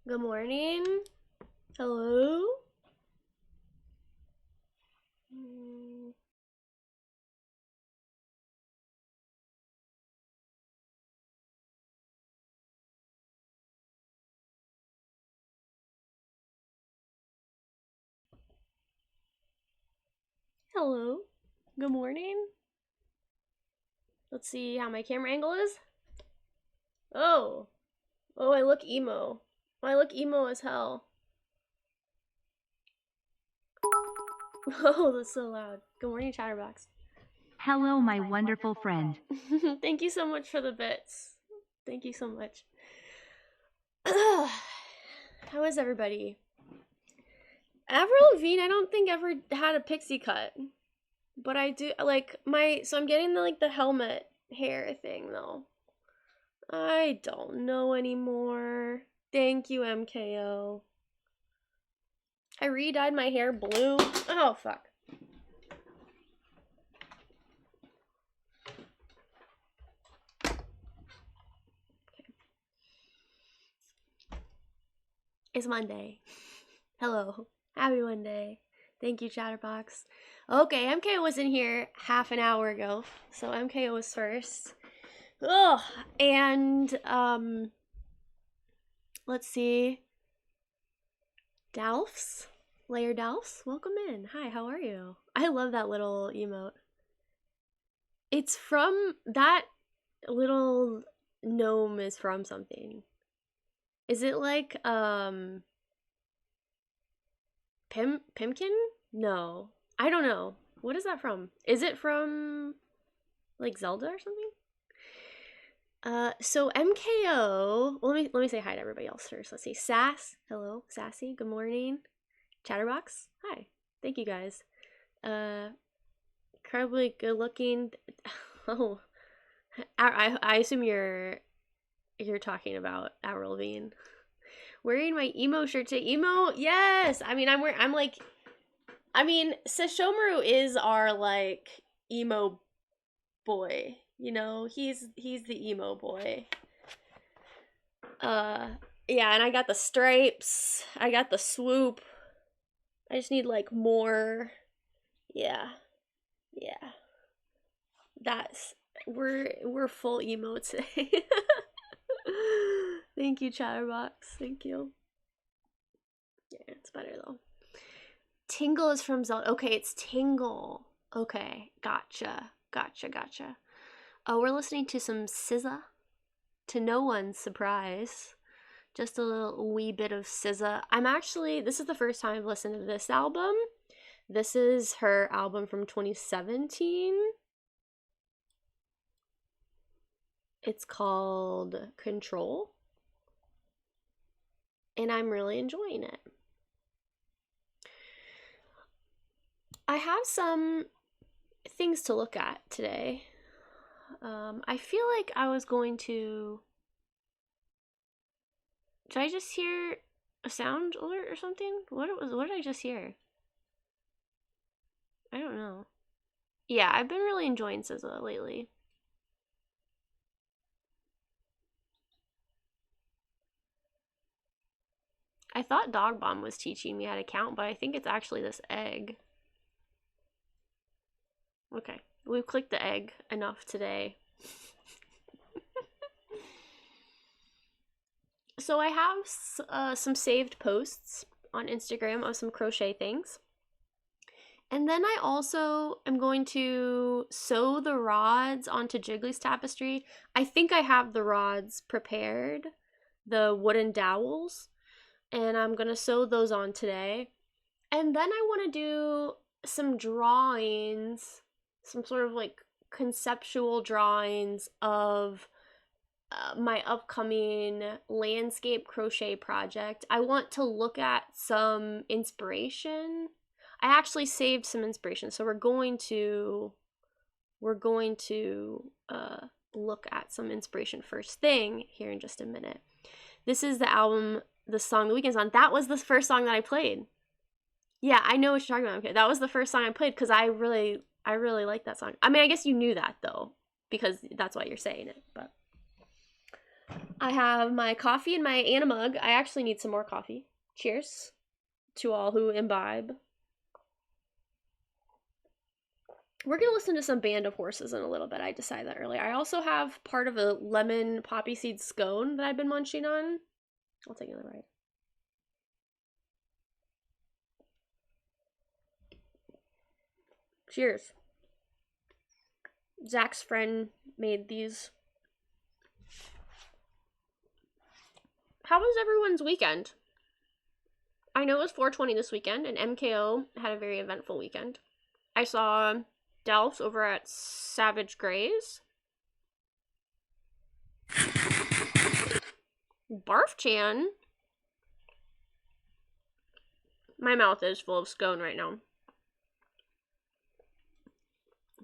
Good morning. Hello. Hello. Good morning. Let's see how my camera angle is. Oh. Oh, I look emo. I look emo as hell. Oh, that's so loud. Good morning, Chatterbox. Hello, my wonderful friend. Thank you so much for the bits. Thank you so much. How is everybody? Avril Lavigne, I don't think ever had a pixie cut, but I do like so I'm getting the helmet hair thing though. I don't know anymore. Thank you, MKO. I re-dyed my hair blue. Oh fuck. It's Monday. Hello. Happy Monday. Thank you, Chatterbox. Okay, MKO was in here half an hour ago, so MKO was first. Ugh, and let's see. Dalfs? Layer Dalfs? Welcome in. Hi, how are you? I love that little emote. It's from that little gnome is from something. Is it like Pimkin? No. I don't know. What is that from? Is it from like Zelda or something? So MKO. Well, let me say hi to everybody else first. Let's see. Sass, hello, Sassy. Good morning. Chatterbox, hi. Thank you guys. Incredibly good looking. Oh, I assume you're talking about Avril Lavigne. Wearing my emo shirt today. Emo, yes. I mean, Sesshomaru is our like emo boy. You know, he's the emo boy. Yeah, and I got the stripes. I got the swoop. I just need like more. Yeah. Yeah. That's we're full emo today. Thank you, Chatterbox. Thank you. Yeah, it's better though. Tingle is from Zelda. Okay, it's Tingle. Okay, gotcha. Oh, we're listening to some SZA. To no one's surprise, just a little wee bit of SZA. This is the first time I've listened to this album. This is her album from 2017. It's called Control. And I'm really enjoying it. I have some things to look at today. I feel like I was going to. Did I just hear a sound alert or something? What did I just hear? I don't know. Yeah, I've been really enjoying SZA lately. I thought Dog Bomb was teaching me how to count, but I think it's actually this egg. Okay, we've clicked the egg enough today. So I have some saved posts on Instagram of some crochet things. And then I also am going to sew the rods onto Jiggly's tapestry. I think I have the rods prepared, the wooden dowels, and I'm going to sew those on today. And then I want to do some drawings, some sort of like conceptual drawings of my upcoming landscape crochet project. I want to look at some inspiration. I actually saved some inspiration, so we're going to look at some inspiration first thing here in just a minute. This is the album, the song The Weeknd's on. That was the first song that I played. Yeah, I know what you're talking about. Okay, that was the first song I played because I really like that song. I mean, I guess you knew that though, because that's why you're saying it. But I have my coffee in my Anna mug. I actually need some more coffee. Cheers to all who imbibe. We're going to listen to some Band of Horses in a little bit. I decided that earlier. I also have part of a lemon poppy seed scone that I've been munching on. I'll take another bite. Cheers. Zach's friend made these. How was everyone's weekend? I know it was 420 this weekend, and MKO had a very eventful weekend. I saw Delphs over at Savage Grays. Barf-chan. My mouth is full of scone right now.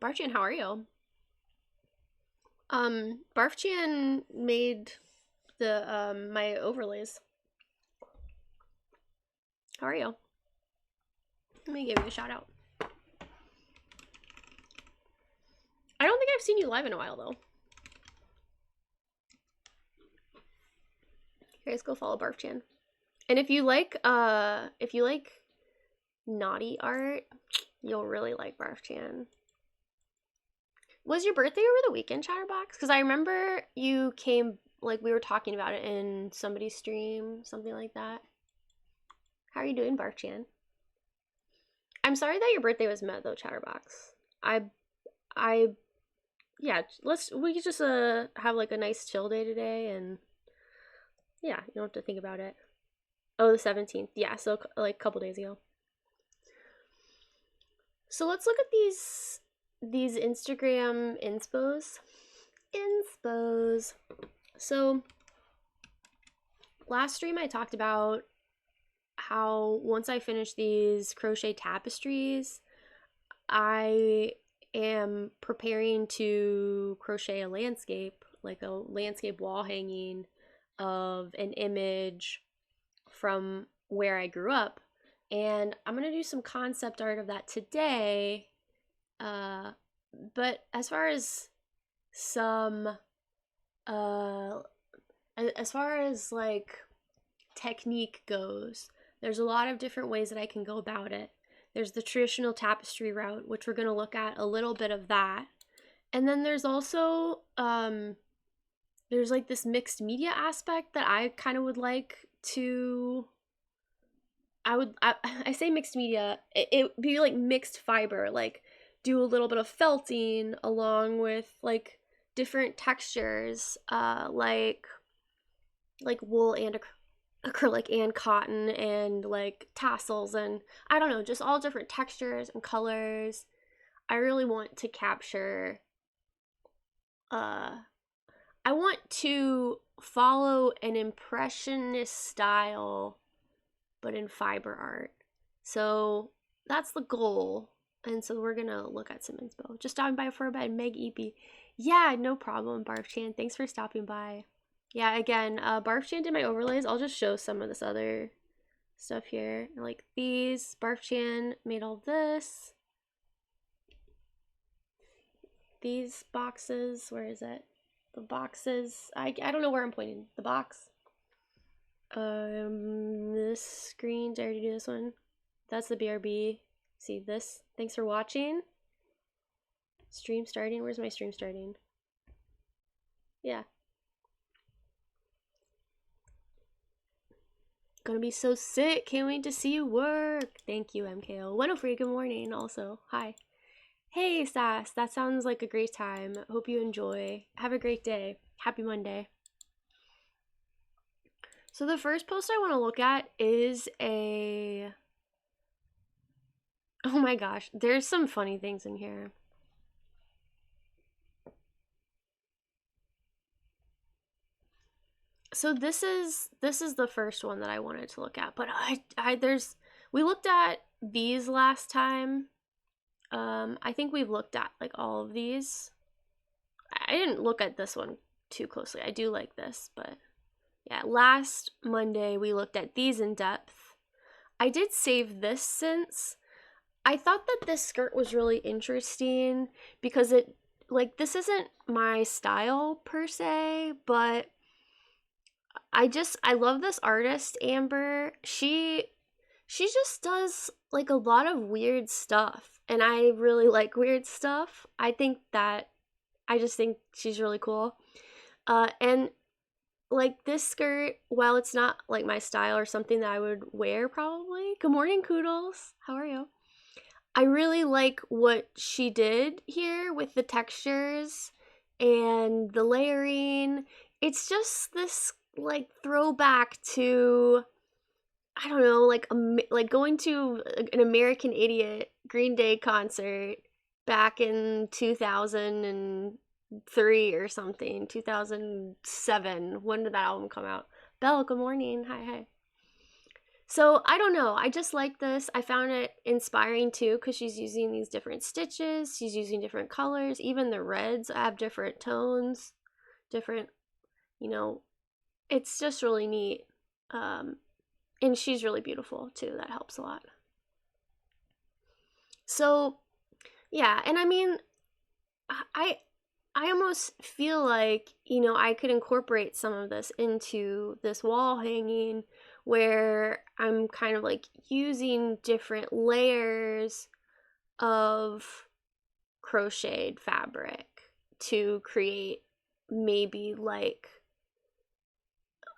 Barf-chan, how are you? Barf-chan made the my overlays. How are you? Let me give you a shout out. I don't think I've seen you live in a while though. Guys, go follow Barf-chan. And if you like naughty art, you'll really like Barf-chan. Was your birthday over the weekend, Chatterbox? Because I remember you came, like, we were talking about it in somebody's stream, something like that. How are you doing, Barf-chan? I'm sorry that your birthday was met, though, Chatterbox. Yeah, we could just, have, like, a nice chill day today, and, yeah, you don't have to think about it. Oh, the 17th. Yeah, so, like, a couple days ago. So let's look at these Instagram inspos. So last stream I talked about how once I finish these crochet tapestries, I am preparing to crochet a landscape, like a landscape wall hanging of an image from where I grew up. And I'm going to do some concept art of that today. But as far as like technique goes, there's a lot of different ways that I can go about it. There's the traditional tapestry route, which we're going to look at a little bit of that. And then there's also, there's like this mixed media aspect that I kind of would like to, I say mixed media, it would be like mixed fiber, like do a little bit of felting along with like different textures, like wool and acrylic and cotton and like tassels and I don't know, just all different textures and colors. I really want to capture, I want to follow an impressionist style but in fiber art. So that's the goal. And so we're gonna look at some inspo. Just stopping by for a bit, Meg EP. Yeah, no problem, Barf-chan. Thanks for stopping by. Yeah, again, Barf-chan did my overlays. I'll just show some of this other stuff here. Like these, Barf-chan made all this. These boxes, where is it? The boxes, I don't know where I'm pointing. The box. This screen, did I already do this one? That's the BRB. See this? Thanks for watching. Stream starting. Where's my stream starting? Yeah. Gonna be so sick. Can't wait to see you work. Thank you, MKO. Winifred, good morning also. Hi. Hey, Sass. That sounds like a great time. Hope you enjoy. Have a great day. Happy Monday. So the first post I want to look at is a... Oh my gosh, there's some funny things in here. So this is the first one that I wanted to look at, but we looked at these last time. I think we've looked at like all of these. I didn't look at this one too closely. I do like this, but yeah, last Monday we looked at these in depth. I did save this since I thought that this skirt was really interesting because it, like, this isn't my style per se, but I love this artist, Amber. She just does like a lot of weird stuff, and I really like weird stuff. I just think she's really cool. And like this skirt, while it's not like my style or something that I would wear probably. Good morning, Koodles. How are you? I really like what she did here with the textures and the layering. It's just this like throwback to, I don't know, like going to an American Idiot Green Day concert back in 2003 or something, 2007. When did that album come out? Belle, good morning. Hi, hi. So I don't know. I just like this. I found it inspiring too because she's using these different stitches. She's using different colors. Even the reds have different tones, different, you know, it's just really neat. Um, and she's really beautiful too. That helps a lot. So yeah, and I mean, I I almost feel like, I could incorporate some of this into this wall hanging where I'm kind of like using different layers of crocheted fabric to create maybe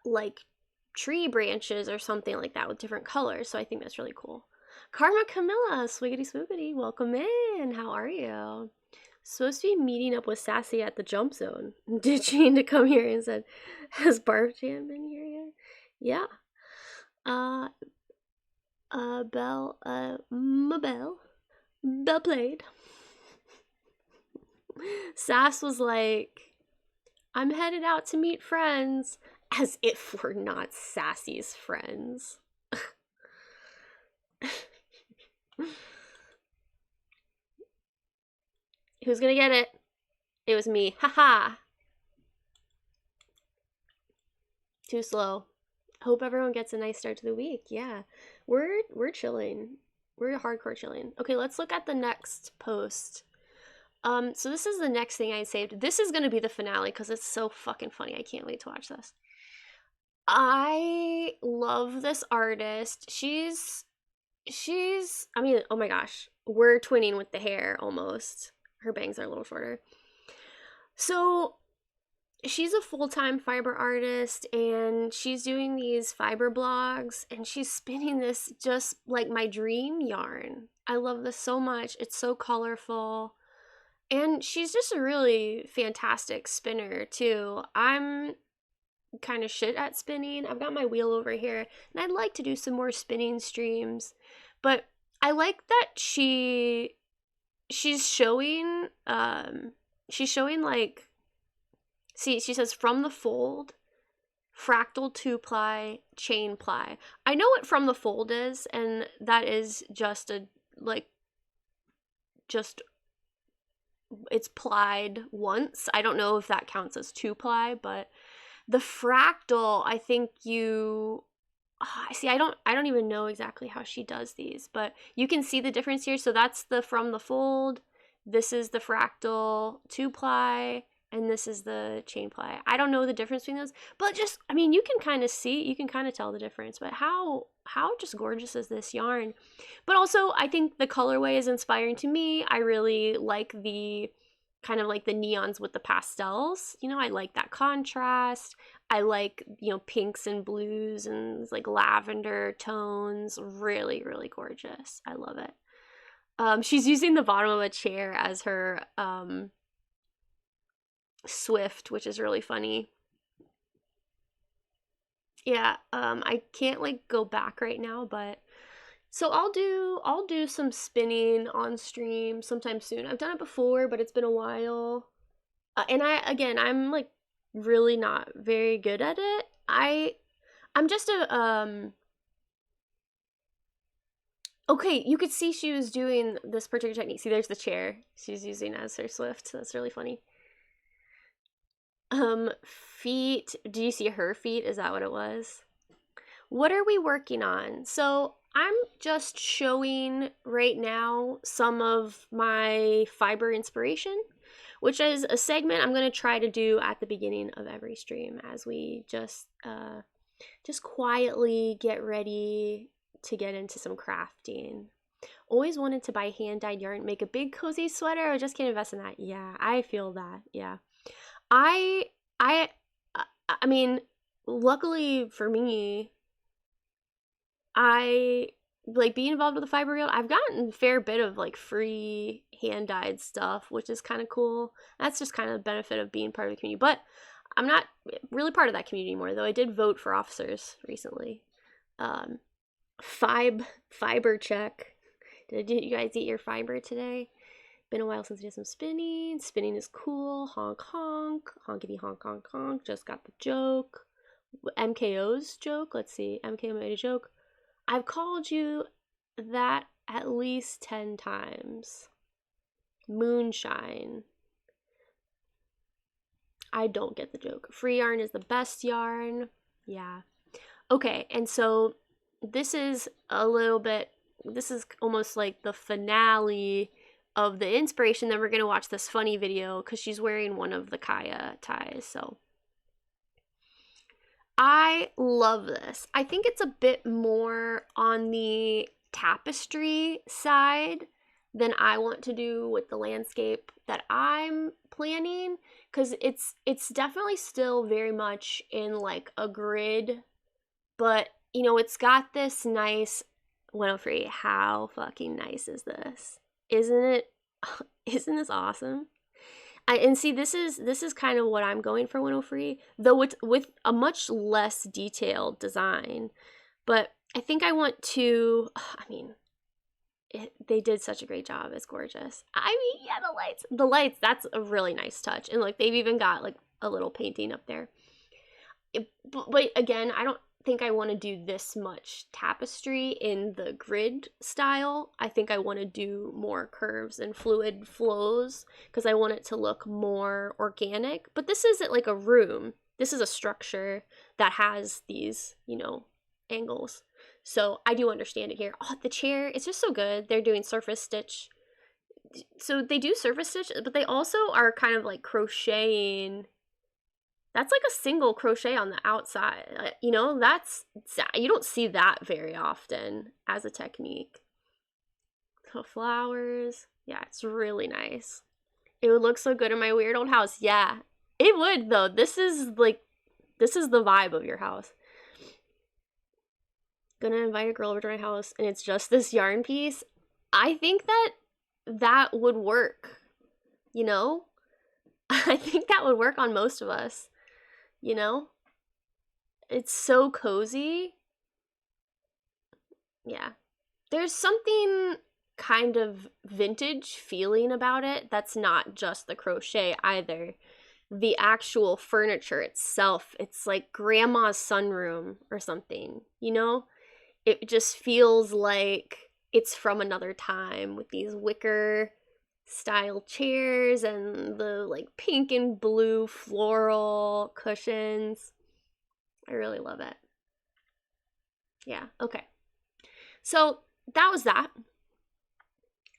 like tree branches or something like that with different colors. So I think that's really cool. Karma Camilla, swiggity swoogity, welcome in. How are you? Supposed to be meeting up with Sassy at the jump zone. Ditching to come here and said, has Barf Jam been here yet? Yeah. Uh, Belle played. Sass was like, I'm headed out to meet friends. As if we're not Sassy's friends. Who's gonna get it? It was me. Haha. Too slow. Hope everyone gets a nice start to the week. Yeah. We're chilling. We're hardcore chilling. Okay, let's look at the next post. So this is the next thing I saved. This is gonna be the finale because it's so fucking funny. I can't wait to watch this. I love this artist. I mean, oh my gosh. We're twinning with the hair almost. Her bangs are a little shorter. So she's a full-time fiber artist and she's doing these fiber blogs and she's spinning this just like my dream yarn. I love this so much. It's so colorful. And she's just a really fantastic spinner too. I'm kind of shit at spinning. I've got my wheel over here and I'd like to do some more spinning streams. But I like that she's showing like, see, she says from the fold, fractal 2-ply, chain ply. I know what from the fold is, and that is just it's plied once. I don't know if that counts as 2-ply, but the fractal, I think see, I don't even know exactly how she does these, but you can see the difference here. So that's the from the fold. This is the fractal 2-ply, and this is the chain ply. I don't know the difference between those, but just, I mean, you can kind of tell the difference, but how just gorgeous is this yarn? But also, I think the colorway is inspiring to me. I really like the kind of like the neons with the pastels. I like that contrast. I like, pinks and blues and like lavender tones. Really, really gorgeous. I love it. She's using the bottom of a chair as her Swift, which is really funny. Yeah, I can't like go back right now, but so I'll do some spinning on stream sometime soon. I've done it before, but it's been a while. And I'm like really not very good at it. I'm just a okay, you could see she was doing this particular technique. See, there's the chair she's using as her Swift. That's really funny. Feet. Do you see her feet? Is that what it was? What are we working on? So I'm just showing right now some of my fiber inspiration. which is a segment I'm going to try to do at the beginning of every stream as we just quietly get ready to get into some crafting. Always wanted to buy hand-dyed yarn, make a big cozy sweater. I just can't invest in that. Yeah, I feel that. Yeah. I mean, luckily for me, I like being involved with the Fiber Guild. I've gotten a fair bit of like free hand-dyed stuff, which is kind of cool. That's just kind of the benefit of being part of the community. But I'm not really part of that community anymore, though I did vote for officers recently. Fiber check. Did you guys eat your fiber today? Been a while since I did some spinning. Spinning is cool. Honk honk. Honkity honk honk honk. Just got the joke. MKO's joke. Let's see. MKO made a joke. I've called you that at least 10 times. Moonshine. I don't get the joke. Free yarn is the best yarn. Yeah. Okay, and so this is almost like the finale of the inspiration. Then we're going to watch this funny video because she's wearing one of the Kaya ties. So I love this. I think it's a bit more on the tapestry side than I want to do with the landscape that I'm planning, because it's definitely still very much in like a grid, but you know, it's got this nice 103. How fucking nice is this? Isn't it? Isn't this awesome? And see, this is kind of what I'm going for 103, though it's with a much less detailed design. But I think I want to, I mean, they did such a great job. It's gorgeous. I mean, yeah, the lights, that's a really nice touch. And like, they've even got like a little painting up there. But again, I don't think I want to do this much tapestry in the grid style. I think I want to do more curves and fluid flows because I want it to look more organic. But this isn't like a room. This is a structure that has these, you know, angles. So I do understand it here. Oh, the chair, it's just so good. They're doing surface stitch. So they do surface stitch, but they also are kind of like crocheting. That's like a single crochet on the outside. You know, you don't see that very often as a technique. So flowers. Yeah, it's really nice. It would look so good in my weird old house. Yeah, it would though. This is the vibe of your house. Gonna invite a girl over to my house and it's just this yarn piece. I think that would work. You know? I think that would work on most of us. You know? It's so cozy. Yeah. There's something kind of vintage feeling about it that's not just the crochet either. The actual furniture itself, it's like grandma's sunroom or something, you know? It just feels like it's from another time with these wicker style chairs and the like pink and blue floral cushions. I really love it. Yeah, okay. So that was that.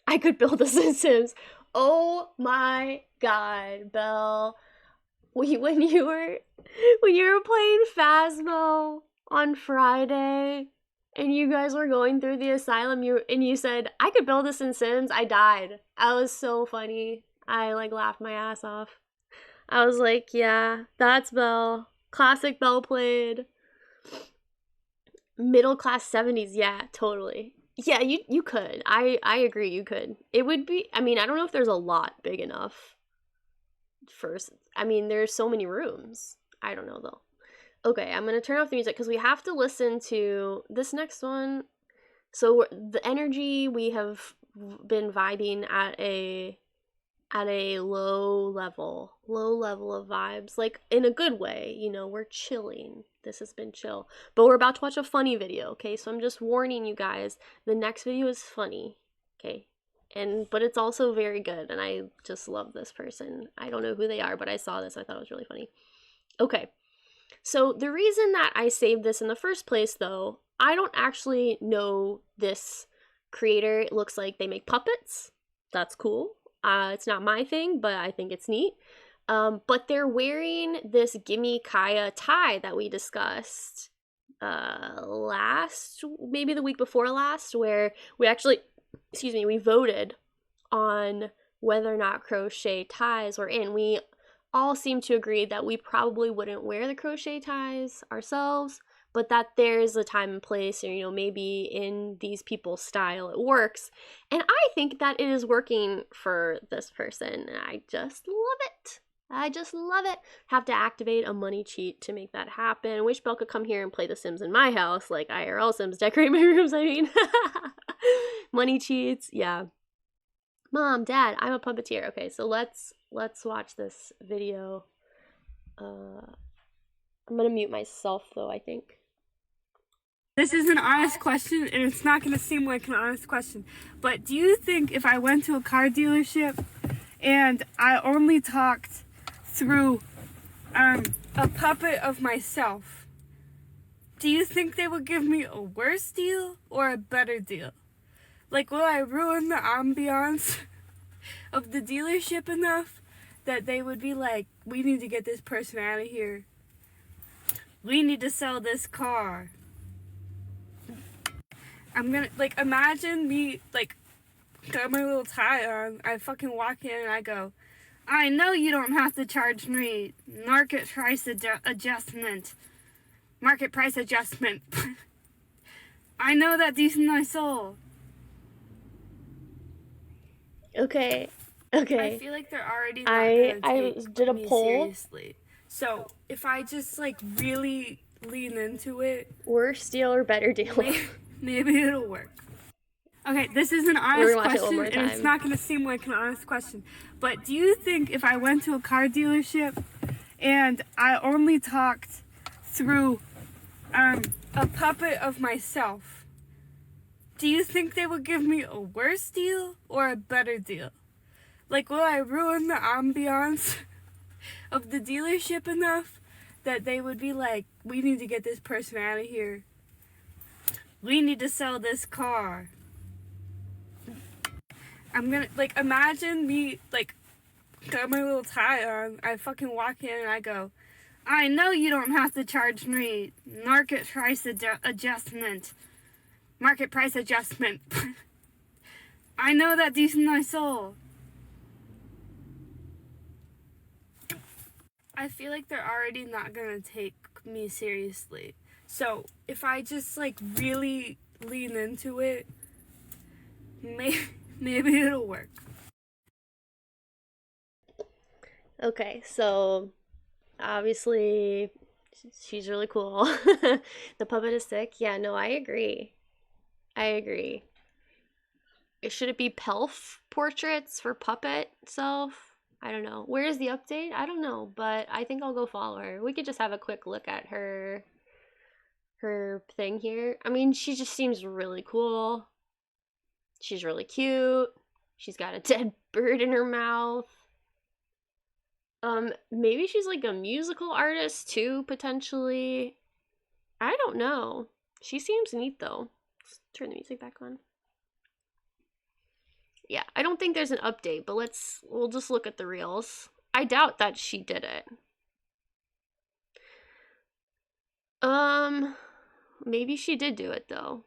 I could build this in Sims. Oh my god, Belle. When you were playing Phasmo on Friday and you guys were going through the asylum, you said, I could build this in Sims, I died. That was so funny. I like laughed my ass off. I was like, yeah, that's Belle. Classic Belle played. Middle class 70s, yeah, totally. Yeah, you could. I agree, you could. It would be, I mean, I don't know if there's a lot big enough. I mean, there's so many rooms. I don't know though. Okay, I'm gonna turn off the music because we have to listen to this next one. So the energy, we have been vibing at a low level of vibes, like in a good way, you know, we're chilling. This has been chill. But we're about to watch a funny video, okay? So I'm just warning you guys, the next video is funny, okay? But it's also very good, and I just love this person. I don't know who they are, but I saw this, I thought it was really funny. Okay. So the reason that I saved this in the first place, though, I don't actually know this creator. It looks like they make puppets. That's cool. It's not my thing, but I think it's neat. But they're wearing this Gimme Kaya tie that we discussed maybe the week before last, where we actually, we voted on whether or not crochet ties were in. We all seem to agree that we probably wouldn't wear the crochet ties ourselves, but that there's a time and place, or maybe in these people's style it works. And I think that it is working for this person. I just love it. I just love it. Have to activate a money cheat to make that happen. Wish Belle could come here and play The Sims in my house, like IRL Sims decorate my rooms, I mean. Money cheats, yeah. Mom, Dad, I'm a puppeteer. Okay, so let's watch this video. I'm gonna mute myself though, I think. This is an honest question, and it's not gonna seem like an honest question, but do you think if I went to a car dealership and I only talked through a puppet of myself, do you think they would give me a worse deal or a better deal? Like, will I ruin the ambiance of the dealership enough that they would be like, we need to get this person out of here. We need to sell this car. I'm gonna, like, imagine me, like, got my little tie on, I fucking walk in and I go, I know you don't have to charge me market price adjustment. Market price adjustment. I know that decent my soul. Okay. I feel like they're already not gonna take did a me poll. seriously. So if I just like really lean into it, Worse deal or better deal? maybe it'll work. Okay, this is an honest watch it one question, more and it's time. not gonna seem like an honest question. But do you think if I went to a car dealership and I only talked through a puppet of myself, do you think they would give me a worse deal or a better deal? Like, will I ruin the ambiance of the dealership enough that they would be like, we need to get this person out of here. We need to sell this car. I'm gonna, like, imagine me, like, got my little tie on, I fucking walk in and I go, I know you don't have to charge me market price adjustment. Market price adjustment. I know that decent my soul. I feel like they're already not gonna take me seriously. So if I just like really lean into it, maybe it'll work. Okay, so obviously she's really cool. The puppet is sick. Yeah, no, I agree. Should it be Pelf portraits for puppet self? I don't know. Where's the update? I don't know, but I think I'll go follow her. We could just have a quick look at her thing here. I mean, she just seems really cool. She's really cute. She's got a dead bird in her mouth. Maybe she's like a musical artist too, potentially. I don't know. She seems neat though. Let's turn the music back on. Yeah, I don't think there's an update, but we'll just look at the reels. I doubt that she did it. Maybe she did do it though.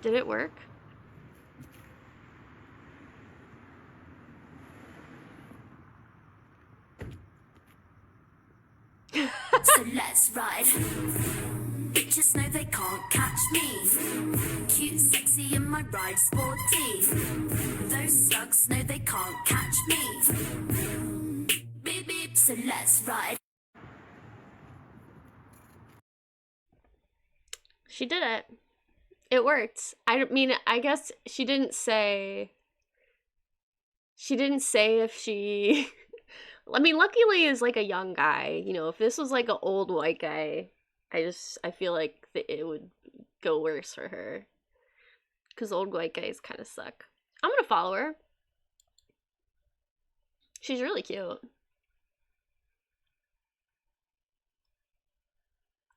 Did it work? So let's ride. Bitches know they can't catch me. Cute, sexy, and my ride sporty. Those slugs know they can't catch me. Beep beep, so let's ride. She did it. It worked. I mean, I guess she didn't say if she I mean, Lucky Lee is like a young guy. You know, if this was like an old white guy, I feel like it would go worse for her. Because old white guys kind of suck. I'm gonna follow her. She's really cute.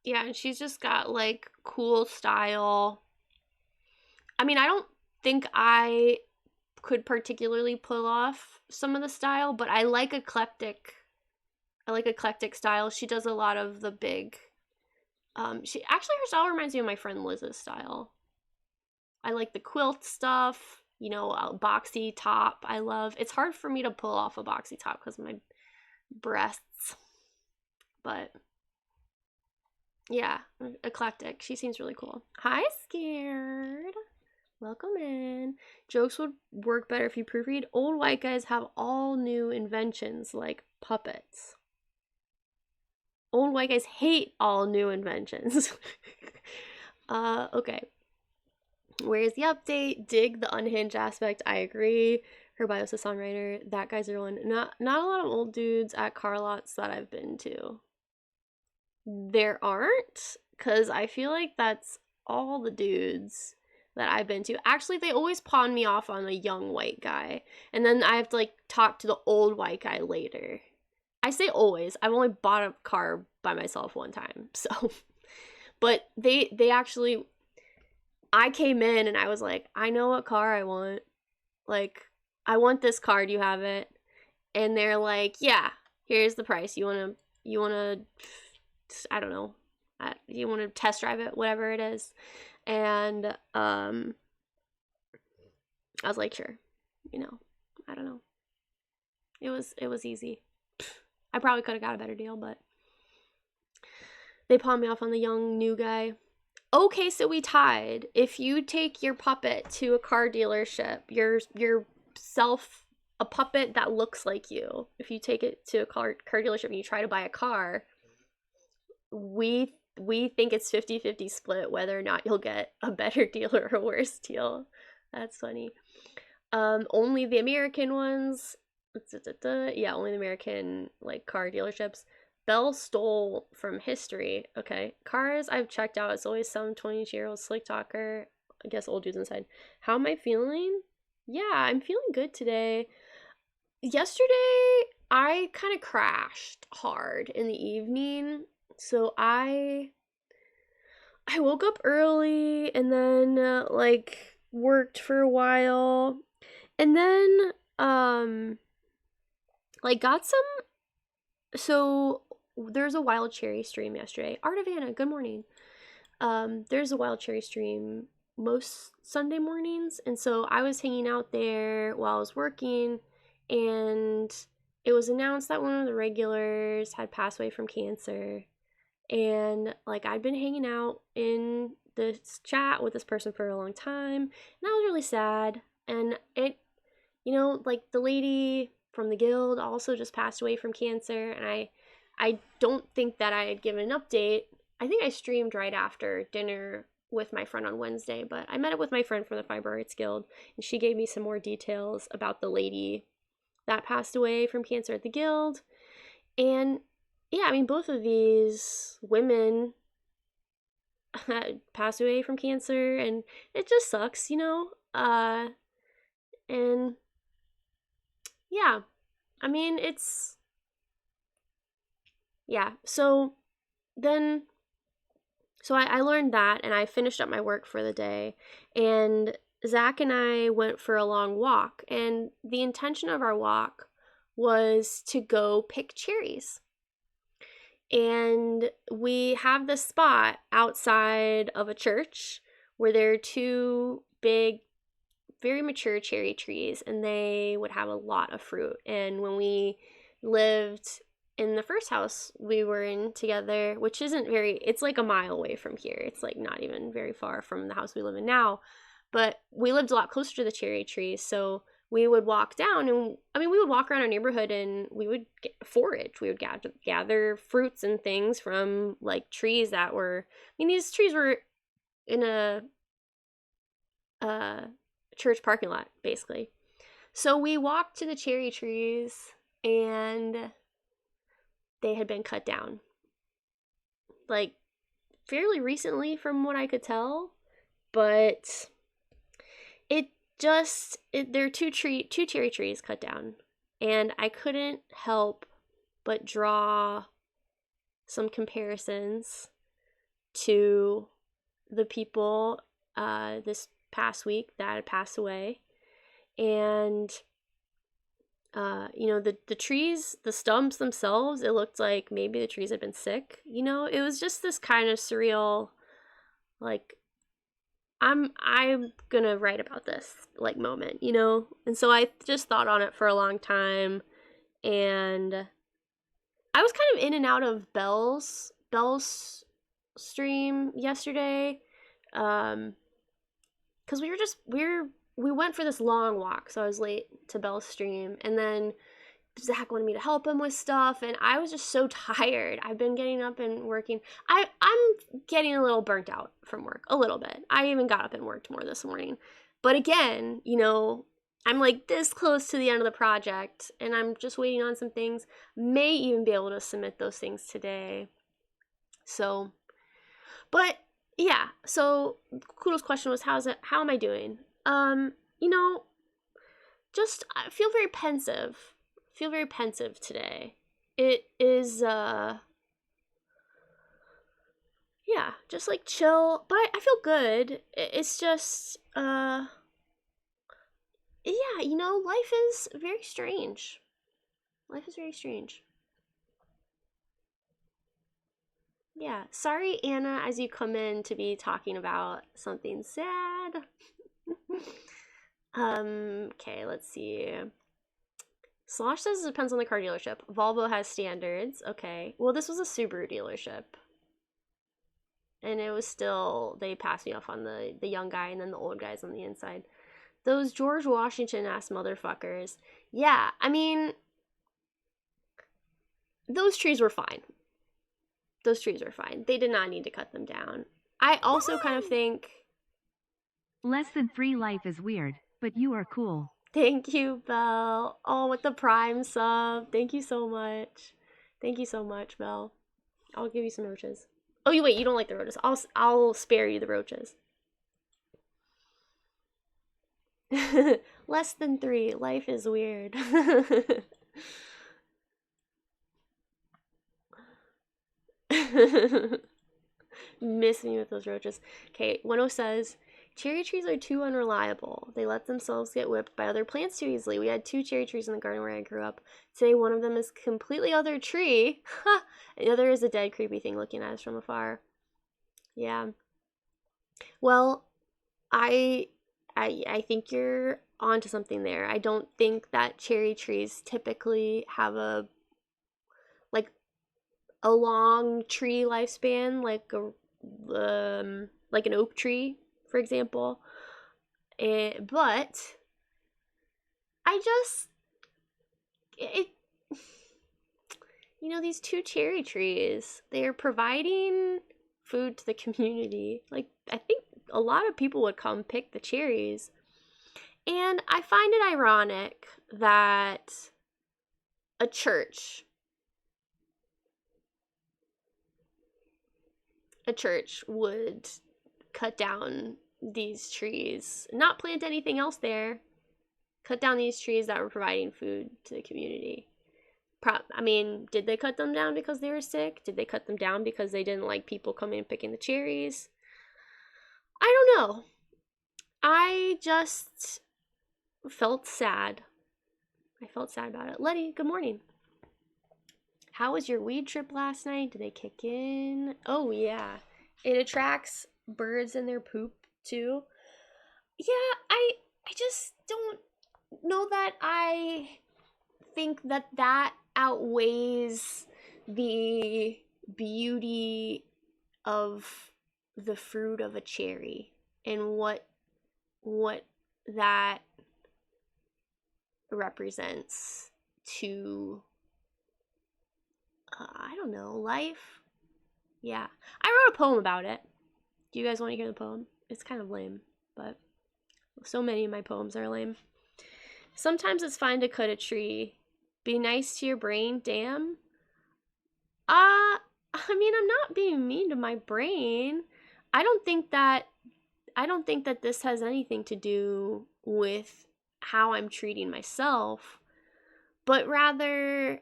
Yeah, and she's just got like cool style. I mean, I don't think I could particularly pull off some of the style, but I like eclectic. I like eclectic style. She does a lot of the big she actually her style reminds me of my friend Liz's style. I like the quilt stuff, you know, a boxy top. I love. It's hard for me to pull off a boxy top cuz of my breasts. But yeah, eclectic. She seems really cool. Hi, Scared. Welcome in. Jokes would work better if you proofread. Old white guys have all new inventions like puppets. Old white guys hate all new inventions. Okay. Where's the update? Dig the unhinged aspect. I agree. Her bio's a songwriter. That guy's the one. Not a lot of old dudes at car lots that I've been to. There aren't, because I feel like that's all the dudes that I've been to. Actually, they always pawn me off on a young white guy, and then I have to like talk to the old white guy later. I say always. I've only bought a car by myself one time, so. But they actually, I came in and I was like, I know what car I want. Like, I want this car. Do you have it? And they're like, yeah, here's the price. You wanna, I don't know. You want to test drive it, whatever it is. And I was like, sure. You know, I don't know. It was easy. I probably could have got a better deal, but they pawned me off on the young new guy. Okay, so we tied. If you take your puppet to a car dealership, a puppet that looks like you, if you take it to a car dealership and you try to buy a car, we think it's 50-50 split whether or not you'll get a better deal or a worse deal. That's funny. Only the American ones. Yeah, only the American like car dealerships. Belle stole from history. Okay. Cars I've checked out, it's always some 22-year-old slick talker. I guess old dudes inside. How am I feeling? Yeah, I'm feeling good today. Yesterday, I kind of crashed hard in the evening. So I woke up early and then like worked for a while. And then like got some. So there's a wild cherry stream yesterday. Art of Anna, good morning. There's a wild cherry stream most Sunday mornings, and so I was hanging out there while I was working, and it was announced that one of the regulars had passed away from cancer. And like I'd been hanging out in this chat with this person for a long time, and I was really sad. And it, you know, like the lady from the guild also just passed away from cancer, and I don't think that I had given an update. I think I streamed right after dinner with my friend on Wednesday, but I met up with my friend from the Fiber Arts Guild, and she gave me some more details about the lady that passed away from cancer at the guild. And yeah, I mean, both of these women passed away from cancer, and it just sucks, you know? And yeah, I mean, yeah, so then, so I learned that, and I finished up my work for the day, and Zach and I went for a long walk, and the intention of our walk was to go pick cherries. And we have this spot outside of a church where there are two big, very mature cherry trees, and they would have a lot of fruit. And when we lived in the first house we were in together, which isn't very, it's like a mile away from here. It's like not even very far from the house we live in now. But we lived a lot closer to the cherry trees, so we would walk down, and I mean, we would walk around our neighborhood and we would forage. We would gather fruits and things from like trees that were, I mean, these trees were in a church parking lot, basically. So we walked to the cherry trees, and they had been cut down. Like, fairly recently from what I could tell, but there are two cherry trees cut down, and I couldn't help but draw some comparisons to the people this past week that had passed away. And the trees, the stumps themselves, it looked like maybe the trees had been sick. It was just this kind of surreal, like, I'm gonna write about this, like, moment, and so I just thought on it for a long time. And I was kind of in and out of Belle's stream yesterday, because we went for this long walk, so I was late to Belle's stream, and then Zach wanted me to help him with stuff, and I was just so tired. I've been getting up and working. I'm getting a little burnt out from work, a little bit. I even got up and worked more this morning. But again, I'm like this close to the end of the project, and I'm just waiting on some things. May even be able to submit those things today. So, but yeah, so Kudo's question was, how am I doing? Just I feel very pensive. Today. It is just like chill, but I feel good. It's just life is very strange. Yeah, sorry, Anna, as you come in to be talking about something sad. Okay, let's see. Slosh says it depends on the car dealership. Volvo has standards. Okay. Well, this was a Subaru dealership. And it was still, they passed me off on the young guy and then the old guys on the inside. Those George Washington-ass motherfuckers. Yeah, I mean, those trees were fine. They did not need to cut them down. I also kind of think... Less than 3 life is weird, but you are cool. Thank you, Belle. Oh, with the Prime sub. Thank you so much, Belle. I'll give you some roaches. Oh, wait, you don't like the roaches. I'll spare you the roaches. Less than 3. Life is weird. Miss me with those roaches. Okay, Weno says, cherry trees are too unreliable. They let themselves get whipped by other plants too easily. We had 2 cherry trees in the garden where I grew up. Today, one of them is completely other tree. And the other is a dead, creepy thing looking at us from afar. Yeah. Well, I think you're onto something there. I don't think that cherry trees typically have a long tree lifespan, like an oak tree, for example. But these 2 cherry trees, they're providing food to the community. Like, I think a lot of people would come pick the cherries. And I find it ironic that a church would cut down these trees, not plant anything else there, cut down these trees that were providing food to the community. Did they cut them down because they were sick? Did they cut them down because they didn't like people coming and picking the cherries? I don't know. I just felt sad. I felt sad about it. Letty, good morning. How was your weed trip last night? Did they kick in? Oh, yeah. It attracts birds in their poop, too. Yeah, I just don't know that I think that outweighs the beauty of the fruit of a cherry and what that represents to I don't know, life. Yeah, I wrote a poem about it. Do you guys want to hear the poem? It's kind of lame, but so many of my poems are lame. Sometimes it's fine to cut a tree. Be nice to your brain, damn. I'm not being mean to my brain. I don't think that this has anything to do with how I'm treating myself, but rather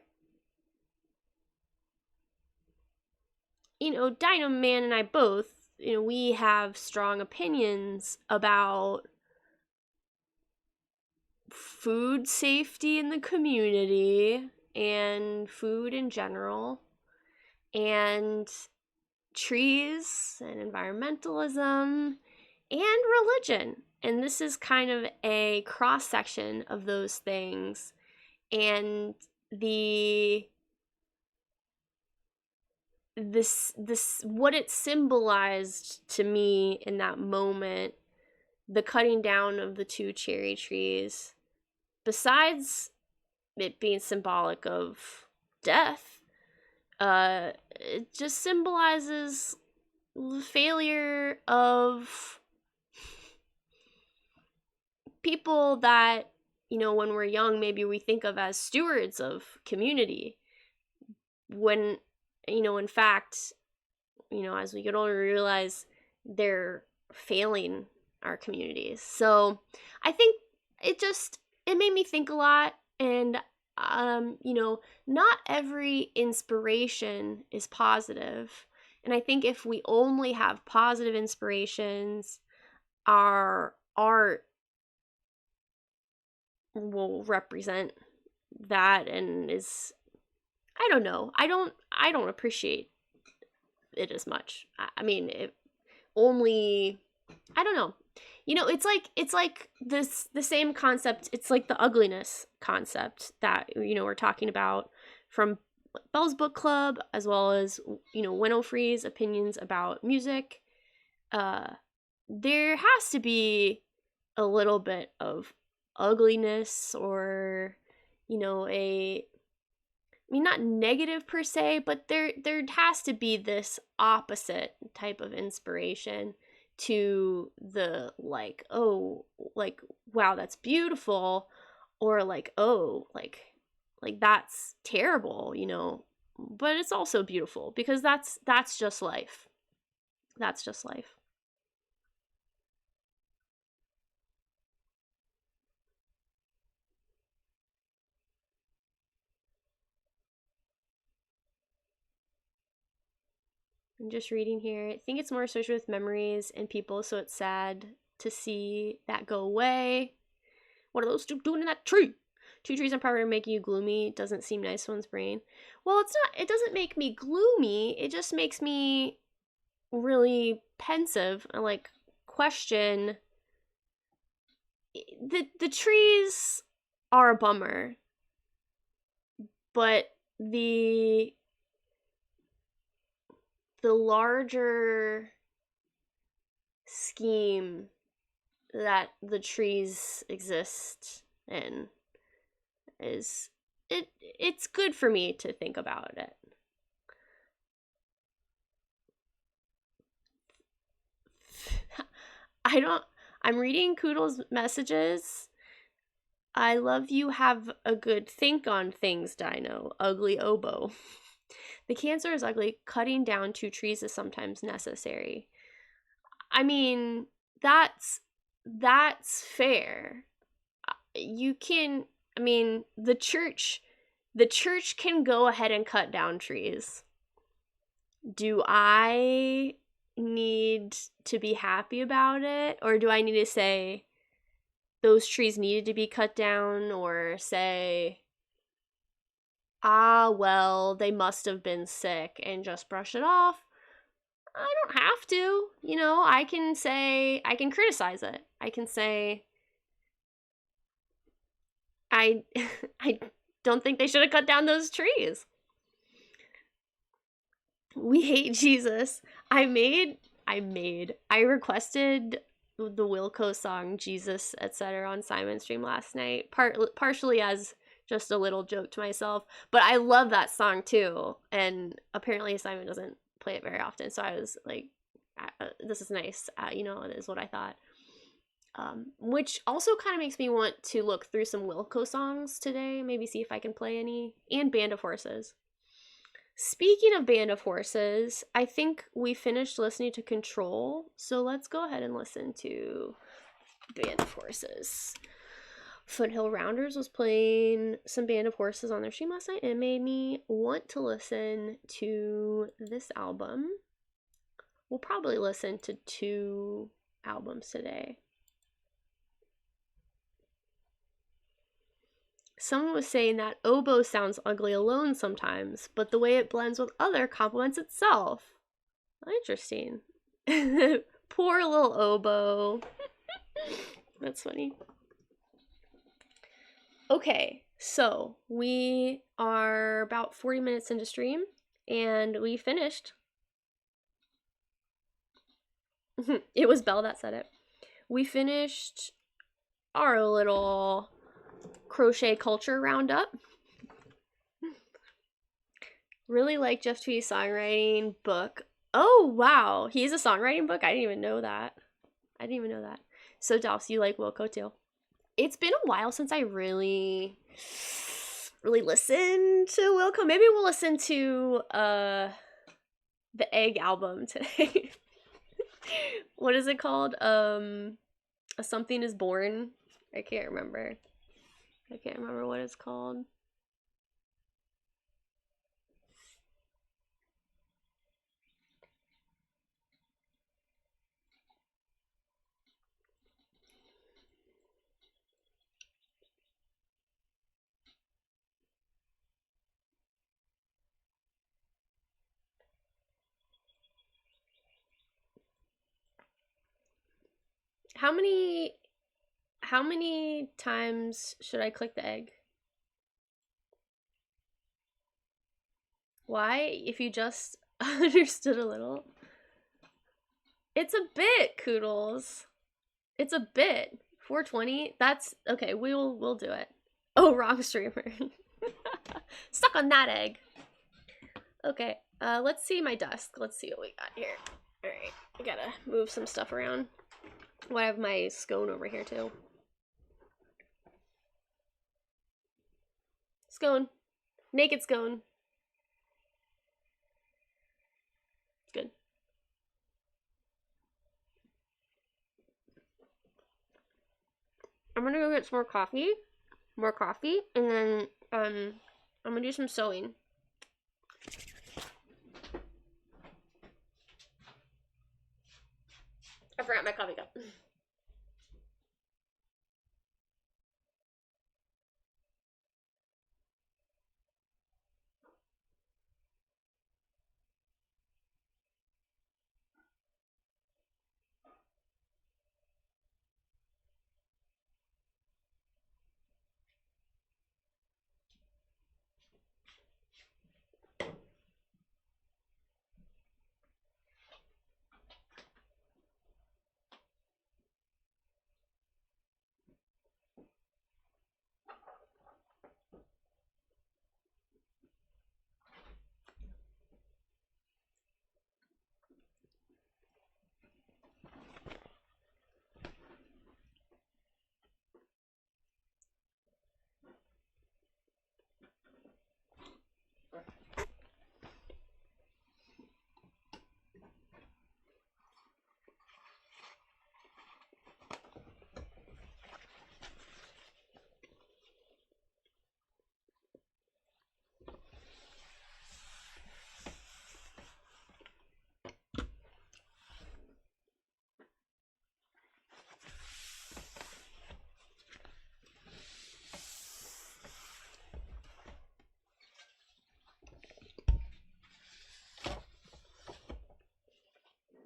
Dino Man and I both, we have strong opinions about food safety in the community and food in general, and trees and environmentalism and religion. And this is kind of a cross section of those things. And this what it symbolized to me in that moment, the cutting down of the 2 cherry trees, besides it being symbolic of death, it just symbolizes the failure of people that, when we're young, maybe we think of as stewards of community, when, in fact, as we get older, we realize they're failing our communities. So I think it made me think a lot. And not every inspiration is positive. And I think if we only have positive inspirations, our art will represent that, and is, I don't know, I don't appreciate it as much. I mean, it only, I don't know. It's like the same concept. It's like the ugliness concept that, we're talking about from Bell's Book Club, as well as, Winofree's opinions about music. There has to be a little bit of ugliness, or, not negative per se, but there has to be this opposite type of inspiration to the, like, oh, like, wow, that's beautiful, or like, oh, like that's terrible, but it's also beautiful, because that's just life. That's just life. I'm just reading here. I think it's more associated with memories and people, so it's sad to see that go away. What are those 2 doing in that tree? 2 trees on property making you gloomy. It doesn't seem nice to one's brain. Well, it doesn't make me gloomy. It just makes me really pensive and, like, question. The trees are a bummer, but the larger scheme that the trees exist in it's good for me to think about it. I'm reading Koodle's messages. I love you, have a good think on things, Dino. Ugly oboe. The cancer is ugly. Cutting down 2 trees is sometimes necessary. I mean, that's fair. The church can go ahead and cut down trees. Do I need to be happy about it? Or do I need to say those trees needed to be cut down, or say, well, they must have been sick, and just brush it off? I don't have to. I can criticize it. I can say, I don't think they should have cut down those trees. We hate Jesus. I requested the Wilco song Jesus, etc. on Simon's stream last night, partially as just a little joke to myself, but I love that song too, and apparently Simon doesn't play it very often, so I was like, this is nice, is what I thought. Which also kind of makes me want to look through some Wilco songs today, maybe see if I can play any, and Band of Horses. Speaking of Band of Horses, I think we finished listening to Control, so let's go ahead and listen to Band of Horses. Foothill Rounders was playing some Band of Horses on their stream last night, and it made me want to listen to this album. We'll probably listen to 2 albums today. Someone was saying that oboe sounds ugly alone sometimes, but the way it blends with other complements itself. Interesting. Poor little oboe. That's funny. Okay, so we are about 40 minutes into stream, and we finished. It was Belle that said it. We finished our little crochet culture roundup. Really like Jeff Tweedy's songwriting book. Oh, wow. He's a songwriting book? I didn't even know that. So, Dallas, you like Wilco too? It's been a while since I really listened to Wilco. Maybe we'll listen to the Egg album today. What is it called? A Something is Born. I can't remember what it's called. How many times should I click the egg? Why? If you just understood a little. It's a bit, Koodles. It's a bit. 420? That's okay, we'll do it. Oh, wrong streamer. Stuck on that egg. Okay, let's see my desk. Let's see what we got here. Alright, I gotta move some stuff around. Well, I have my scone over here too. Scone. Naked scone. Good. I'm gonna go get some more coffee, and then I'm gonna do some sewing. I forgot my coffee cup.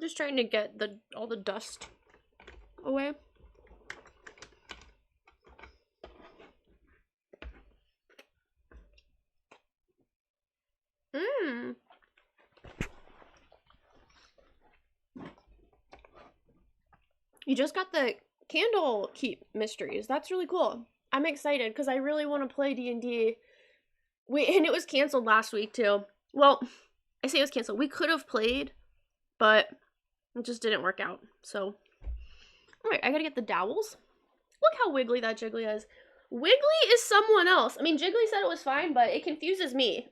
Just trying to get all the dust away. You just got the Candlekeep Mysteries. That's really cool. I'm excited because I really want to play D&D. And it was canceled last week too. Well, I say it was canceled. We could have played, but it just didn't work out. So, alright, I gotta get the dowels. Look how wiggly that Jiggly is. Wiggly is someone else. I mean, Jiggly said it was fine, but it confuses me.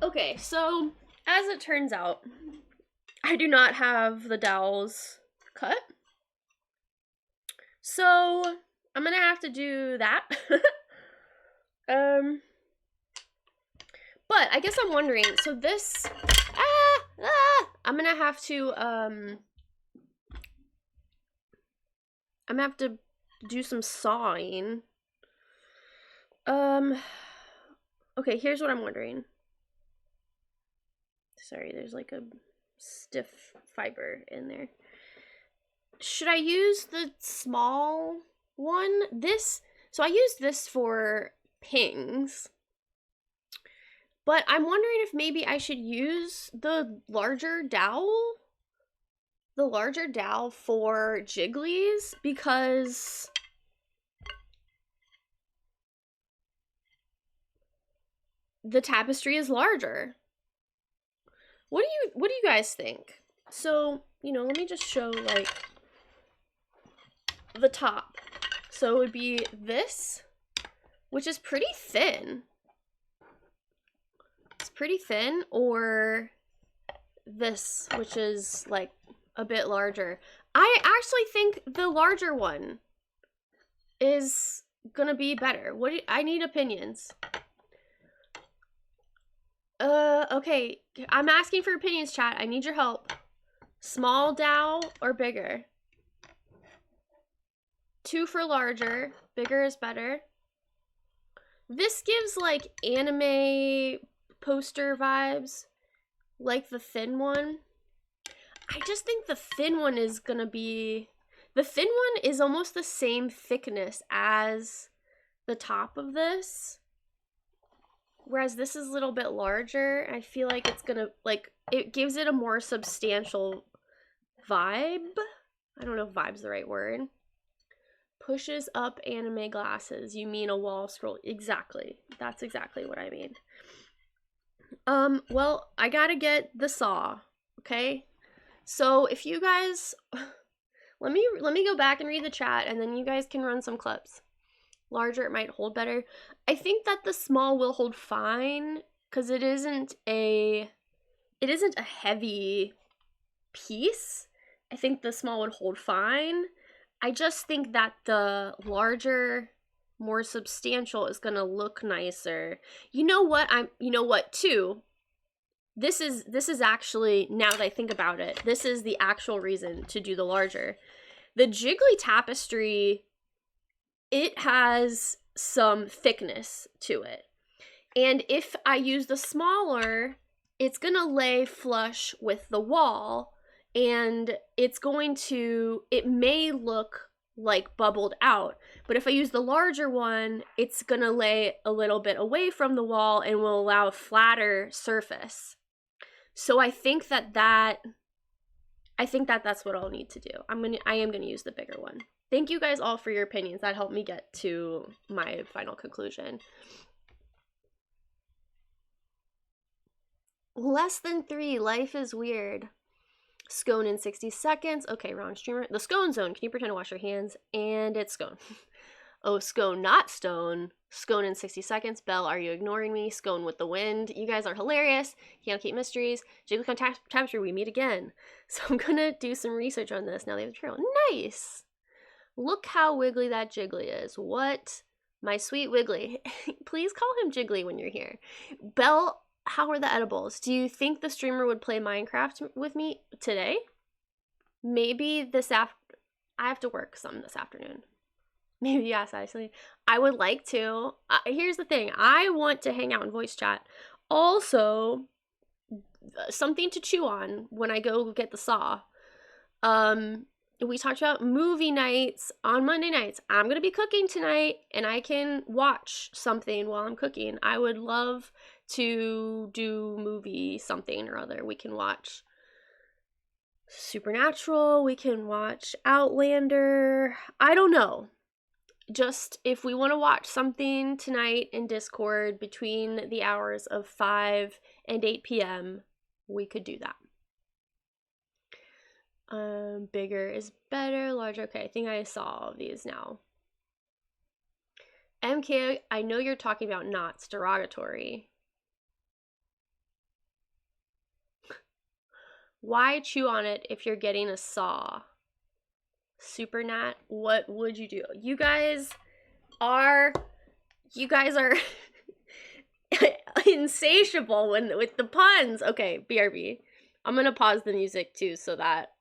Okay, so as it turns out, I do not have the dowels cut. So I'm gonna have to do that. But I guess I'm wondering, so this I'm gonna have to do some sawing. Okay, here's what I'm wondering. Sorry, there's like a stiff fiber in there. Should I use the small one? So I used this for pings. But I'm wondering if maybe I should use the larger dowel? The larger dowel for jigglies, because the tapestry is larger. What do you guys think? So, let me just show like the top. So it would be this, which is pretty thin. It's pretty thin, or this, which is like a bit larger. I actually think the larger one is gonna be better. I need opinions. Okay, I'm asking for opinions, chat. I need your help. Small dowel or bigger? 2 for larger. Bigger is better. This gives like anime poster vibes, like the thin one. I just think the thin one is gonna be... The thin one is almost the same thickness as the top of this. Whereas this is a little bit larger. I feel like it's gonna, like, it gives it a more substantial vibe. I don't know if vibe's the right word. Pushes up anime glasses. You mean a wall scroll. Exactly. That's exactly what I mean. Well, I gotta get the saw, okay? So if you guys, let me go back and read the chat, and then you guys can run some clips. Larger, it might hold better. I think that the small will hold fine, because it isn't a heavy piece. I think the small would hold fine. I just think that the larger, more substantial is gonna look nicer. You know what too? This is actually, now that I think about it, this is the actual reason to do the larger. The Jiggly tapestry, it has some thickness to it. And if I use the smaller, it's gonna lay flush with the wall, and it may look like bubbled out. But if I use the larger one, it's gonna lay a little bit away from the wall and will allow a flatter surface. So I think that that's what I'll need to do. I am gonna use the bigger one. Thank you guys all for your opinions. That helped me get to my final conclusion. Less than 3, life is weird. Scone in 60 seconds. Okay, wrong streamer. The scone zone. Can you pretend to wash your hands? And it's scone. Oh, scone, not stone. Scone in 60 seconds. Belle, are you ignoring me? Scone with the wind. You guys are hilarious. Can't keep mysteries. Jigglycon tapestry, we meet again. So I'm gonna do some research on this now they have the trail. Nice! Look how wiggly that Jiggly is. What? My sweet Wiggly. Please call him Jiggly when you're here. Belle, how are the edibles? Do you think the streamer would play Minecraft with me today? Maybe I have to work some this afternoon. Maybe, yes, actually. I would like to. Here's the thing. I want to hang out in voice chat. Also, something to chew on when I go get the saw. We talked about movie nights on Monday nights. I'm going to be cooking tonight, and I can watch something while I'm cooking. I would love to do movie something or other. We can watch Supernatural. We can watch Outlander. I don't know. Just if we want to watch something tonight in Discord between the hours of 5 and 8 p.m., we could do that. Bigger is better, larger. Okay, I think I saw all of these now. MK, I know you're talking about knots, derogatory. Why chew on it if you're getting a saw? Super Nat, what would you do? You guys are insatiable with the puns. Okay, BRB. I'm gonna pause the music too so that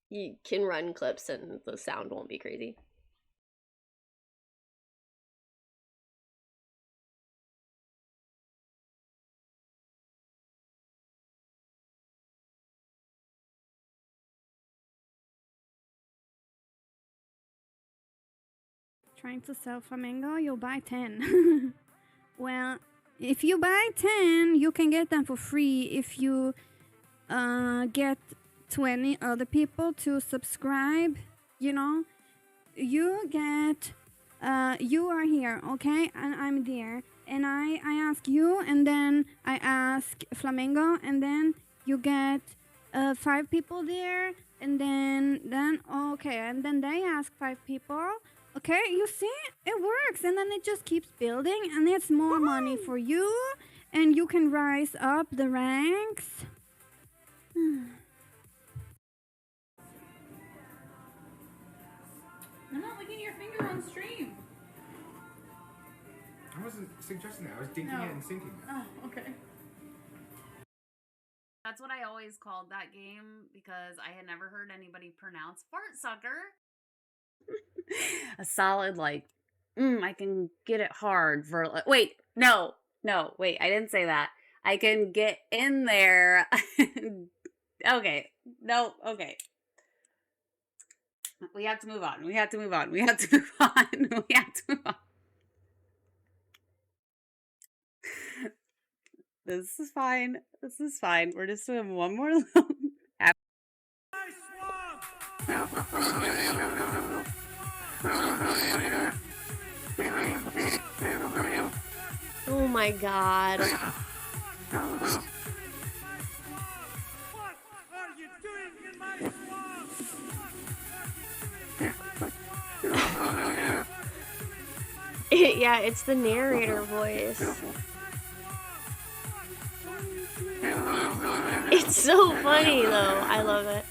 you can run clips and the sound won't be crazy. Trying to sell flamingo, you'll buy 10. Well, if you buy 10, you can get them for free if you get 20 other people to subscribe. You know, you get, you are here, okay? And I'm there. And I ask you, and then I ask Flamingo, and then you get 5 people there, and then okay, and then they ask 5 people. Okay, you see, it works, and then it just keeps building, and it's more money for you, and you can rise up the ranks. I'm not licking your finger on stream. I wasn't suggesting that. I was dinking it and sinking it. Oh, okay. That's what I always called that game because I had never heard anybody pronounce fart sucker. A solid, like, I can get it hard for, wait, no, wait, I didn't say that. I can get in there. Okay, no, okay. We have to move on. We have to move on. This is fine. We're just doing one more loop. Oh my god. Yeah, it's the narrator voice. It's so funny though. I love it.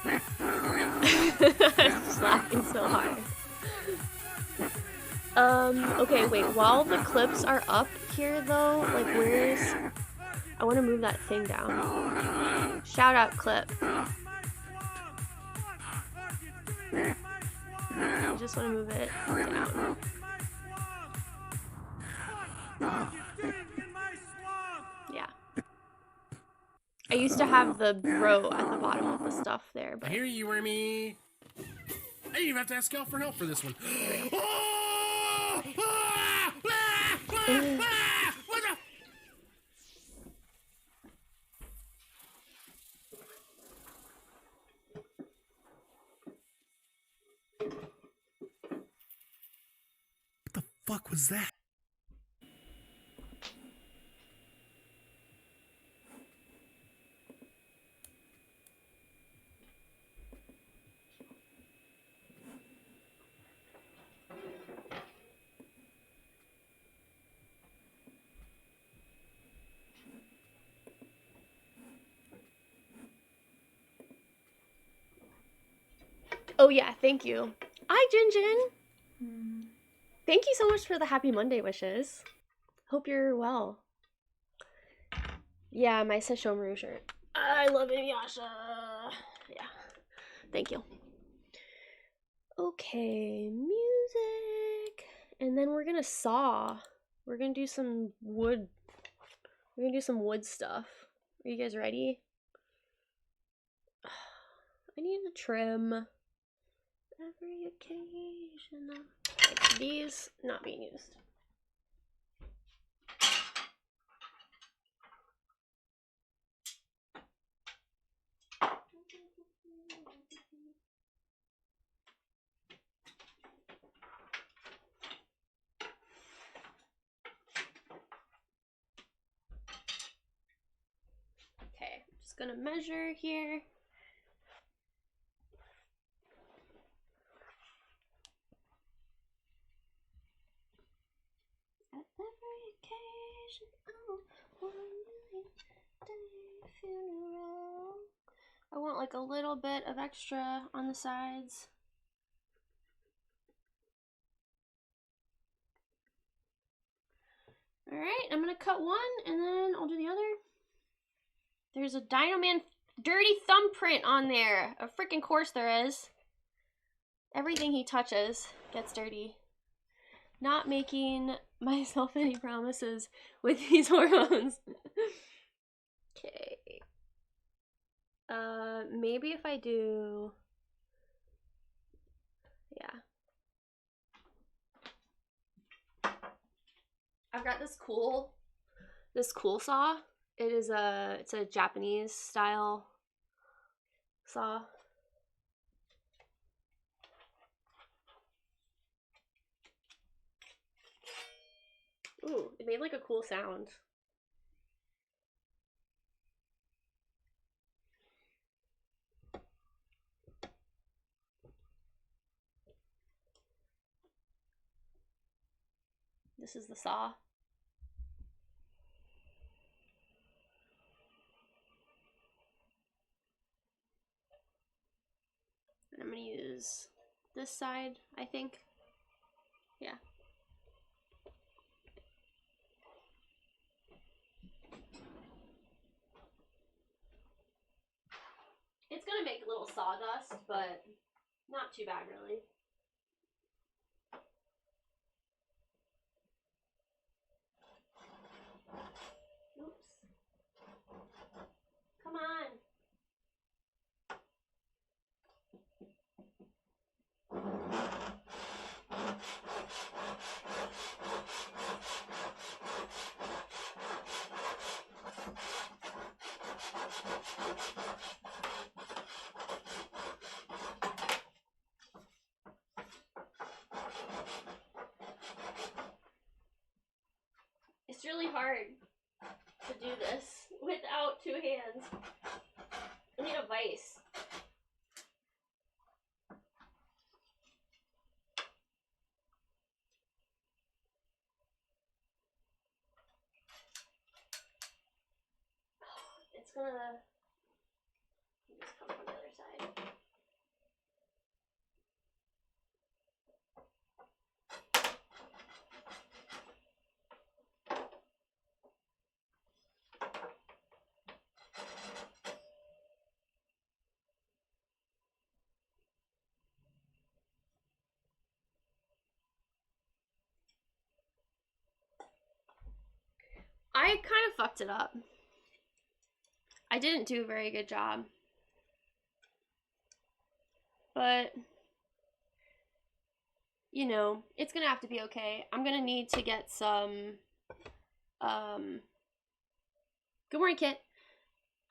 I'm just laughing so hard. Okay, wait, while the clips are up here though, like where's... I want to move that thing down. Shout out clip. I just want to move it down. Yeah. I used to have the row at the bottom of the stuff there, but... I hear you, Wormy. I didn't even have to ask Al for help for this one. What the? What the fuck was that? Oh yeah, thank you. Hi, Jinjin. Thank you so much for the happy Monday wishes. Hope you're well. Yeah, my Sesshomaru shirt. I love Inuyasha. Yeah, thank you. Okay, music. And then we're gonna saw. We're gonna do some wood. We're gonna do some wood stuff. Are you guys ready? I need a trim. Every occasion. Like these not being used. Okay, just gonna measure here. At every occasion, oh, one night, day funeral. I want like a little bit of extra on the sides. Alright, I'm gonna cut one and then I'll do the other. There's a Dino Man dirty thumbprint on there. Of freaking course there is. Everything he touches gets dirty. Not making myself any promises with these hormones. Okay. Maybe if I do... Yeah. I've got this cool saw. It's a Japanese style saw. Ooh, it made like a cool sound. This is the saw. And I'm gonna use this side, I think. Yeah. It's gonna make a little sawdust, but not too bad, really. Oops. Come on. It's really hard to do this without two hands. I need a vise. It's gonna just come from the other side. I kind of fucked it up. I didn't do a very good job. But, you know, it's gonna have to be okay. I'm gonna need to get some, good morning, Kit.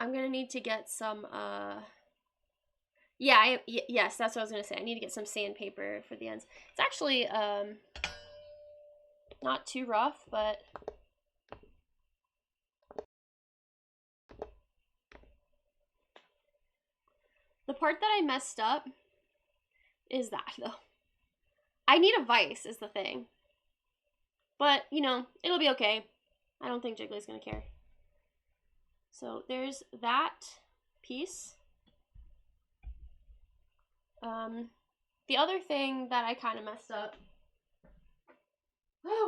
I'm gonna need to get some, yeah, yes, that's what I was gonna say. I need to get some sandpaper for the ends. It's actually, not too rough, but... The part that I messed up is that, though. I need a vise, is the thing. But, you know, it'll be okay. I don't think Jiggly's gonna care. So, there's that piece. The other thing that I kind of messed up,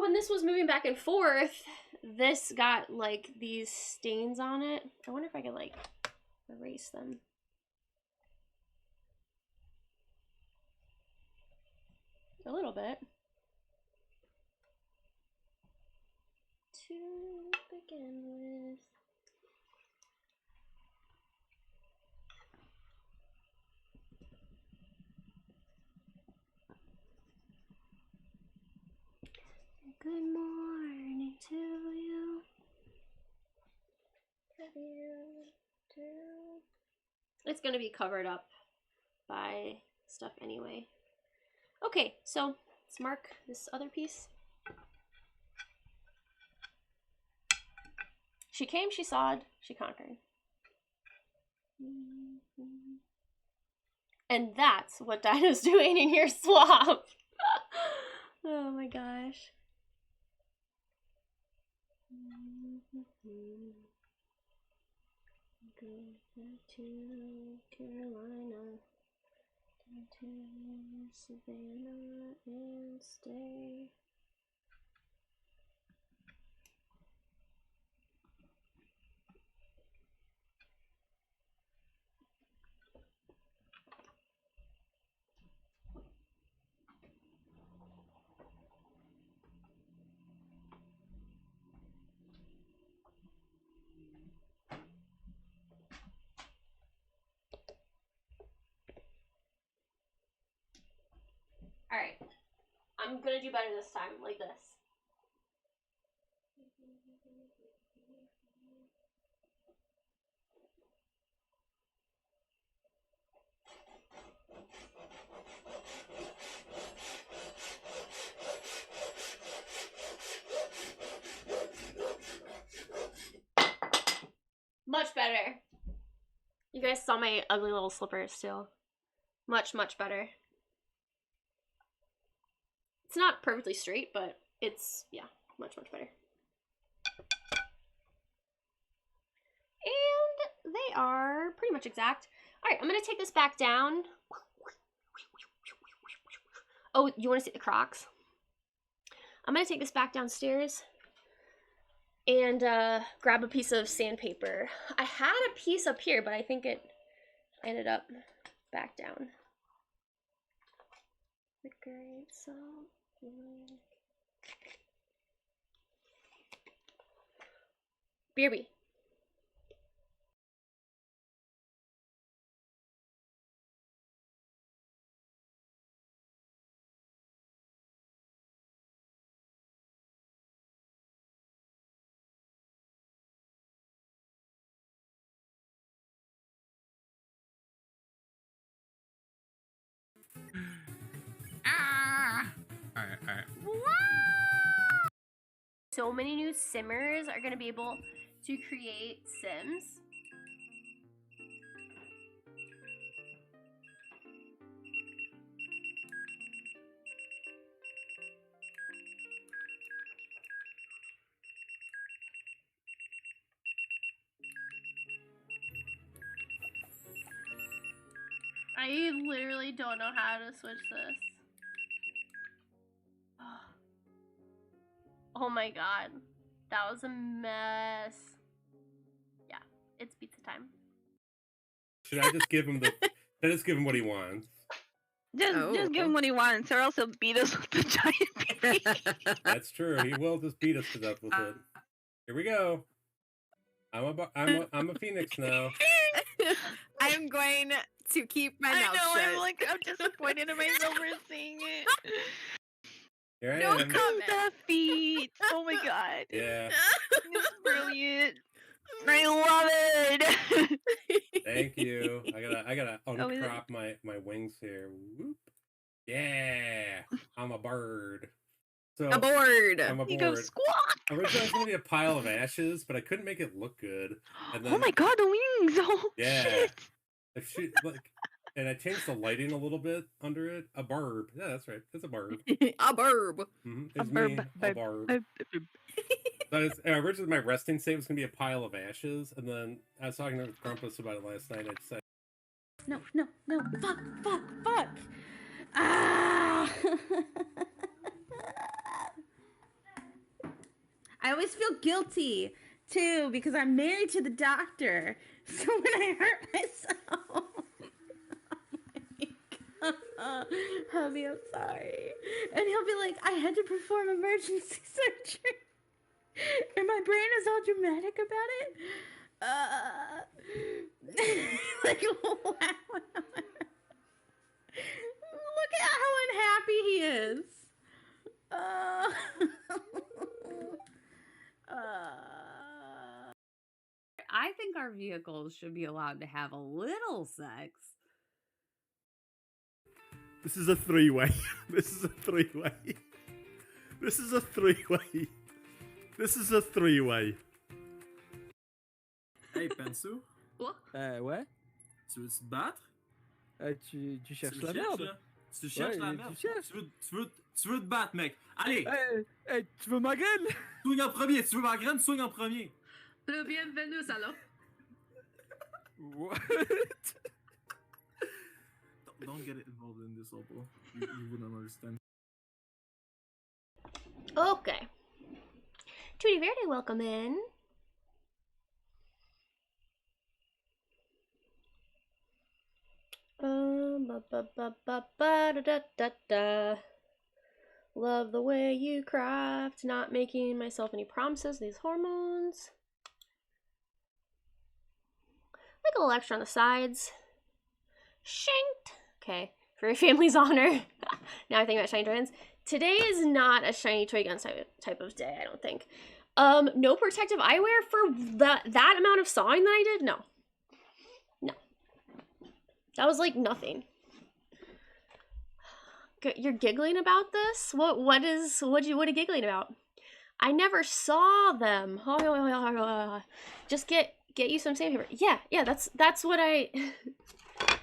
when this was moving back and forth, this got, like, these stains on it. I wonder if I could, like, erase them. A little bit. To begin with. Good morning to you. It's gonna be covered up by stuff anyway. Okay, so let's mark this other piece. She came, she sawed, she conquered. And that's what Dino's doing in your swamp. Oh my gosh. Good to Carolina, down to Savannah and stay. Alright, I'm gonna do better this time, like this. Much better. You guys saw my ugly little slippers too. Much, much better. It's not perfectly straight, but it's, yeah, much, much better. And they are pretty much exact. All right, I'm gonna take this back down. Oh, you wanna see the Crocs? I'm gonna take this back downstairs and grab a piece of sandpaper. I had a piece up here, but I think it ended up back down. The great salt. BRB. Alright. So many new simmers are going to be able to create sims. I literally don't know how to switch this. Oh my god. That was a mess. Yeah, it's pizza time. Should I just give him what he wants? Just give him what he wants, or else he'll beat us with the giant beak. That's true. He will just beat us to death with it. Here we go. I'm a phoenix now. I'm going to keep my mouth shut. I'm disappointed in myself for seeing it. Here I No am. comment. The feet. Oh my god. Yeah. It's brilliant. I love it. Thank you. I gotta uncrop my wings here. Whoop. Yeah. I'm a bird. So Aboard. I'm aboard. You go squawk. Originally it was gonna be a pile of ashes, but I couldn't make it look good. And then, Oh my god, the wings. Oh yeah. shit. If she and I changed the lighting a little bit under it. A barb. Yeah, that's right. It's a barb. A burb. It's me, a barb. Originally, my resting state was going to be a pile of ashes, and then I was talking to Grumpus about it last night. I decided, No. Fuck. Ah! I always feel guilty, too, because I'm married to the doctor. So when I hurt myself... Hubby, I'm sorry. And he'll be like, I had to perform emergency surgery. And my brain is all dramatic about it. Like, wow. Look at how unhappy he is. I think our vehicles should be allowed to have a little sex. This is a three-way. This is a three-way. This is a three-way. This is a three-way. Hey, Pensu. Quoi? Ouais. Tu veux te battre? Tu cherches Tu la cherches, merde. là? Tu cherches la Ouais, merde. tu cherches. Tu veux te battre, mec. Allez! Hey, tu veux ma graine? Swing en premier. Tu veux ma graine? Swing en premier. Le bienvenue, alors. What? Don't get involved in this, Opal. You wouldn't understand. Okay. Tutti Verde, welcome in. Da. Love the way you craft, not making myself any promises, these hormones. Like a little extra on the sides. Shanked. Okay, for your family's honor. Now I think about shiny toy guns. Today is not a shiny toy guns type of day, I don't think. No protective eyewear for that amount of sawing that I did? No. No. That was like nothing. You're giggling about this? What are you giggling about? I never saw them. Just get you some sandpaper. Yeah, that's what I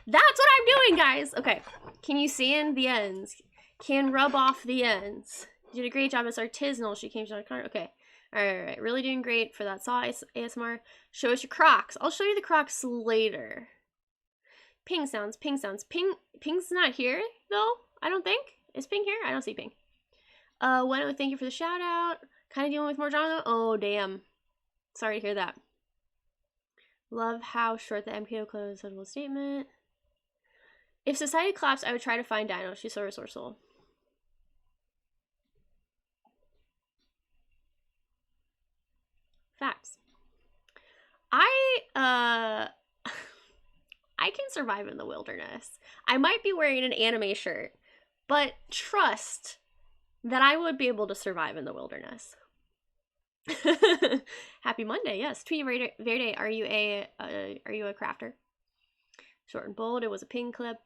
that's what I'm doing, guys. Okay. Can you sand the ends? Can rub off the ends. You did a great job. It's artisanal. She came to our car. Okay. Alright. Really doing great for that saw ASMR. Show us your Crocs. I'll show you the Crocs later. Ping sounds. Ping's not here, though. I don't think. Is Ping here? I don't see Ping. Why don't we thank you for the shout out? Kind of dealing with more drama. Oh, damn. Sorry to hear that. Love how short the MKO closed a statement. If society collapsed, I would try to find Dino. She's so resourceful. Facts. I can survive in the wilderness. I might be wearing an anime shirt, but trust that I would be able to survive in the wilderness. Happy Monday, yes. Tweety Verde, are you a crafter? Short and bold. It was a ping clip.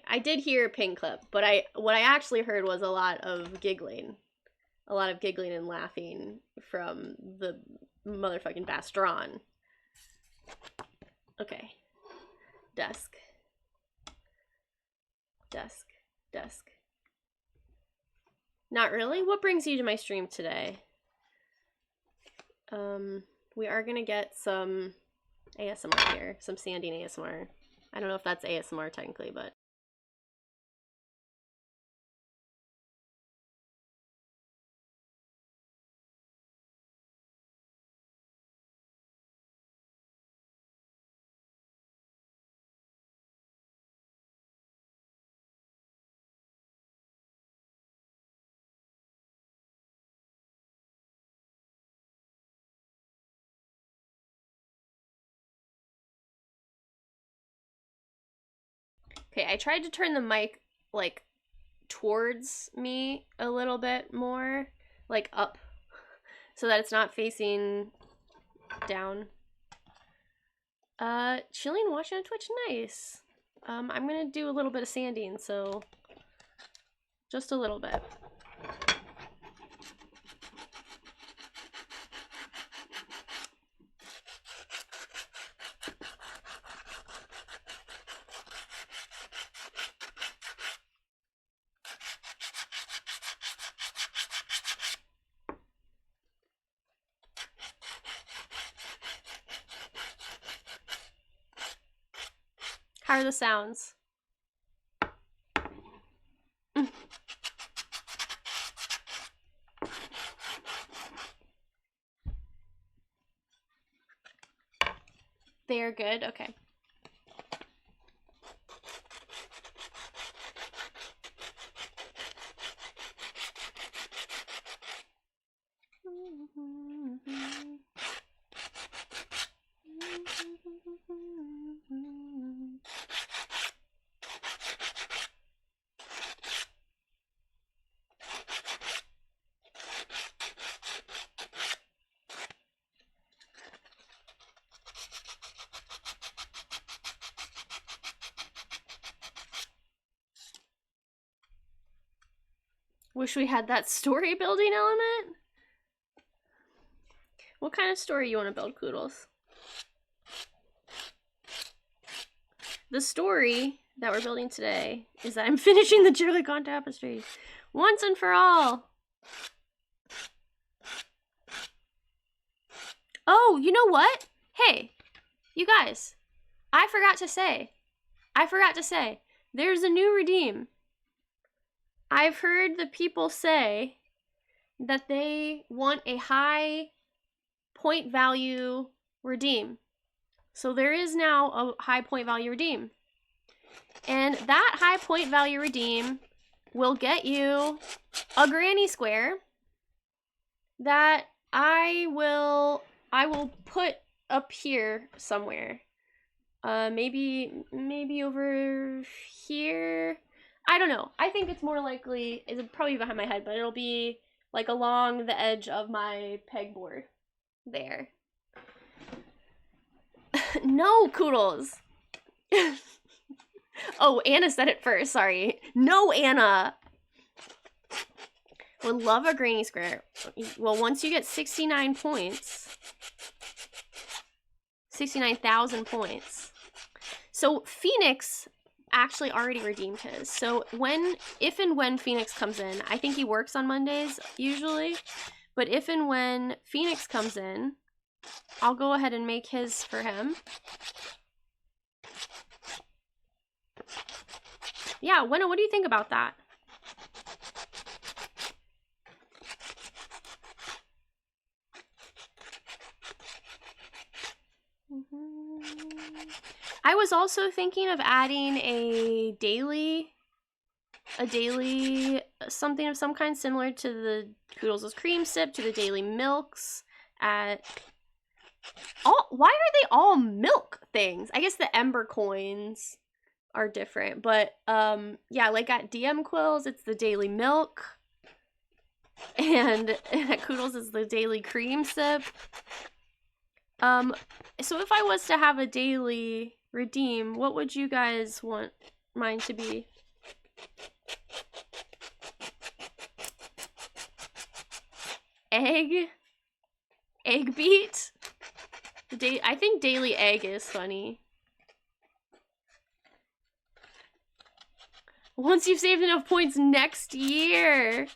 I did hear a ping clip, but what I actually heard was a lot of giggling and laughing from the motherfucking Bastron. Okay. Desk. Not really? What brings you to my stream today? We are gonna get some ASMR here. Some sanding ASMR. I don't know if that's ASMR technically, but... Okay, I tried to turn the mic, like, towards me a little bit more, like, up, so that it's not facing down. Chilling, watching on Twitch, nice. I'm gonna do a little bit of sanding, so just a little bit. How are the sounds? They are good? Okay. Wish we had that story building element. What kind of story you want to build, Koodles? The story that we're building today is that I'm finishing the Jurlicon tapestry once and for all. Oh, you know what? Hey, you guys, I forgot to say, there's a new redeem. I've heard the people say that they want a high point value redeem. So there is now a high point value redeem. And that high point value redeem will get you a granny square that I will put up here somewhere. Maybe over here. I don't know. I think it's more likely, it's probably behind my head, but it'll be like along the edge of my pegboard. There. No, Koodles. Oh, Anna said it first, sorry. No, Anna. Would love a granny square. Well, once you get 69 points, 69,000 points. So Phoenix actually already redeemed his. So if and when Phoenix comes in, I think he works on Mondays usually, but if and when Phoenix comes in, I'll go ahead and make his for him. Yeah, Wenna, what do you think about that? I was also thinking of adding a daily something of some kind similar to the Koodles' cream sip, to the daily milks at why are they all milk things? I guess the Ember coins are different, but yeah, like at DM Quills it's the daily milk, and at Koodles is the daily cream sip. So if I was to have a daily redeem, what would you guys want mine to be? Egg beat? I think daily egg is funny. Once you've saved enough points next year.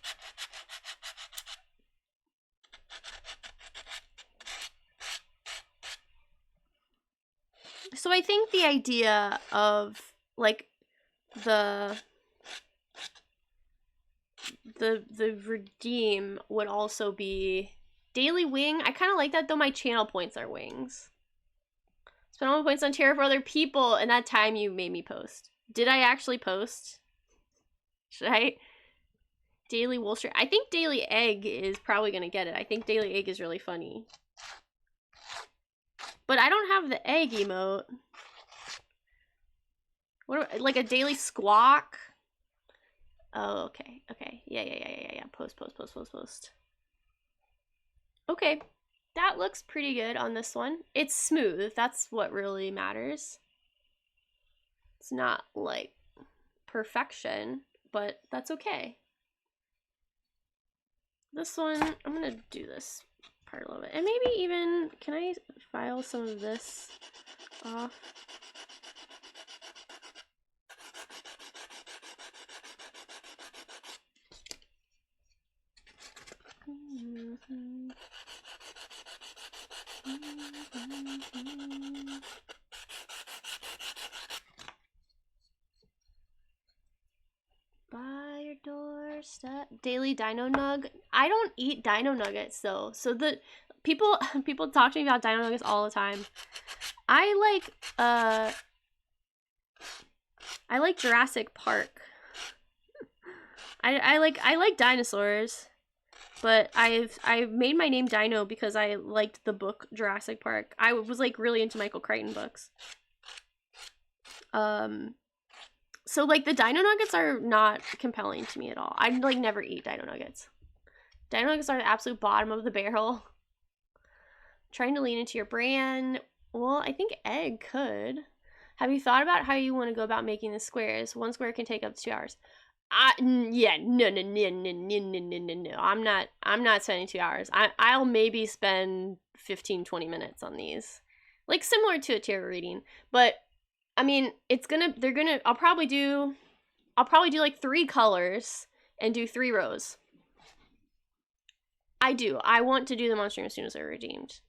So I think the idea of like the redeem would also be daily wing. I kind of like that, though. My channel points are wings. Spend all my points on terror for other people, and that time you made me post. Did I actually post? Should I? Daily Woolster. I think daily egg is probably gonna get it. I think daily egg is really funny. But I don't have the egg emote. What, like a daily squawk? Oh, okay. Okay. Yeah. Post. Okay. That looks pretty good on this one. It's smooth. That's what really matters. It's not like perfection, but that's okay. This one, I'm gonna do this part a little bit. And maybe even, can I file some of this off? By your doorstep. Daily Dino Nug. I don't eat Dino Nuggets though. So the people talk to me about Dino Nuggets all the time. I like Jurassic Park. I like dinosaurs. But I've made my name Dino because I liked the book Jurassic Park. I was like really into Michael Crichton books. So like the Dino Nuggets are not compelling to me at all. I'd like never eat Dino Nuggets. Dino Nuggets are the absolute bottom of the barrel. Trying to lean into your brand. Well, I think egg could. Have you thought about how you want to go about making the squares? One square can take up to 2 hours. Yeah, no. I'm not spending 2 hours. I'll maybe spend 15-20 minutes on these. Like similar to a tarot reading, but I mean, I'll probably do like 3 colors and do 3 rows. I want to do them on stream as soon as they're redeemed.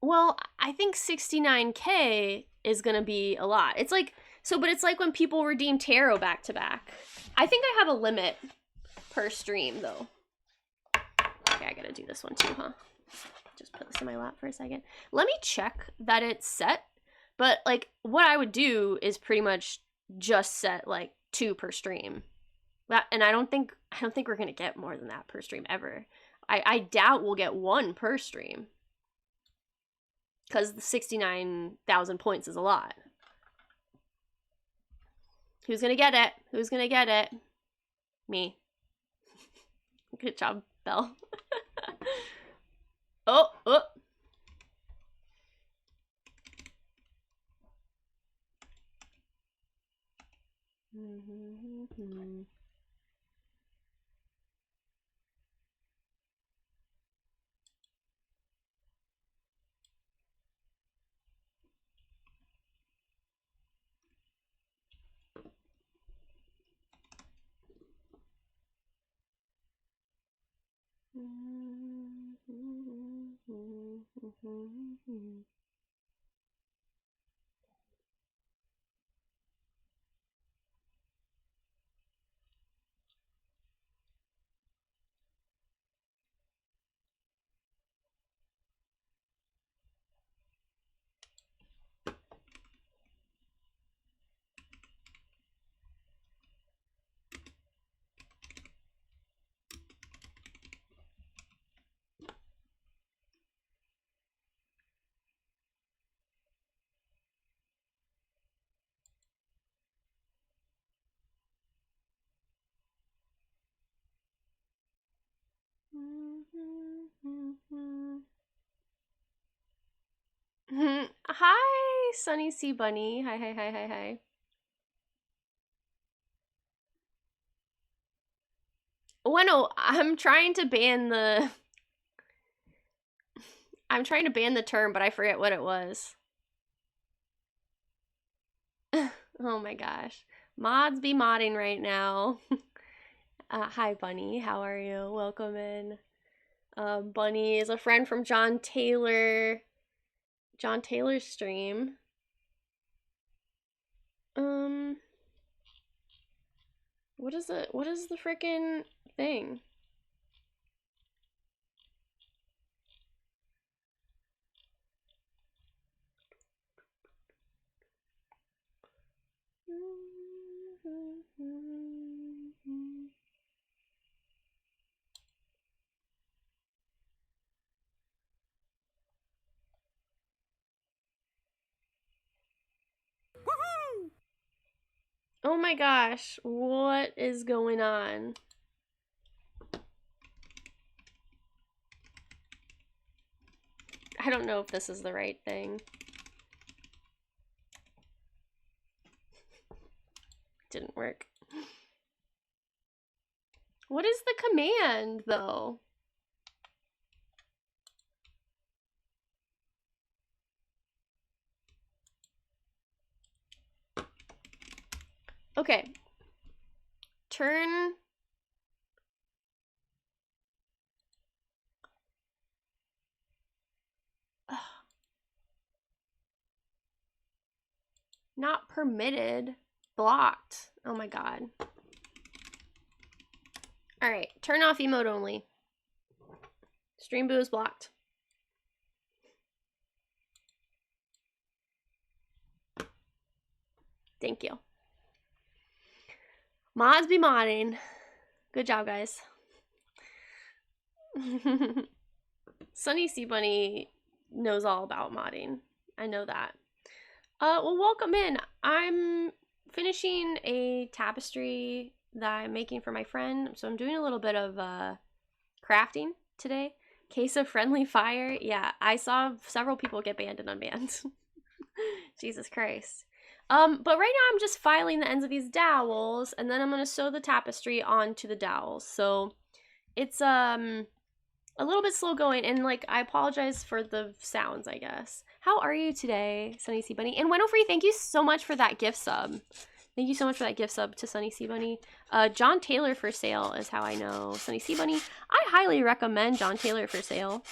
Well, I think 69K is gonna be a lot. It's like, so, but it's like when people redeem tarot back to back. I think I have a limit per stream though. Okay, I gotta do this one too, huh? Just put this in my lap for a second. Let me check that it's set, but like what I would do is pretty much just set like 2 per stream. And I don't think we're gonna get more than that per stream ever. I doubt we'll get 1 per stream. Because the 69,000 points is a lot. Who's gonna get it? Who's gonna get it? Me. Good job, Belle. Oh. Hi, Sunny Sea Bunny. Hi. Bueno, I'm trying to ban the term, but I forget what it was. Oh my gosh. Mods be modding right now. Hi, Bunny. How are you? Welcome in. Bunny is a friend from John Taylor's stream. What is the frickin' thing? Oh my gosh, what is going on? I don't know if this is the right thing. Didn't work. What is the command, though? Okay. Turn. Ugh. Not permitted. Blocked. Oh my god. Alright, turn off emote only. Stream boo is blocked. Thank you. Mods be modding. Good job, guys. Sunny Sea Bunny knows all about modding. I know that. Well, welcome in. I'm finishing a tapestry that I'm making for my friend, so I'm doing a little bit of crafting today. Case of friendly fire. Yeah, I saw several people get banned and unbanned. Jesus Christ. But right now I'm just filing the ends of these dowels, and then I'm gonna sew the tapestry onto the dowels. So it's a little bit slow going, and like I apologize for the sounds, I guess. How are you today, Sunny Sea Bunny? And Winofree, thank you so much for that gift sub. Thank you so much for that gift sub to Sunny Sea Bunny. John Taylor for sale is how I know Sunny Sea Bunny. I highly recommend John Taylor for sale.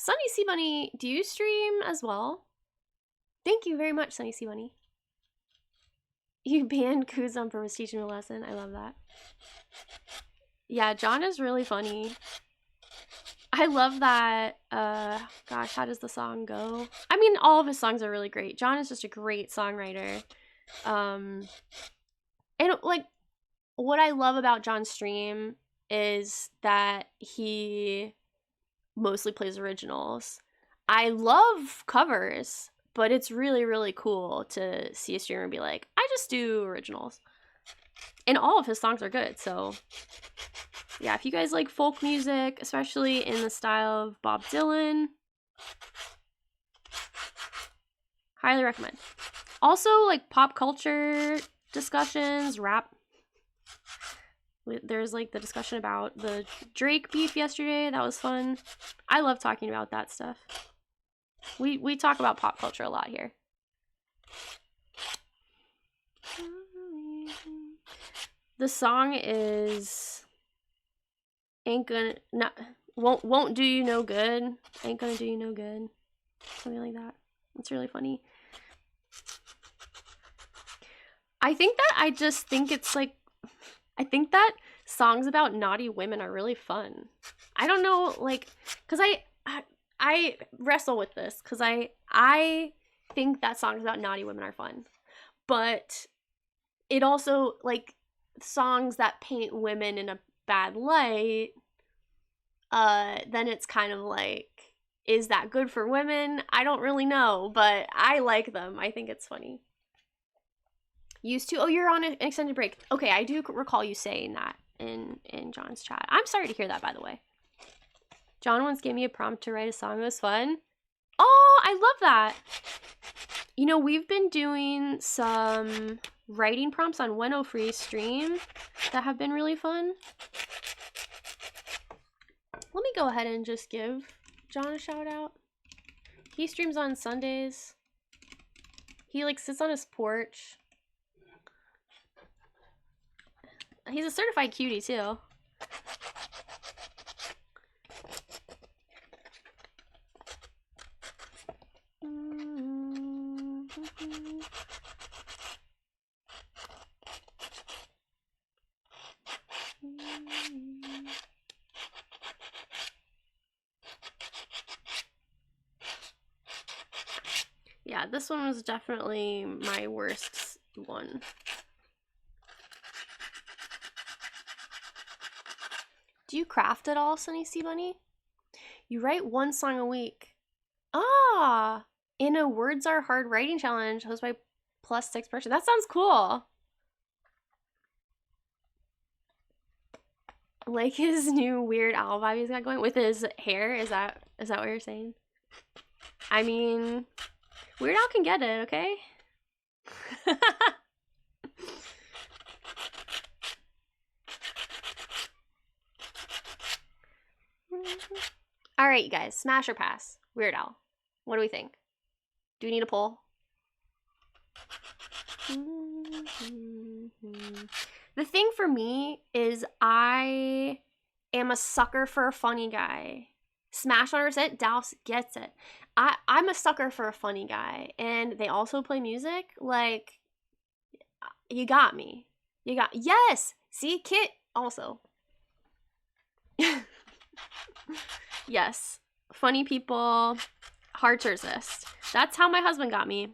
Sunny C Bunny, do you stream as well? Thank you very much, Sunny C Bunny. You banned Kuz on purpose teaching me a lesson. I love that. Yeah, John is really funny. I love that. Gosh, how does the song go? I mean, all of his songs are really great. John is just a great songwriter. And like, what I love about John's stream is that he mostly plays originals. I love covers, but it's really, really cool to see a streamer be like, I just do originals. And all of his songs are good, so yeah, if you guys like folk music, especially in the style of Bob Dylan, highly recommend. Also, like pop culture discussions, rap. There's like the discussion about the Drake beef yesterday. That was fun. I love talking about that stuff. We talk about pop culture a lot here. The song is won't do you no good. Ain't gonna do you no good. Something like that. It's really funny. I think that songs about naughty women are really fun. I don't know, like, cause I wrestle with this because I think that songs about naughty women are fun, but it also, like, songs that paint women in a bad light, then it's kind of like, is that good for women? I don't really know, but I like them. I think it's funny. Used to. Oh, you're on an extended break. Okay, I do recall you saying that in John's chat. I'm sorry to hear that, by the way. John once gave me a prompt to write a song. It was fun. Oh, I love that. You know, we've been doing some writing prompts on Weno Free stream that have been really fun. Let me go ahead and just give John a shout out. He streams on Sundays. He like sits on his porch. He's a certified cutie too. Yeah, this one was definitely my worst one. Do you craft at all, Sunny C Bunny? You write one song a week. Ah, in a Words Are Hard writing challenge hosted by +6 person. That sounds cool. Like his new Weird Al vibe he's got going with his hair. Is that what you're saying? I mean, Weird Al can get it, okay? All right, you guys, smash or pass? Weird Al. What do we think? Do we need a poll? The thing for me is I am a sucker for a funny guy. Smash 100%, Dallas gets it. I'm a sucker for a funny guy, and they also play music. Like, you got me. Yes! See, Kit also. Yes. Funny people, hard to resist. That's how my husband got me.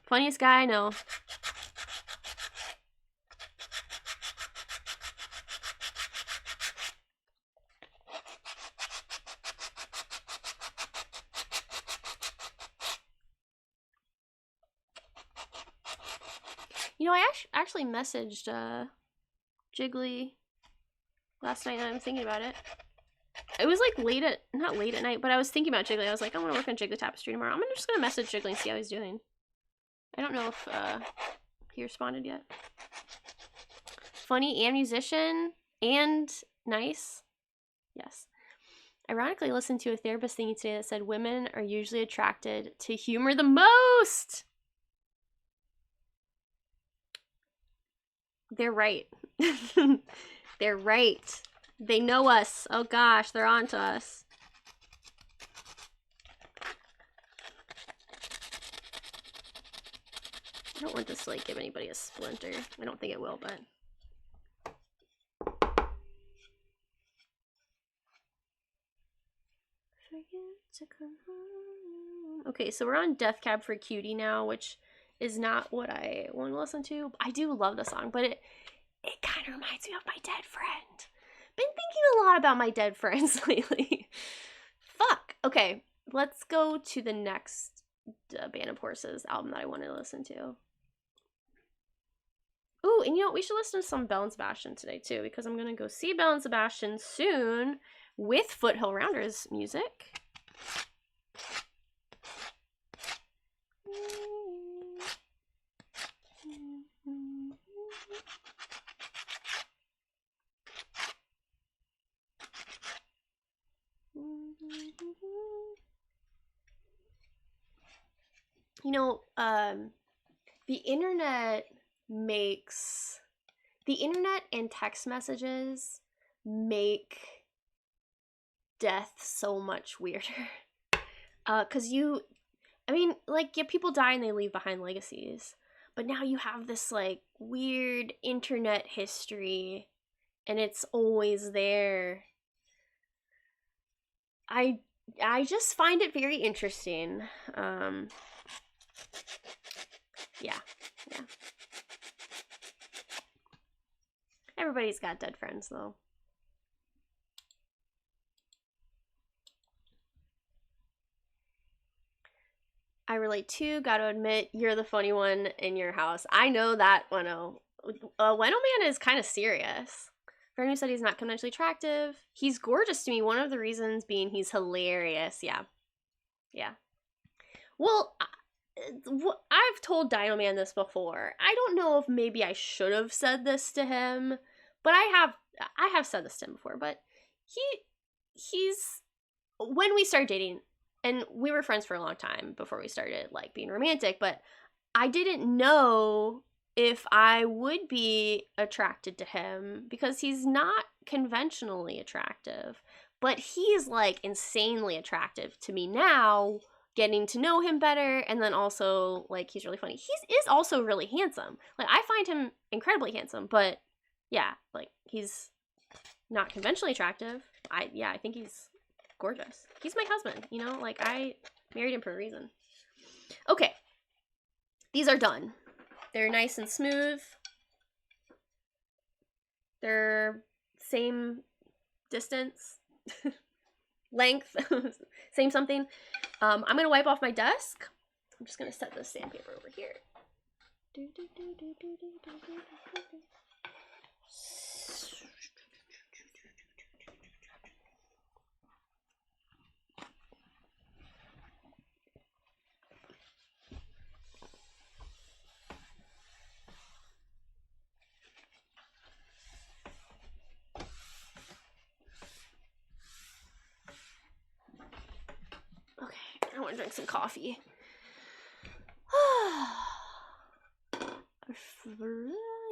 Funniest guy I know. You know, I actually messaged Jiggly last night, and I was thinking about it. It was like not late at night, but I was thinking about Jiggly. I was like, I want to work on Jiggly Tapestry tomorrow. I'm just gonna message Jiggly and see how he's doing. I don't know if he responded yet. Funny and musician and nice. Yes. Ironically, I listened to a therapist thingy today that said women are usually attracted to humor the most. They're right. They're right. They know us. Oh gosh, they're on to us. I don't want this to like give anybody a splinter. I don't think it will, but to come home. Okay, so we're on Death Cab for Cutie now, which is not what I want to listen to. I do love the song, but it kind of reminds me of my dead friend. Been thinking a lot about my dead friends lately. Fuck. Okay, let's go to the next Band of Horses album that I want to listen to. Ooh, and you know what? We should listen to some Belle and Sebastian today too, because I'm going to go see Belle and Sebastian soon with Foothill Rounders music. You know, the internet and text messages make death so much weirder. Cause people die and they leave behind legacies, but now you have this like weird internet history and it's always there. I just find it very interesting. Yeah. Everybody's got dead friends though. I relate to, gotta admit, you're the funny one in your house. I know that Weno. Weno Man is kind of serious. For anyone who said he's not conventionally attractive, he's gorgeous to me. One of the reasons being he's hilarious. Yeah. Well, I've told Dino Man this before. I don't know if maybe I should have said this to him, but I have said this to him before. But he's when we started dating, and we were friends for a long time before we started like being romantic, but I didn't know if I would be attracted to him because he's not conventionally attractive, but he's like insanely attractive to me now, getting to know him better, and then also like he's really funny. He is also really handsome. Like I find him incredibly handsome, but yeah, like he's not conventionally attractive. I think he's gorgeous. He's my husband, you know? Like I married him for a reason. Okay. These are done. They're nice and smooth. They're same distance, length, same something. I'm gonna wipe off my desk. I'm just gonna set the sandpaper over here. Okay, I want to drink some coffee.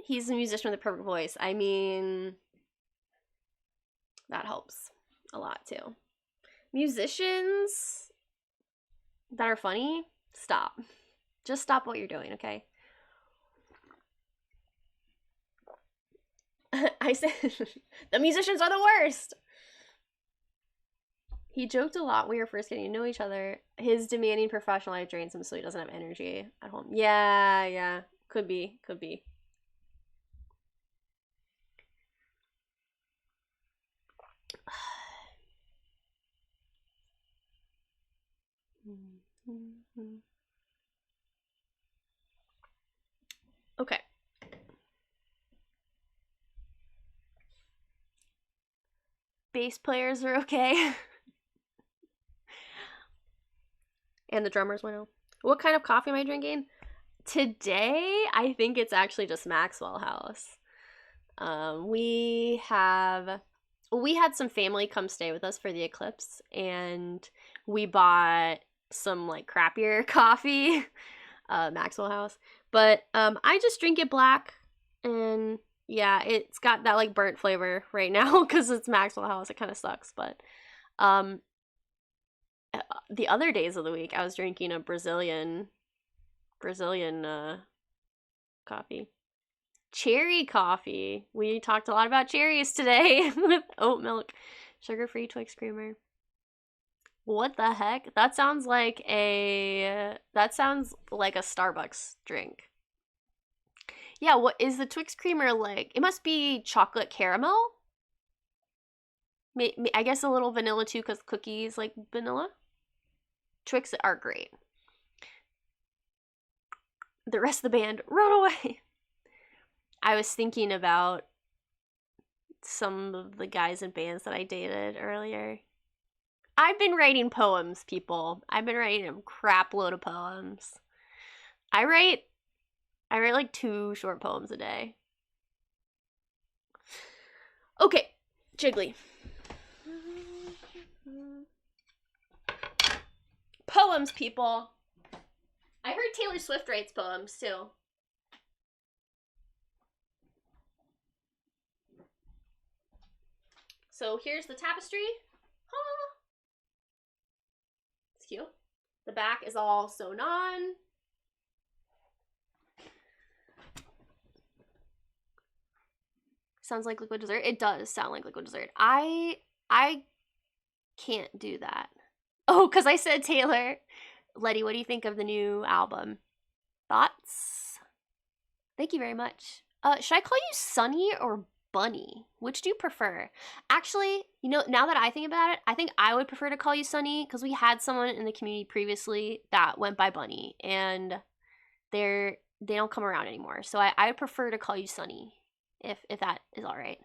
He's a musician with a perfect voice. I mean, that helps a lot too. Musicians that are funny, stop. Just stop what you're doing, okay? I said, the musicians are the worst. He joked a lot when we were first getting to know each other. His demanding professional life drains him, so he doesn't have energy at home. Yeah. Could be. Okay. Bass players are okay. And the drummers went out. What kind of coffee am I drinking? Today, I think it's actually just Maxwell House. We had some family come stay with us for the eclipse, and we bought some like crappier coffee, Maxwell House. But I just drink it black, and yeah, it's got that like burnt flavor right now because it's Maxwell House. It kind of sucks, but the other days of the week I was drinking a Brazilian coffee. Cherry coffee. We talked a lot about cherries today with oat milk. Sugar-free Twix creamer. What the heck? That sounds like a Starbucks drink. Yeah, what is the Twix creamer like? It must be chocolate caramel. I guess a little vanilla too, because cookies like vanilla. Twix are great. The rest of the band run away. I was thinking about some of the guys in bands that I dated earlier. I've been writing poems, people. I've been writing a crap load of poems. I write like 2 short poems a day. Okay, Jiggly. Poems, people. I heard Taylor Swift writes poems too. So here's the tapestry. Huh. It's cute. The back is all sewn on. Sounds like liquid dessert. It does sound like liquid dessert. I can't do that. Oh, because I said Taylor. Letty, what do you think of the new album? Thoughts? Thank you very much. Should I call you Sunny or Bunny? Which do you prefer? Actually, you know, now that I think about it, I think I would prefer to call you Sunny because we had someone in the community previously that went by Bunny, and they don't come around anymore. So I would prefer to call you Sunny, if that is all right.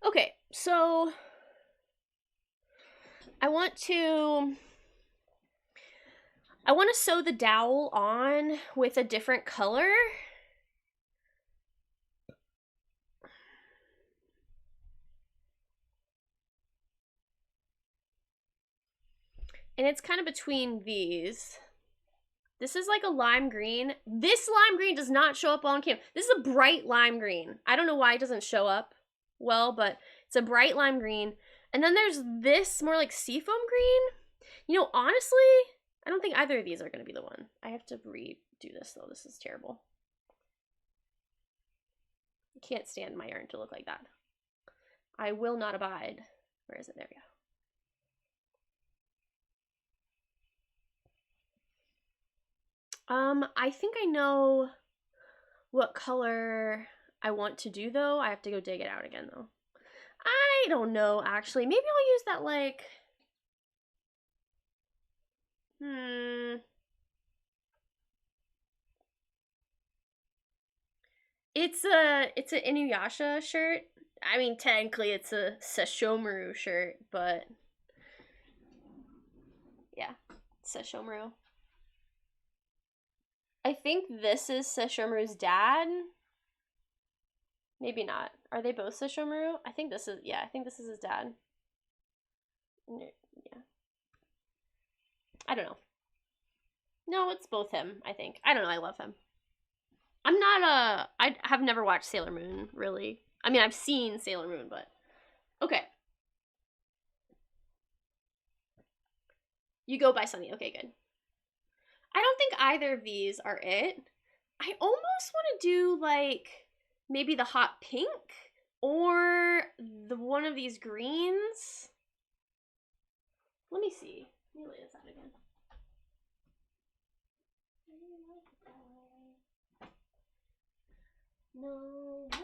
Okay, so I want to sew the dowel on with a different color. And it's kind of between these. This is like a lime green. This lime green does not show up on camera. This is a bright lime green. I don't know why it doesn't show up well, but it's a bright lime green. And then there's this more like seafoam green. You know, honestly, I don't think either of these are going to be the one. I have to redo this though. This is terrible. I can't stand my yarn to look like that. I will not abide. Where is it? There we go. I think I know what color I want to do though. I have to go dig it out again though. I don't know actually. Maybe I'll use that like It's an Inuyasha shirt. I mean technically it's a Sesshomaru shirt, but yeah, Sesshomaru. I think this is Sesshomaru's dad. Maybe not. Are they both Sesshomaru? I think this is, yeah, I think this is his dad. Yeah. I don't know. No, it's both him, I think. I don't know, I love him. I have never watched Sailor Moon, really. I mean, I've seen Sailor Moon, but okay. You go by Sunny. Okay, good. I don't think either of these are it. I almost want to do like maybe the hot pink or the one of these greens. Let me see. Let me lay this out again. No one.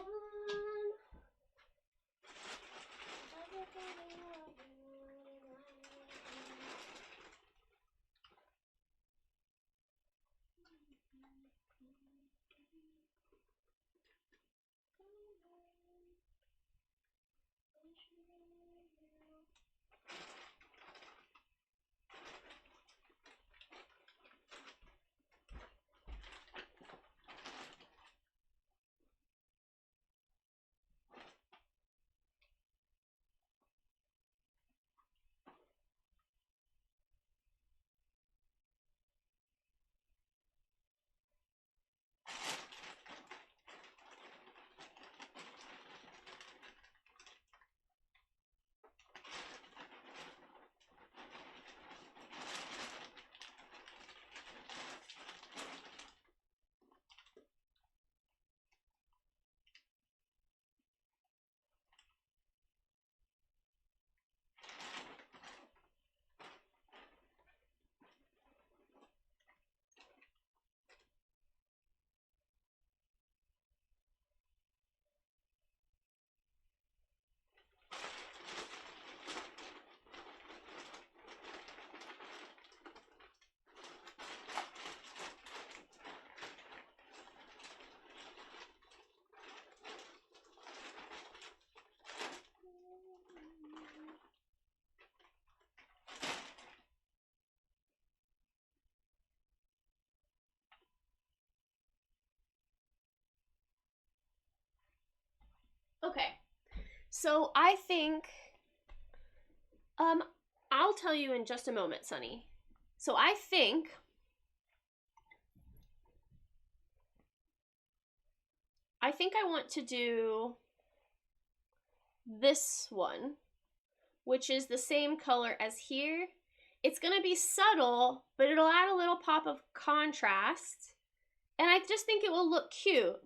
Okay, so I think, I'll tell you in just a moment, Sunny. So I think I want to do this one, which is the same color as here. It's gonna be subtle, but it'll add a little pop of contrast, and I just think it will look cute.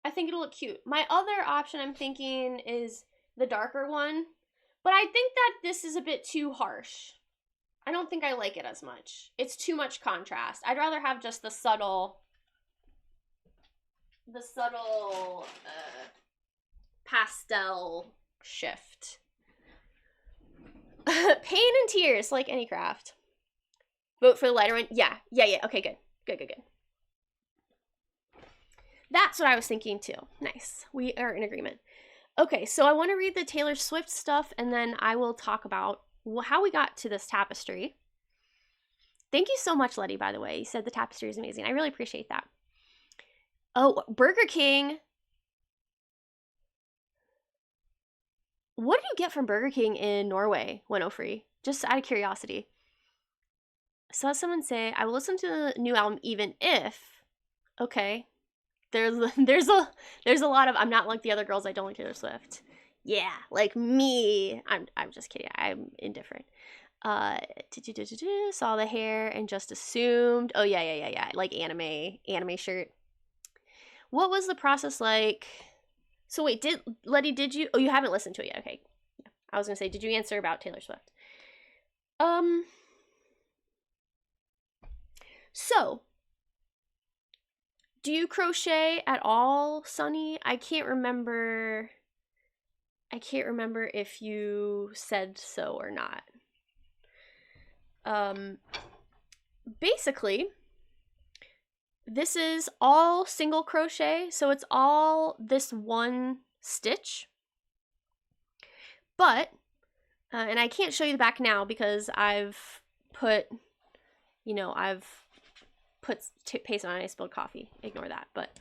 I think it'll look cute. My other option I'm thinking is the darker one, but I think that this is a bit too harsh. I don't think I like it as much. It's too much contrast. I'd rather have just the subtle pastel shift. Pain and tears, like any craft. Vote for the lighter one. Yeah. Okay, good. Good. That's what I was thinking too. Nice. We are in agreement. Okay, so I want to read the Taylor Swift stuff, and then I will talk about how we got to this tapestry. Thank you so much, Letty, by the way. You said the tapestry is amazing. I really appreciate that. Oh, Burger King. What did you get from Burger King in Norway, Winofree? Just out of curiosity. I saw someone say, I will listen to the new album even if... Okay. There's a lot of, I'm not like the other girls, I don't like Taylor Swift. Yeah, like me. I'm just kidding. I'm indifferent. Saw the hair and just assumed. Oh yeah. Like anime shirt. What was the process like? So wait, Letty, did you? Oh, you haven't listened to it yet. Okay. Yeah. I was gonna say, did you answer about Taylor Swift? So, do you crochet at all, Sunny? I can't remember if you said so or not. Basically, this is all single crochet, so it's all this one stitch. But, and I can't show you the back now because I've put paste on it, I spilled coffee. Ignore that. But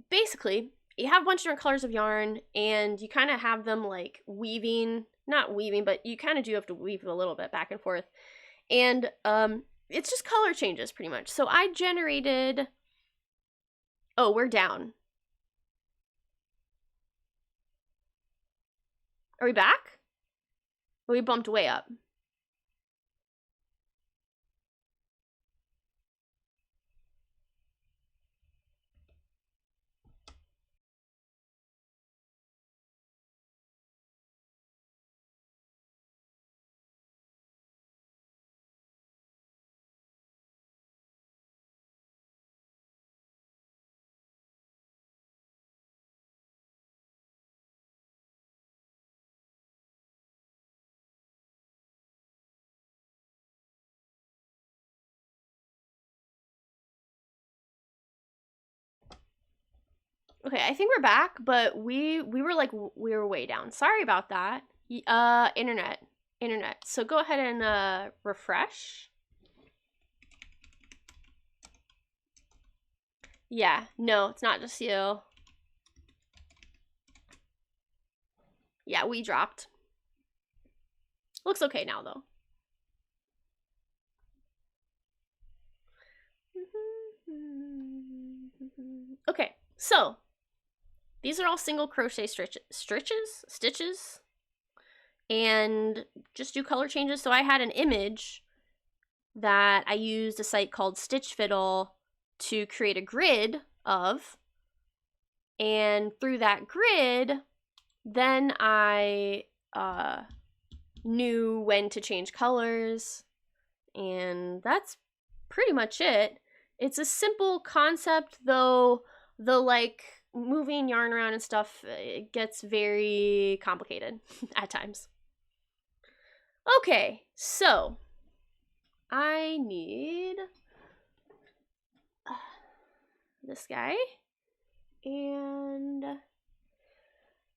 basically, you have a bunch of different colors of yarn, and you kind of have them like not weaving, but you kind of do have to weave a little bit back and forth. And it's just color changes pretty much. So I generated, oh, we're down. Are we back? Or we bumped way up? Okay, I think we're back, but we were like we were way down. Sorry about that. Internet. So go ahead and refresh. Yeah, no, it's not just you. Yeah, we dropped. Looks okay now though. Okay, so these are all single crochet stitches, and just do color changes. So I had an image that I used a site called Stitch Fiddle to create a grid of, and through that grid, then I knew when to change colors, and that's pretty much it. It's a simple concept, though the like moving yarn around and stuff, it gets very complicated at times. Okay, so I need this guy and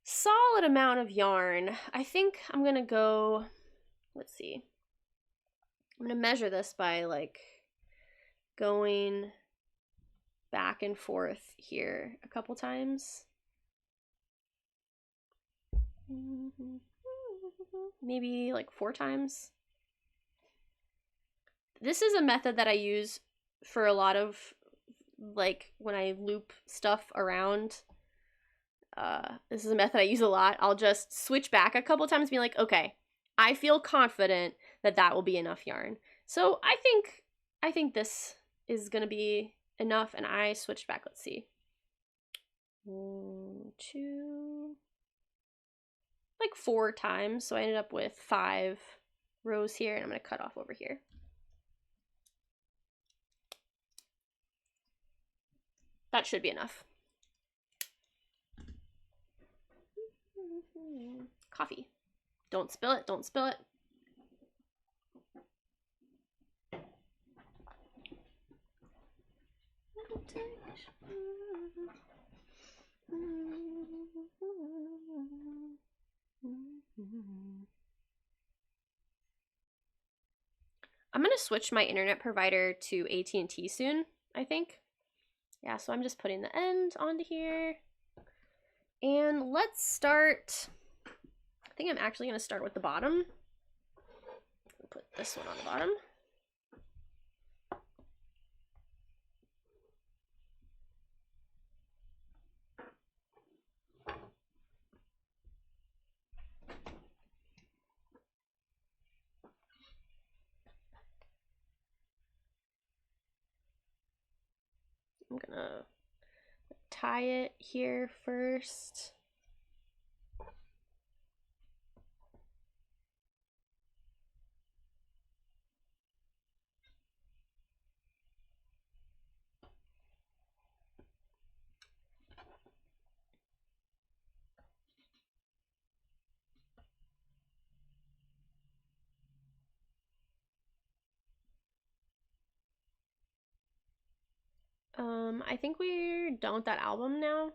solid amount of yarn. I think I'm gonna go, let's see, I'm gonna measure this by like going back and forth here a couple times. Maybe like 4 times. This is a method that I use for a lot of like when I loop stuff around. This is a method I use a lot. I'll just switch back a couple times and be like, okay, I feel confident that that will be enough yarn. So I think this is gonna be enough, and I switched back. Let's see. 1, 2, like 4 times. So I ended up with 5 rows here, and I'm gonna cut off over here. That should be enough. Coffee. Don't spill it, don't spill it. I'm gonna switch my internet provider to AT&T soon, I think. Yeah, so I'm just putting the end onto here. And let's start, I think I'm actually gonna start with the bottom. Put this one on the bottom. I'm gonna tie it here first. I think we're done with that album now.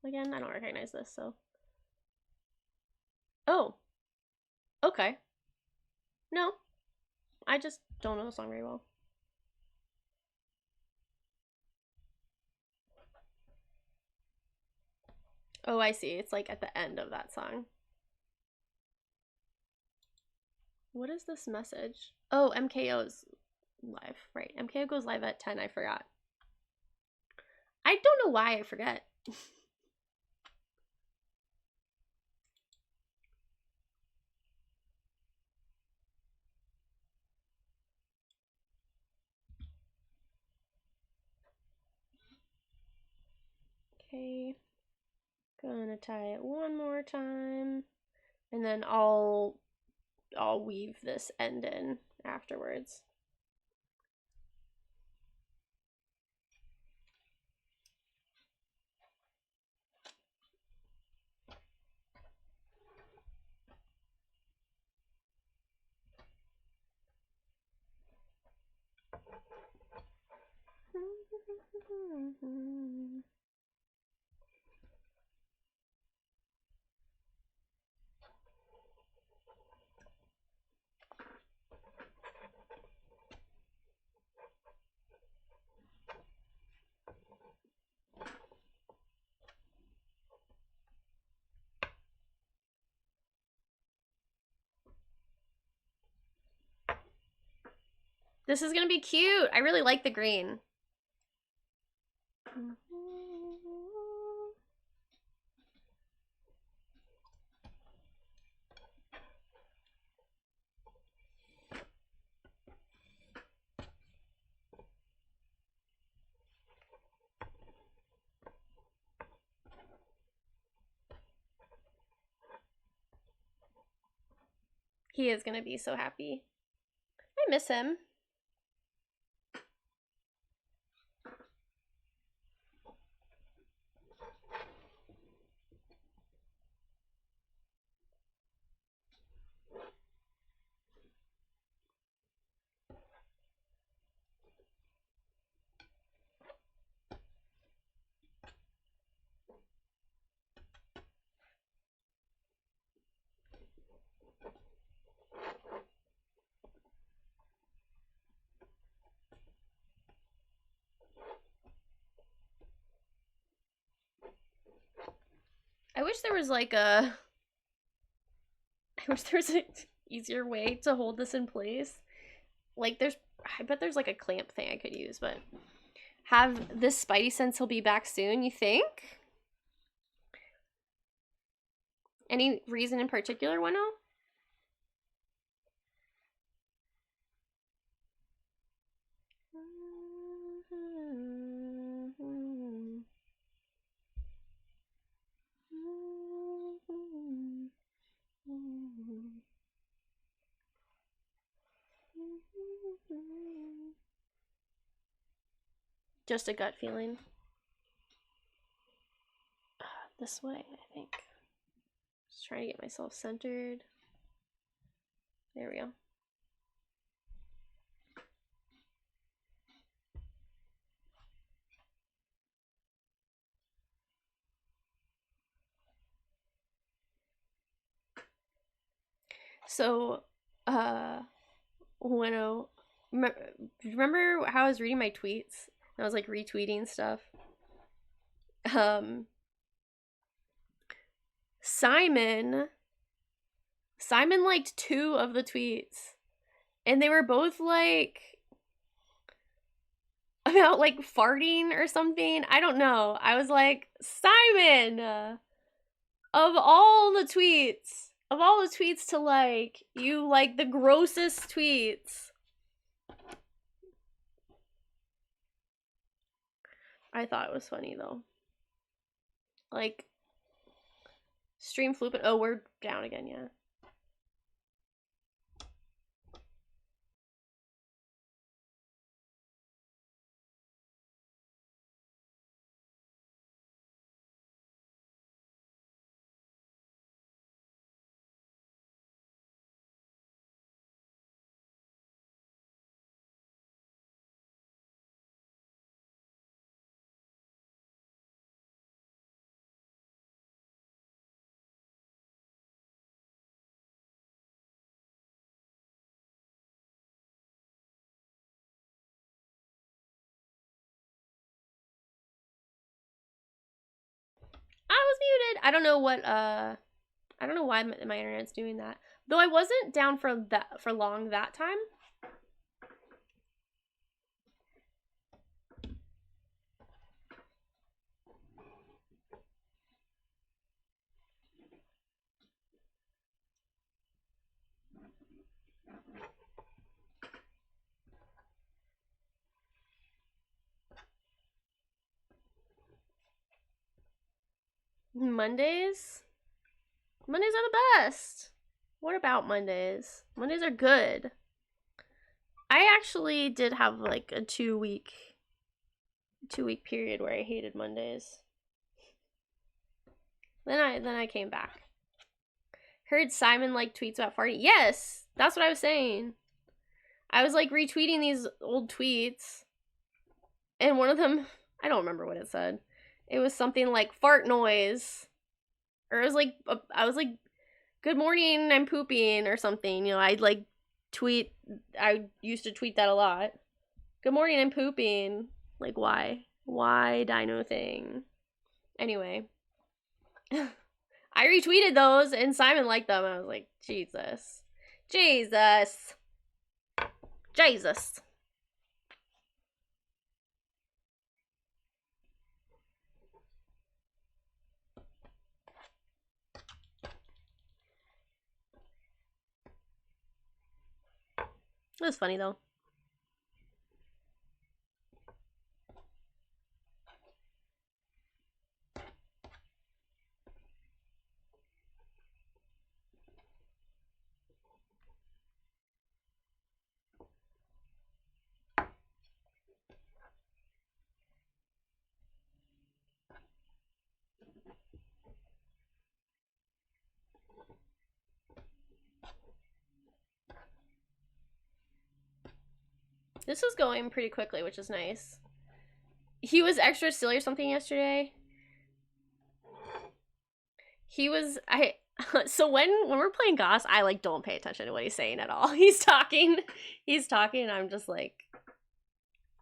Again, I don't recognize this, so. Oh. Okay. No. I just don't know the song very well. Oh, I see. It's like at the end of that song. What is this message? Oh, MKO's live. Right. MKO goes live at 10. I forgot. I don't know why I forget. Okay. Gonna tie it one more time. And then I'll weave this end in afterwards. This is gonna be cute. I really like the green. He is gonna be so happy. I miss him. I wish there was like a... I wish there was an easier way to hold this in place. Like I bet there's like a clamp thing I could use, but have this Spidey sense he'll be back soon, you think? Any reason in particular, Weno? Just a gut feeling. This way, I think. Just trying to get myself centered. There we go. So, Weno, remember how I was reading my tweets? I was like retweeting stuff. Simon liked 2 of the tweets, and they were both like about like farting or something. I don't know. I was like, Simon, of all the tweets to like, you like the grossest tweets. I thought it was funny though. Like, stream flooping. Oh, we're down again, yeah. I was muted. I don't know why my internet's doing that. Though I wasn't down for long that time. Mondays? Mondays are the best. What about Mondays? Mondays are good. I actually did have like a 2-week period where I hated Mondays. Then I came back. Heard Simon like tweets about farting. Yes, that's what I was saying. I was like retweeting these old tweets, and one of them, I don't remember what it said. It was something like fart noise, or it was like I was like, good morning, I'm pooping or something. You know, I'd like tweet. I used to tweet that a lot. Good morning, I'm pooping. Like why dino thing? Anyway. I retweeted those and Simon liked them. I was like, Jesus. This was funny though. This was going pretty quickly, which is nice. He was extra silly or something yesterday. He was so when we're playing Goss, I like don't pay attention to what he's saying at all. He's talking, and I'm just like,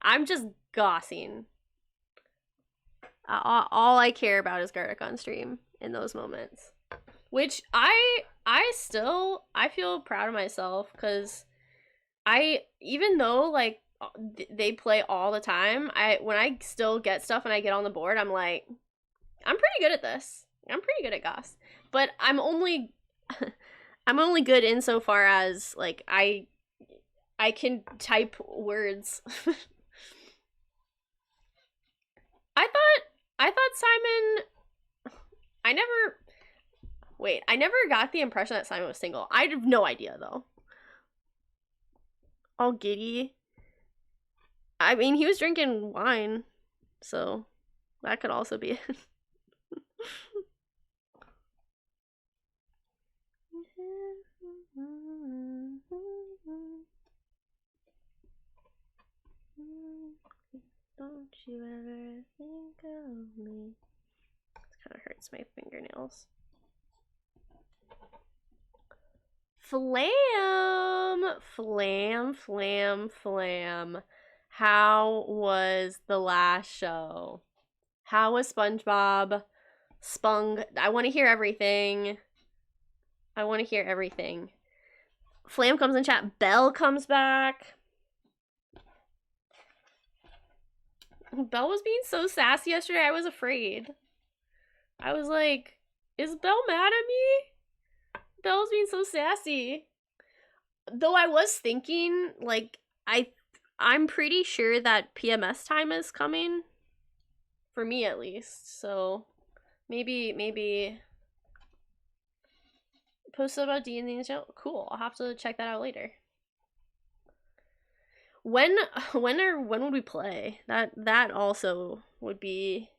I'm just gossing. All I care about is Gartic on stream in those moments, which I feel proud of myself because even though like they play all the time, when I still get stuff and I get on the board, I'm like, I'm pretty good at this. I'm pretty good at Goss, but I'm only good insofar as like I can type words. I thought Simon. I never got the impression that Simon was single. I have no idea though. All giddy. I mean, he was drinking wine, so that could also be it. Don't you ever think of me? This kind of hurts my fingernails. Flam. How was the last show? How was SpongeBob? Spung. I want to hear everything. Flam comes in chat. Belle comes back. Belle was being so sassy yesterday, I was afraid. I was like, is Belle mad at me? Belle's being so sassy. Though I was thinking, like, I'm pretty sure that PMS time is coming. For me, at least. So, maybe... Post about D&D in the channel? Cool, I'll have to check that out later. When would we play? That also would be...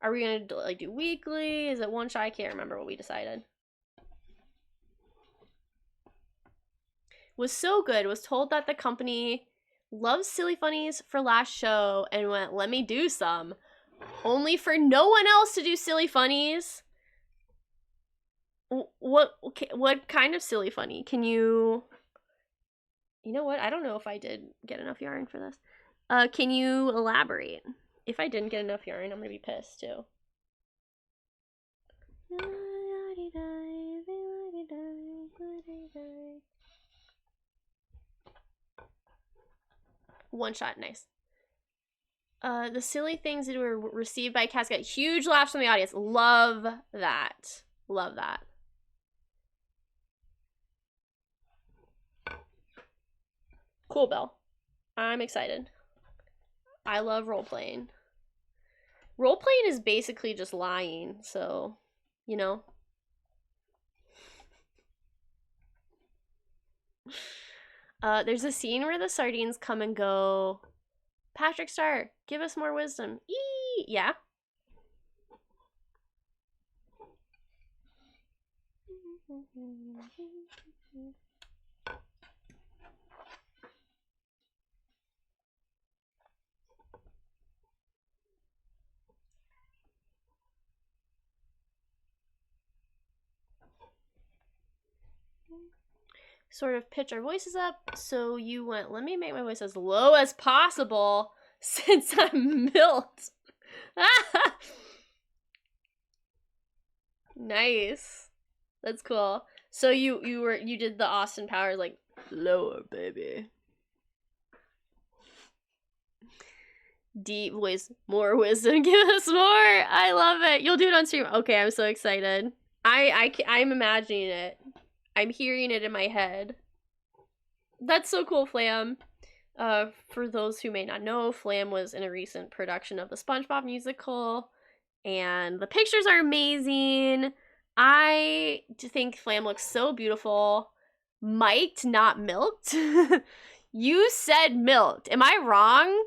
Are we gonna like do weekly? Is it one shot? I can't remember what we decided. Was so good. Was told that the company loves silly funnies for last show and went, let me do some. Only for no one else to do silly funnies. What kind of silly funny? Can you... You know what? I don't know if I did get enough yarn for this. Can you elaborate? If I didn't get enough yarn, I'm gonna be pissed too. One shot, nice. The silly things that were received by Cascade. Huge laughs from the audience. Love that. Love that. Cool, Belle. I'm excited. I love role-playing. Role playing is basically just lying, so, you know. There's a scene where the sardines come and go. Patrick Star, give us more wisdom. Eee! Yeah. Sort of pitch our voices up, so you went, let me make my voice as low as possible since I'm milked. Nice. That's cool. So you did the Austin Powers like lower, baby. Deep voice, more wisdom, give us more. I love it. You'll do it on stream. Okay, I'm so excited. I'm imagining it. I'm hearing it in my head. That's so cool, Flam. For those who may not know, Flam was in a recent production of the SpongeBob musical, and the pictures are amazing. I think Flam looks so beautiful. Mic'd, not milked. You said milked. Am I wrong?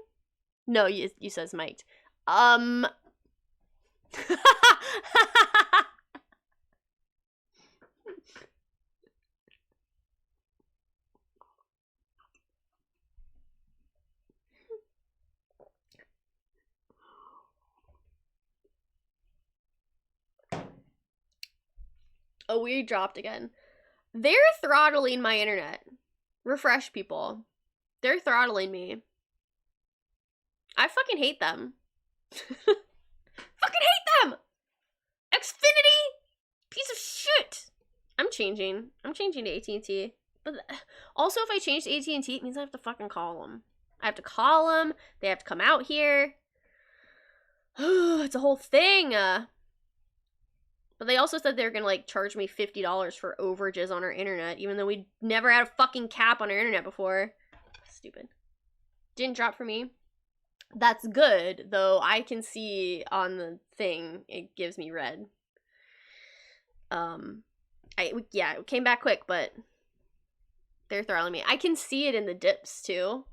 No, you says mic'd. Oh, we dropped again. They're throttling my internet. Refresh, people. They're throttling me. I fucking hate them. Fucking hate them! Xfinity! Piece of shit! I'm changing to AT&T. But also, if I change to AT&T, it means I have to fucking call them. I have to call them. They have to come out here. It's a whole thing. But they also said they were gonna, like, charge me $50 for overages on our internet, even though we never had a fucking cap on our internet before. Stupid. Didn't drop for me. That's good, though I can see on the thing, it gives me red. Yeah, it came back quick, but they're throttling me. I can see it in the dips, too.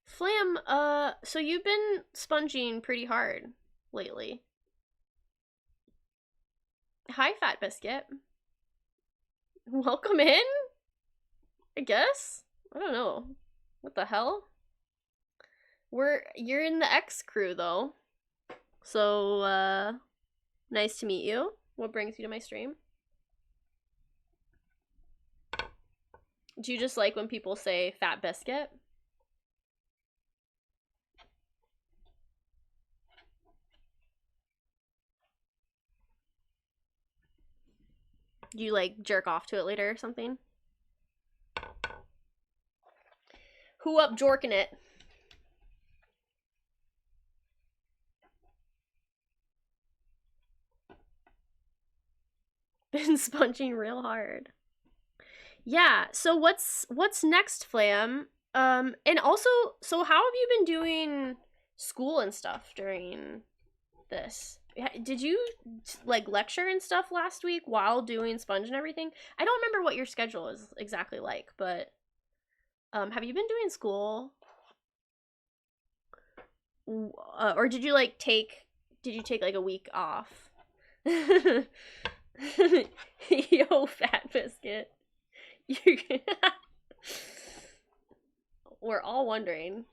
Flam, so you've been sponging pretty hard lately. Hi, Fat Biscuit. Welcome in? I guess? I don't know. What the hell? You're in the X crew, though. So, nice to meet you. What brings you to my stream? Do you just like when people say Fat Biscuit? Do you, like, jerk off to it later or something? Who up jorking it? Been sponging real hard. Yeah, so what's next, Flam? And also, so how have you been doing school and stuff during this? Did you, like, lecture and stuff last week while doing sponge and everything? I don't remember what your schedule is exactly like, but have you been doing school? Or did you, like, take like a week off? Yo, Fat Biscuit. We're all wondering.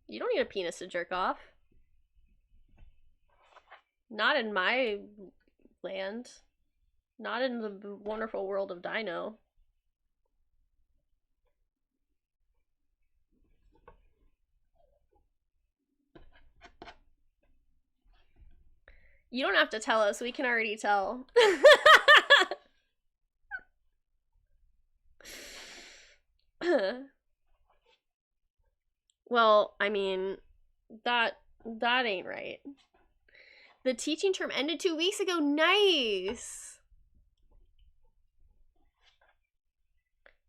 You don't need a penis to jerk off. Not in my land. Not in the wonderful world of Dino. You don't have to tell us, we can already tell. Well, I mean, that ain't right. The teaching term ended 2 weeks ago. Nice.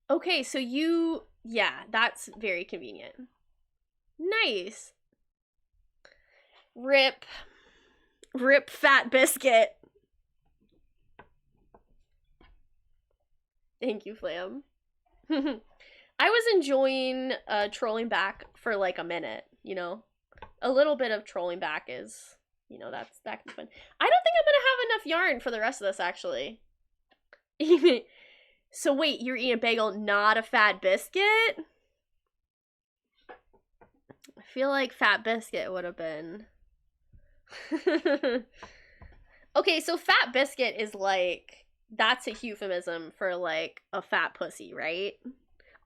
Okay, so yeah, that's very convenient. Nice. Rip Fat Biscuit. Thank you, Flam. I was enjoying trolling back for like a minute, you know? A little bit of trolling back is, you know, that can be fun. I don't think I'm gonna have enough yarn for the rest of this, actually. So wait, you're eating a bagel, not a Fat Biscuit? I feel like Fat Biscuit would have been. Okay, so Fat Biscuit is like, that's a euphemism for like a fat pussy, right?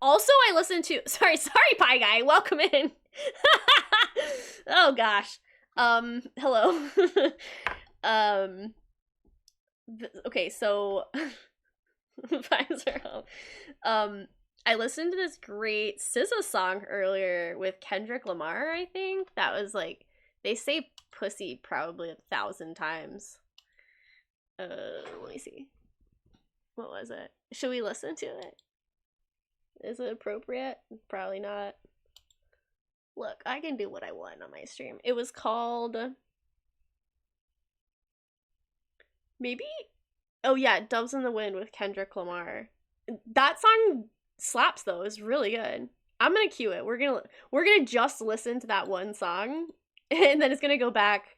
Also, I listened to, sorry, Pie Guy, welcome in. Oh gosh. Hello. Okay, so 5-0. I listened to this great SZA song earlier with Kendrick Lamar, I think. That was like, they say pussy probably 1,000 times. Let me see. What was it? Should we listen to it? Is it appropriate? Probably not. Look, I can do what I want on my stream. It was called... Maybe... Oh yeah, Doves in the Wind with Kendrick Lamar. That song slaps though. It's really good. I'm gonna cue it. We're gonna just listen to that one song, and then it's gonna go back.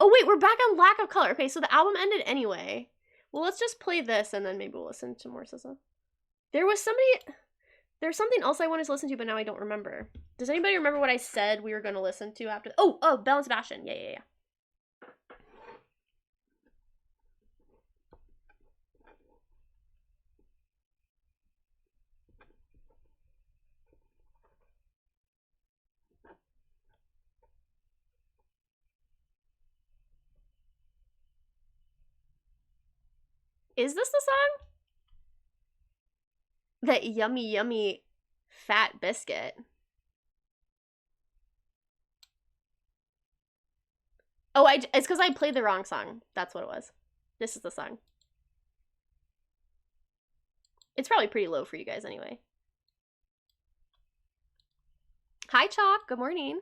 Oh wait, we're back on Lack of Color. Okay, so the album ended anyway. Well, let's just play this, and then maybe we'll listen to more SZA. There's something else I wanted to listen to, but now I don't remember. Does anybody remember what I said we were gonna listen to after? Oh, Belle and Sebastian. Yeah. Is this the song? That yummy Fat Biscuit. Oh, it's because I played the wrong song. That's what it was. This is the song. It's probably pretty low for you guys anyway. Hi, Chalk. Good morning.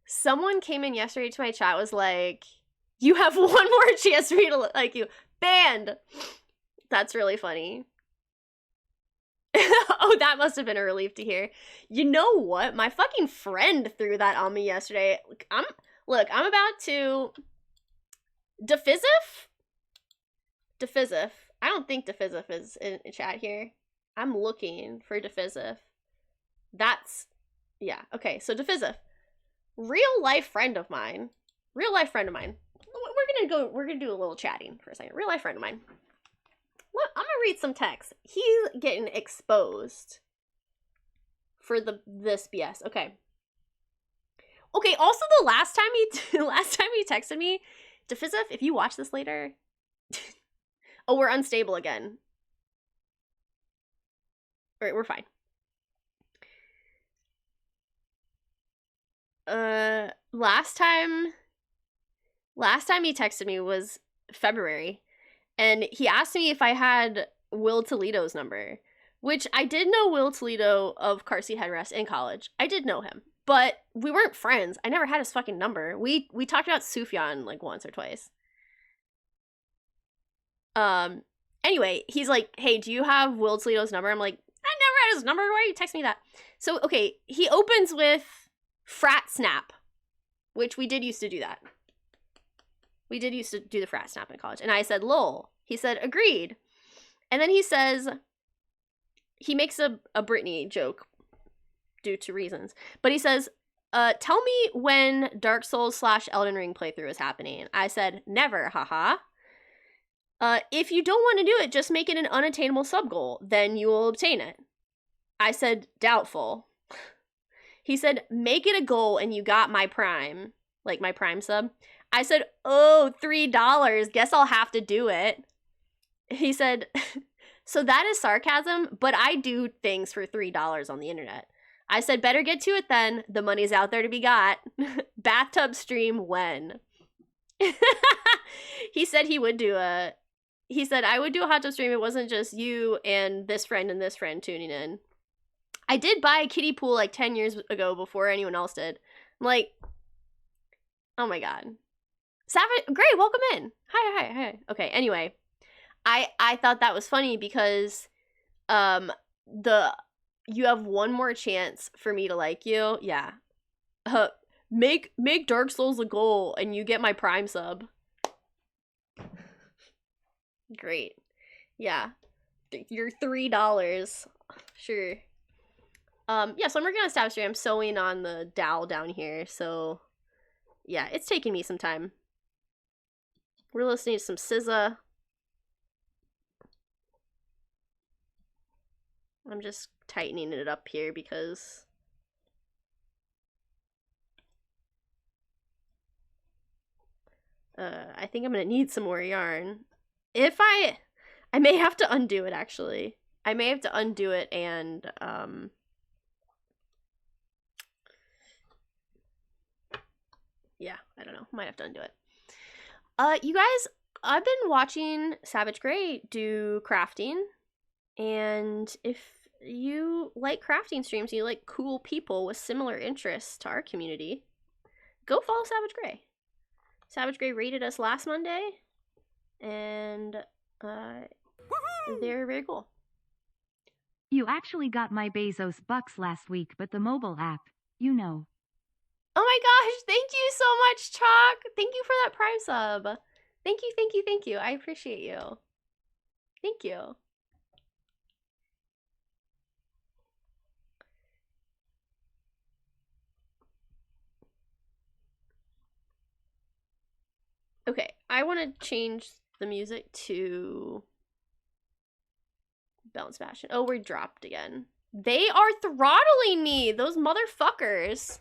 Someone came in yesterday to my chat, was like, you have one more chance for me to look like you. Banned! That's really funny. Oh, that must have been a relief to hear. You know what? My fucking friend threw that on me yesterday. I'm about to... Defizif? I don't think Defizif is in chat here. I'm looking for Defizif. That's... Yeah, okay, so Defizif. Real life friend of mine. We're gonna do a little chatting for a second. Real life friend of mine. Look, I'm gonna read some text. He's getting exposed for this BS. Okay. Also, the last time he texted me, Defizif, if you watch this later, oh, we're unstable again. All right, we're fine. Last time he texted me was February, and he asked me if I had Will Toledo's number, which I did know Will Toledo of Car Seat Headrest in college. I did know him, but we weren't friends. I never had his fucking number. We talked about Sufjan like once or twice. Anyway, he's like, hey, do you have Will Toledo's number? I'm like, I never had his number. Why are you texting me that? So, okay, he opens with Frat Snap, which we did used to do that. We did used to do the frat snap in college. And I said, lol. He said, agreed. And then he says, he makes a Britney joke due to reasons. But he says, tell me when Dark Souls / Elden Ring playthrough is happening. I said, never, haha. If you don't want to do it, just make it an unattainable sub-goal. Then you will obtain it. I said, doubtful. He said, make it a goal and you got my Prime. Like my Prime sub. I said, oh, $3. Guess I'll have to do it. He said, so that is sarcasm, but I do things for $3 on the internet. I said, better get to it then. The money's out there to be got. Bathtub stream when? He said he would do a... He said, I would do a hot tub stream. It wasn't just you and this friend tuning in. I did buy a kiddie pool like 10 years ago before anyone else did. I'm like, oh my god. Savage, great, welcome in. Hi. Okay, anyway. I thought that was funny because you have one more chance for me to like you. Yeah. Make Dark Souls a goal and you get my Prime sub. Great. Yeah. You're $3. Sure. Yeah, so I'm working on Stab Stream. I'm sewing on the dowel down here, so yeah, it's taking me some time. We're listening to some SZA. I'm just tightening it up here because I think I'm gonna need some more yarn. If I may have to undo it, actually. I may have to undo it and yeah, I don't know. Might have to undo it. You guys, I've been watching Savage Gray do crafting, and if you like crafting streams and you like cool people with similar interests to our community, go follow Savage Gray. Savage Gray rated us last Monday, and they're very cool. You actually got my Bezos bucks last week, but the mobile app, you know. Oh my gosh, thank you so much, Chalk. Thank you for that Prime sub. Thank you. I appreciate you. Thank you. Okay, I want to change the music to Belle and Sebastian. Oh, we're dropped again. They are throttling me, those motherfuckers.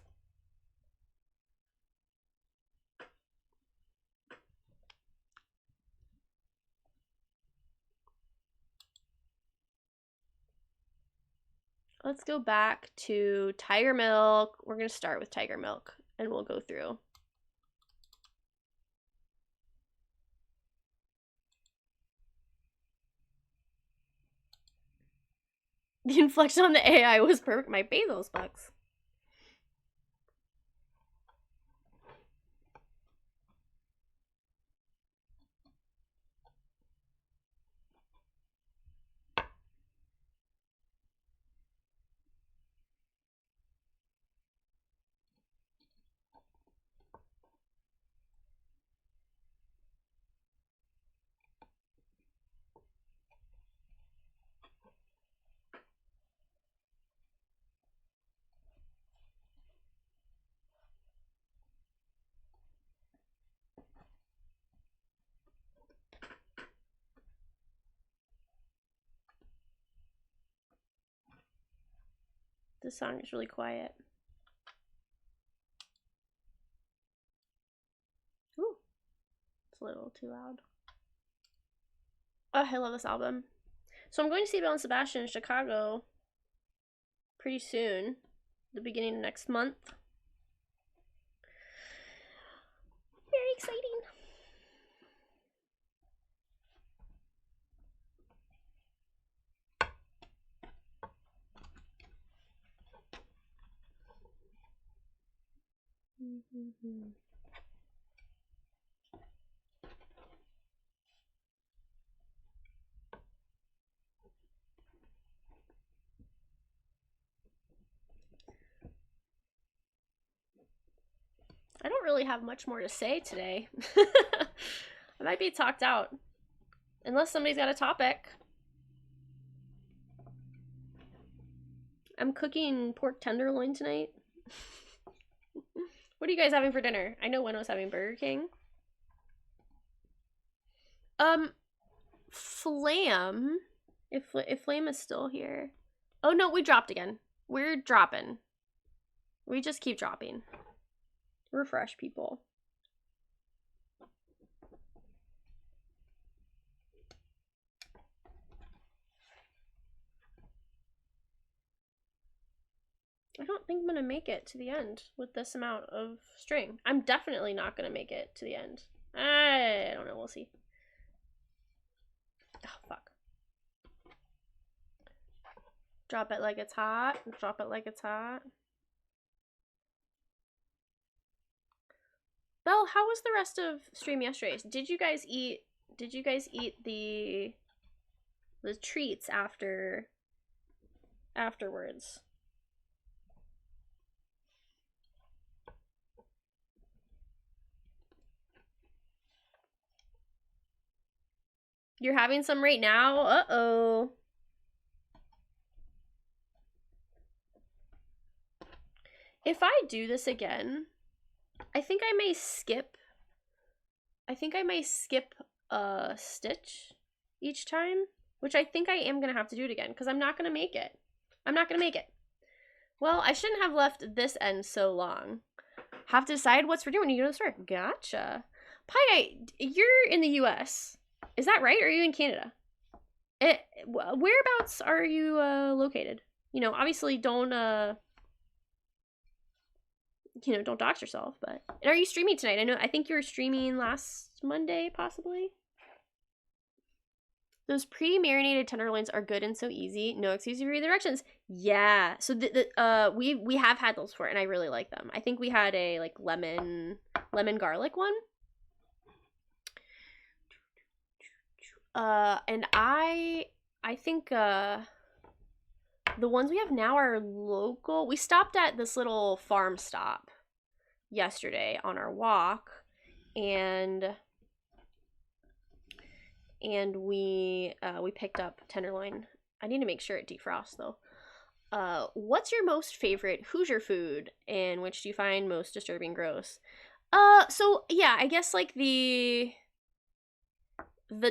Let's go back to Tiger Milk. We're going to start with Tiger Milk, and we'll go through. The inflection on the AI was perfect. My Bezos bucks. This song is really quiet. Ooh, it's a little too loud. Oh, I love this album. So I'm going to see Belle and Sebastian in Chicago pretty soon, the beginning of next month. Very exciting. I don't really have much more to say today. I might be talked out. Unless somebody's got a topic. I'm cooking pork tenderloin tonight. What are you guys having for dinner? I know Weno's having Burger King. Flam. If Flam is still here. Oh no, we dropped again. We're dropping. We just keep dropping. Refresh people. I don't think I'm gonna make it to the end with this amount of string. I'm definitely not gonna make it to the end. I don't know, we'll see. Oh, fuck. Drop it like it's hot. Drop it like it's hot. Belle, how was the rest of stream yesterday? Did you guys eat the treats afterwards? You're having some right now? Uh-oh. If I do this again, I think I may skip a stitch each time, which I think I am going to have to do it again because I'm not going to make it. I'm not going to make it. Well, I shouldn't have left this end so long. Have to decide what's for dinner when you go to the store. Gotcha. Pie, you're in the US. Is that right? Or are you in Canada? Whereabouts are you located? You know, obviously don't don't dox yourself, but and are you streaming tonight? I think you were streaming last Monday, possibly. Those pre-marinated tenderloins are good and so easy. No excuse for either directions. Yeah. So we have had those before, and I really like them. I think we had a like lemon garlic one. And I think the ones we have now are local. We stopped at this little farm stop yesterday on our walk, and we picked up tenderloin. I need to make sure it defrosts though. What's your most favorite Hoosier food, and which do you find most disturbing, gross? So yeah, I guess like the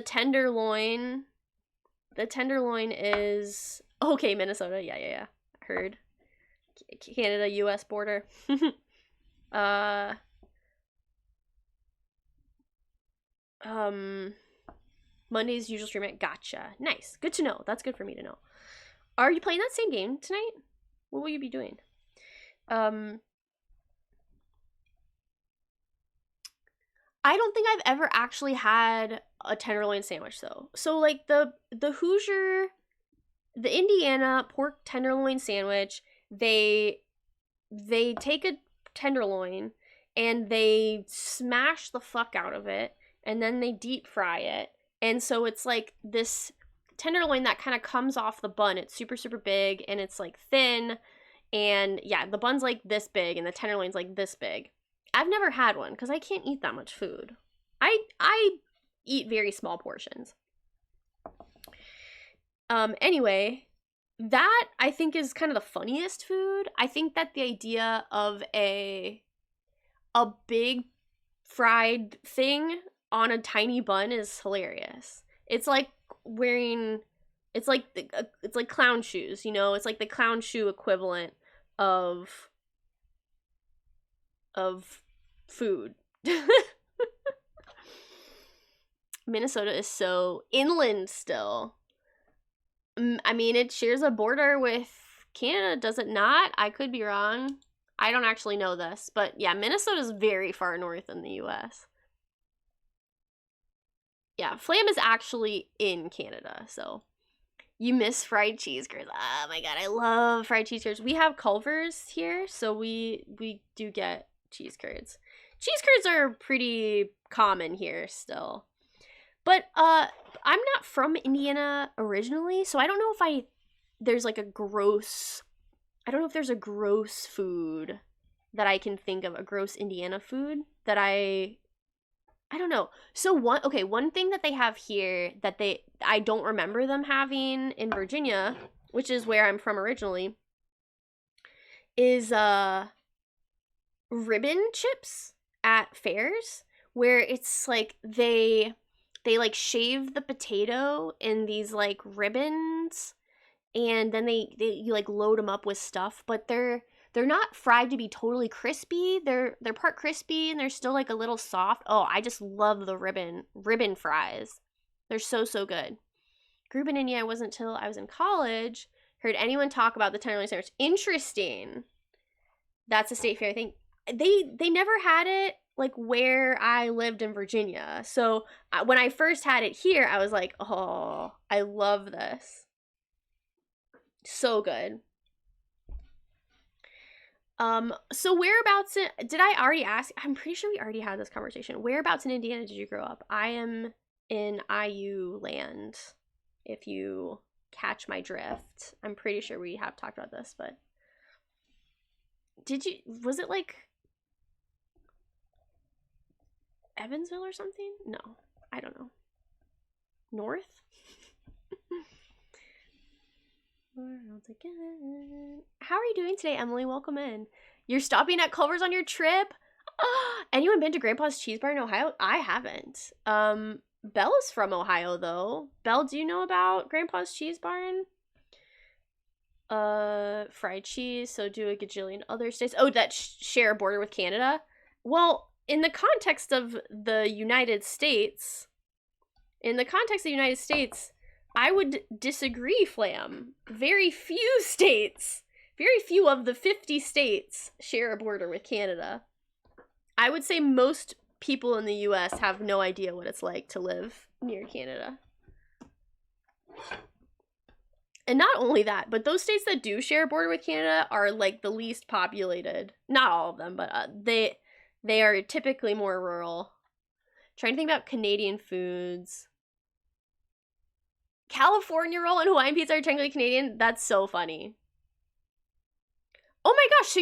tenderloin. The tenderloin is okay. Minnesota, yeah. Heard. Canada, U.S. border. Monday's usual stream at gotcha. Nice. Good to know. That's good for me to know. Are you playing that same game tonight? What will you be doing? I don't think I've ever actually had a tenderloin sandwich though. So like the Hoosier, the Indiana pork tenderloin sandwich, they take a tenderloin and they smash the fuck out of it and then they deep fry it. And so it's like this tenderloin that kind of comes off the bun. It's super, super big and it's like thin. And yeah, the bun's like this big and the tenderloin's like this big. I've never had one because I can't eat that much food. I eat very small portions. Anyway, that I think is kind of the funniest food. I think that the idea of a big fried thing on a tiny bun is hilarious. It's like it's like clown shoes, you know? It's like the clown shoe equivalent of food. Minnesota is so inland still. I mean, it shares a border with Canada, does it not? I could be wrong. I don't actually know this, but yeah, Minnesota is very far north in the US. Yeah, Flam is actually in Canada, so you miss fried cheese curds. Oh my god, I love fried cheese curds. We have Culver's here, so we do get cheese curds. Cheese curds are pretty common here still. But I'm not from Indiana originally, so I don't know if there's a gross food that I can think of, a gross Indiana food that I don't know. So one thing that they have here that I don't remember them having in Virginia, which is where I'm from originally, is ribbon chips at fairs, where it's like they like shave the potato in these like ribbons, and then you like load them up with stuff, but they're not fried to be totally crispy. They're part crispy and they're still like a little soft. Oh, I just love the ribbon fries. They're so good. Grew up in India wasn't until I was in college. Heard anyone talk about the tenderloin sandwich. Interesting. That's a state fair thing. They never had it like where I lived in Virginia. So when I first had it here, I was like, oh, I love this. So good. So whereabouts did I already ask? I'm pretty sure we already had this conversation. Whereabouts in Indiana did you grow up? I am in IU land, if you catch my drift. I'm pretty sure we have talked about this, but was it like Evansville or something? No, I don't know. North? How are you doing today, Emily? Welcome in. You're stopping at Culver's on your trip? Anyone been to Grandpa's Cheese Bar in Ohio? I haven't. Bella's from Ohio, though. Belle, do you know about Grandpa's Cheese Barn? Fried cheese, so do a gajillion other states. Oh, that share a border with Canada? Well, in the context of the United States, I would disagree, Flam. Very few of the 50 states share a border with Canada. I would say most people in the US have no idea what it's like to live near Canada. And not only that, but those states that do share a border with Canada are like the least populated. Not all of them, but they are typically more rural. Trying to think about Canadian foods. California roll and Hawaiian pizza are technically Canadian? That's so funny. Oh my gosh, so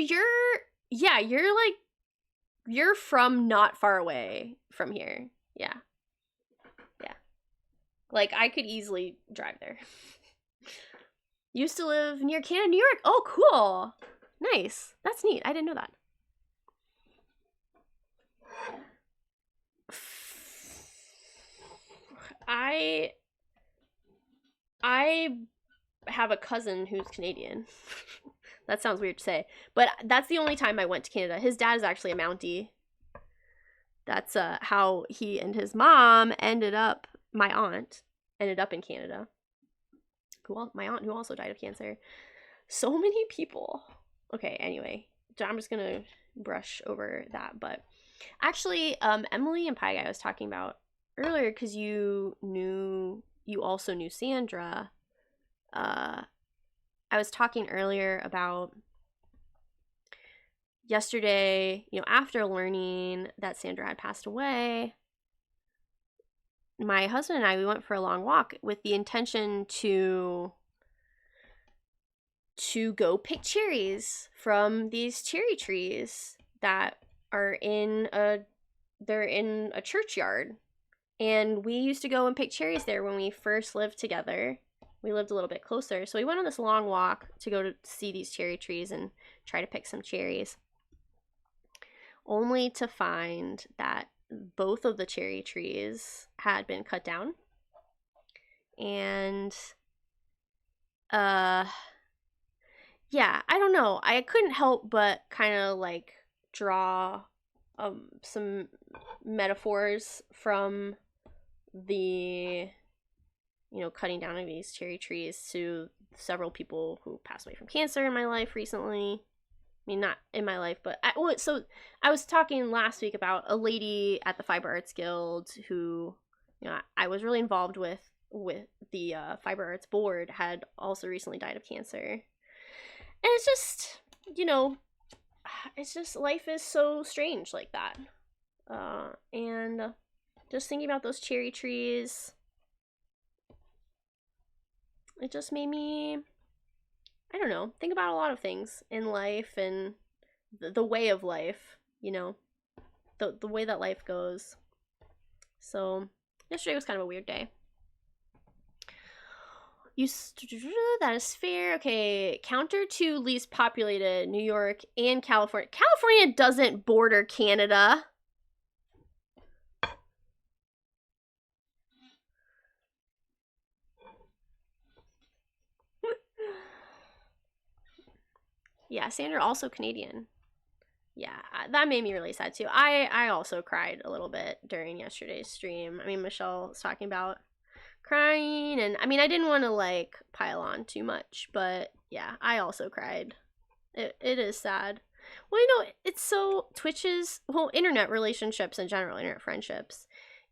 you're from not far away from here. Yeah. Yeah. Like, I could easily drive there. Used to live near Canada, New York. Oh, cool. Nice. That's neat. I didn't know that. I have a cousin who's Canadian. That sounds weird to say, but that's the only time I went to Canada. His dad is actually a Mountie. That's how he and his mom my aunt ended up in Canada. My aunt who also died of cancer. So many people. Okay, anyway, I'm just gonna brush over that. But actually, Emily and Pie Guy I was talking about earlier, because you also knew Sandra. I was talking earlier about yesterday, after learning that Sandra had passed away, my husband and I, we went for a long walk with the intention to go pick cherries from these cherry trees that are in a churchyard. And we used to go and pick cherries there when we first lived together. We lived a little bit closer. So we went on this long walk to go to see these cherry trees and try to pick some cherries. Only to find that both of the cherry trees had been cut down. And, yeah, I don't know. I couldn't help but kind of like draw some metaphors from the cutting down of these cherry trees to several people who passed away from cancer in my life recently. I mean, not in my life, but so I was talking last week about a lady at the Fiber Arts Guild who, I was really involved with the Fiber Arts board, had also recently died of cancer. And it's just, it's just, life is so strange like that. And just thinking about those cherry trees, it just made me, I don't know, think about a lot of things in life and the way of life, the way that life goes. So yesterday was kind of a weird day. That is fair. Okay, counter to least populated New York and California. California doesn't border Canada. Yeah, Sandra also Canadian. Yeah, that made me really sad too. I also cried a little bit during yesterday's stream. I mean, Michelle was talking about crying, and I mean, I didn't want to like pile on too much, but yeah, I also cried. It is sad. Well, you know, it's so Twitch's whole internet relationships in general, internet friendships.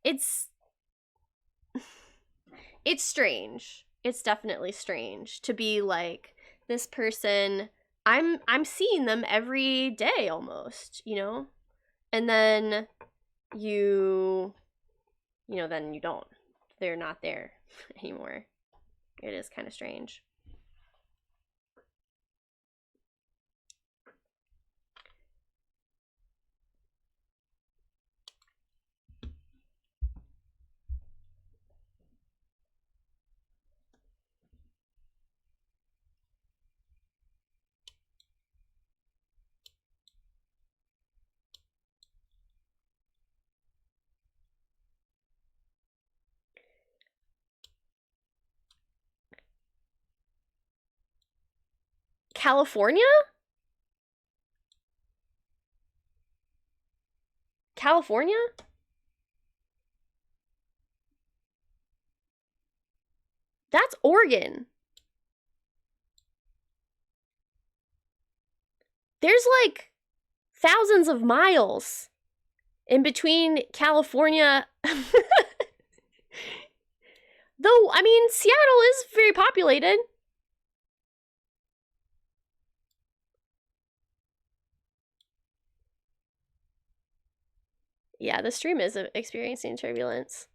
It's strange. It's definitely strange to be like this person. I'm seeing them every day almost, you know? And then then you don't. They're not there anymore. It is kind of strange. California? California? That's Oregon. There's like thousands of miles in between California. Though, I mean, Seattle is very populated. Yeah, the stream is experiencing turbulence.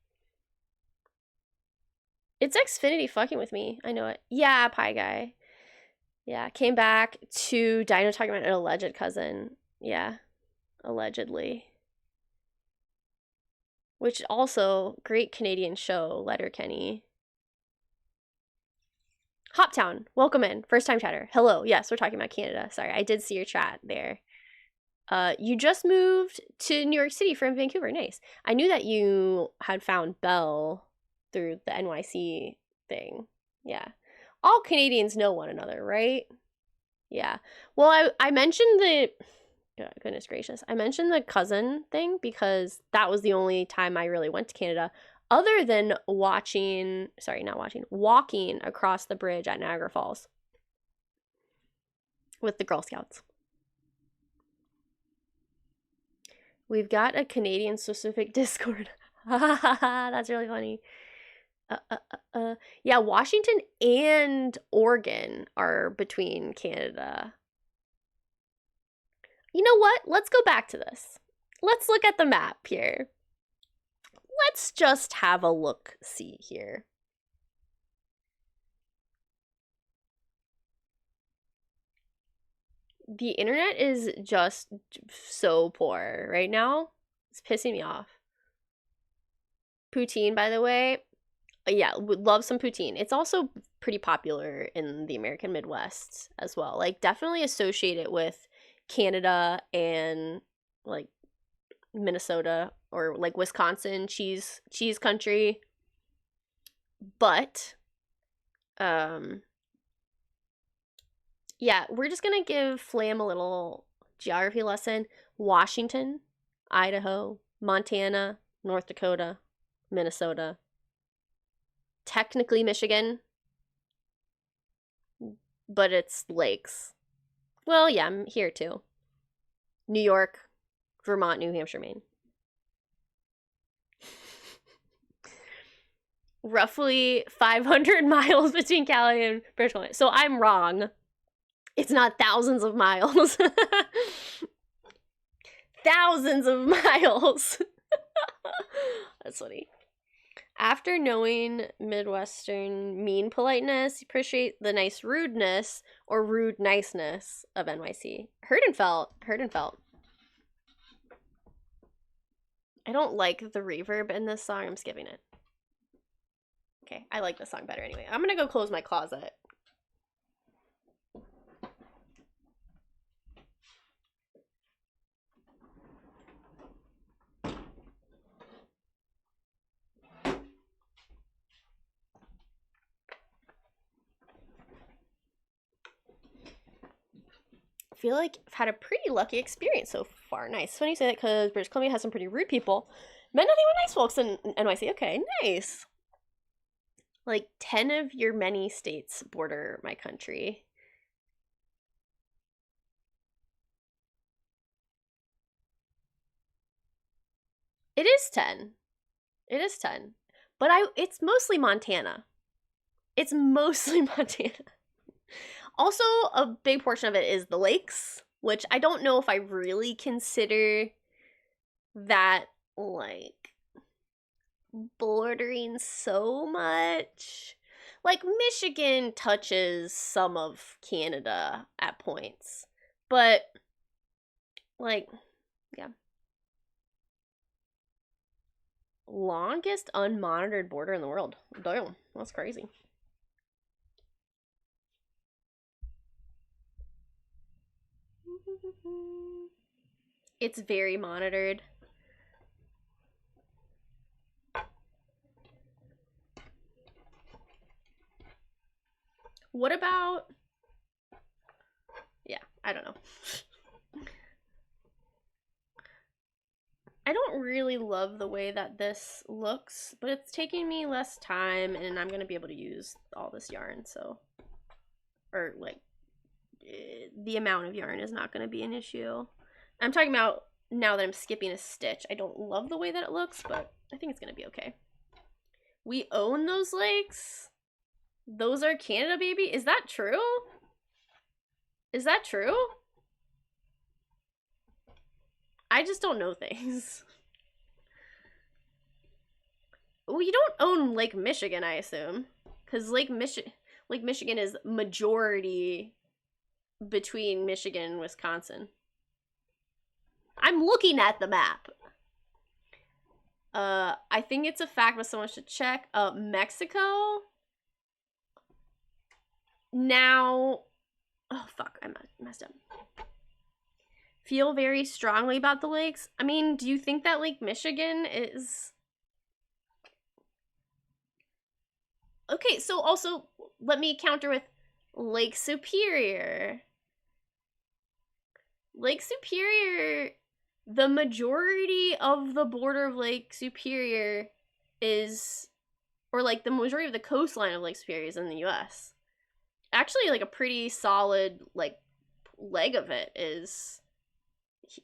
It's Xfinity fucking with me. I know it. Yeah, Pie Guy. Yeah, came back to Dino talking about an alleged cousin. Yeah, allegedly. Which also, great Canadian show, Letterkenny. Hoptown, welcome in. First time chatter. Hello. Yes, we're talking about Canada. Sorry, I did see your chat there. You just moved to New York City from Vancouver. Nice. I knew that you had found Belle through the NYC thing. Yeah. All Canadians know one another, right? Yeah. Well, I mentioned the... goodness gracious. I mentioned the cousin thing because that was the only time I really went to Canada other than walking across the bridge at Niagara Falls with the Girl Scouts. We've got a Canadian specific Discord. That's really funny. Yeah, Washington and Oregon are between Canada. You know what? Let's go back to this. Let's look at the map here. Let's just have a look-see here. The internet is just so poor right now. It's pissing me off. Poutine, by the way. Yeah, would love some poutine. It's also pretty popular in the American Midwest as well. Like, definitely associate it with Canada and, like, Minnesota or, like, Wisconsin cheese country. But, yeah, we're just gonna give Flam a little geography lesson. Washington, Idaho, Montana, North Dakota, Minnesota. Technically Michigan, but it's lakes. Well, yeah, I'm here too. New York, Vermont, New Hampshire, Maine. Roughly 500 miles between Cali and British Columbia. So I'm wrong. It's not thousands of miles. Thousands of miles. That's funny. After knowing Midwestern mean politeness, you appreciate the nice rudeness or rude niceness of NYC. Heard and felt. I don't like the reverb in this song. I'm skipping it. Okay, I like this song better anyway. I'm gonna go close my closet. I feel like I've had a pretty lucky experience so far. Nice. Funny you say that because British Columbia has some pretty rude people. Met nothing but nice folks in NYC. Okay, nice. Like 10 of your many states border my country. It is 10. It is 10. But it's mostly Montana. It's mostly Montana. Also, a big portion of it is the lakes, which I don't know if I really consider that, like, bordering so much. Like, Michigan touches some of Canada at points. But, like, yeah. Longest unmonitored border in the world. Damn, that's crazy. It's very monitored. What about... Yeah, I don't know. I don't really love the way that this looks, but it's taking me less time, and I'm going to be able to use all this yarn, so... Or, like, the amount of yarn is not going to be an issue. I'm talking about now that I'm skipping a stitch. I don't love the way that it looks, but I think it's going to be okay. We own those lakes. Those are Canada, baby. Is that true? Is that true? I just don't know things. Well, you don't own Lake Michigan, I assume. Because Lake Michigan is majority between Michigan and Wisconsin. I'm looking at the map. I think it's a fact, but someone should check. Mexico. Now, oh fuck, I messed up. Feel very strongly about the lakes. I mean, do you think that Lake Michigan is... Okay, so also, let me counter with Lake Superior. Lake Superior, the majority of the border of Lake Superior is, or like the majority of the coastline of Lake Superior is in the US. Actually, like a pretty solid, like, leg of it is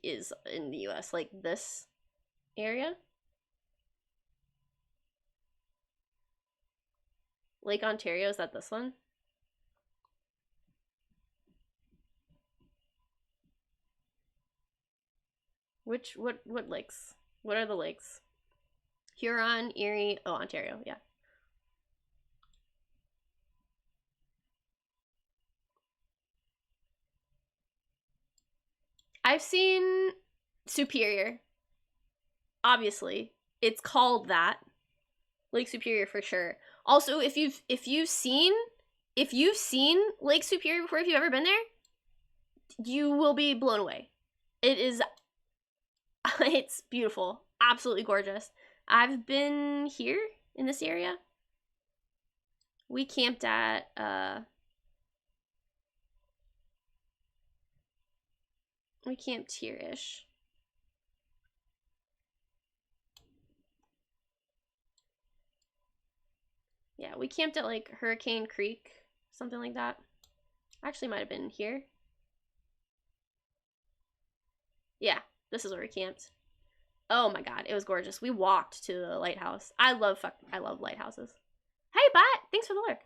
in the US, like this area. Lake Ontario, is that this one? What lakes? What are the lakes? Huron, Erie, oh, Ontario, yeah. I've seen Superior. Obviously, it's called that. Lake Superior for sure. Also, if you've seen Lake Superior before, if you've ever been there, you will be blown away. It's beautiful, absolutely gorgeous. I've been here in this area. We camped at we camped here-ish. Yeah, we camped at like Hurricane Creek, something like that. Actually might have been here. Yeah, this is where we camped. Oh my god, it was gorgeous. We walked to the lighthouse. I love lighthouses. Hey, Bat! Thanks for the lurk.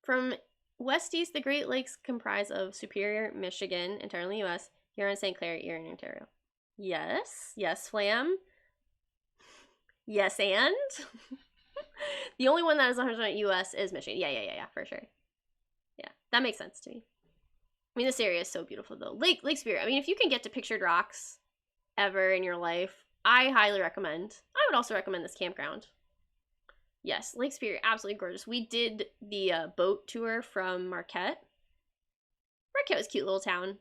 From west east, the Great Lakes comprise of Superior, Michigan, entirely U.S., Huron, St. Clair, Erie, and Ontario. Yes. Yes, Flam. Yes, and? The only one that is 100% U.S. is Michigan. Yeah, for sure. Yeah, that makes sense to me. I mean, this area is so beautiful, though. Lake Superior. I mean, if you can get to Pictured Rocks ever in your life, I highly recommend. I would also recommend this campground. Yes, Lake Superior, absolutely gorgeous. We did the boat tour from Marquette. Marquette was a cute little town.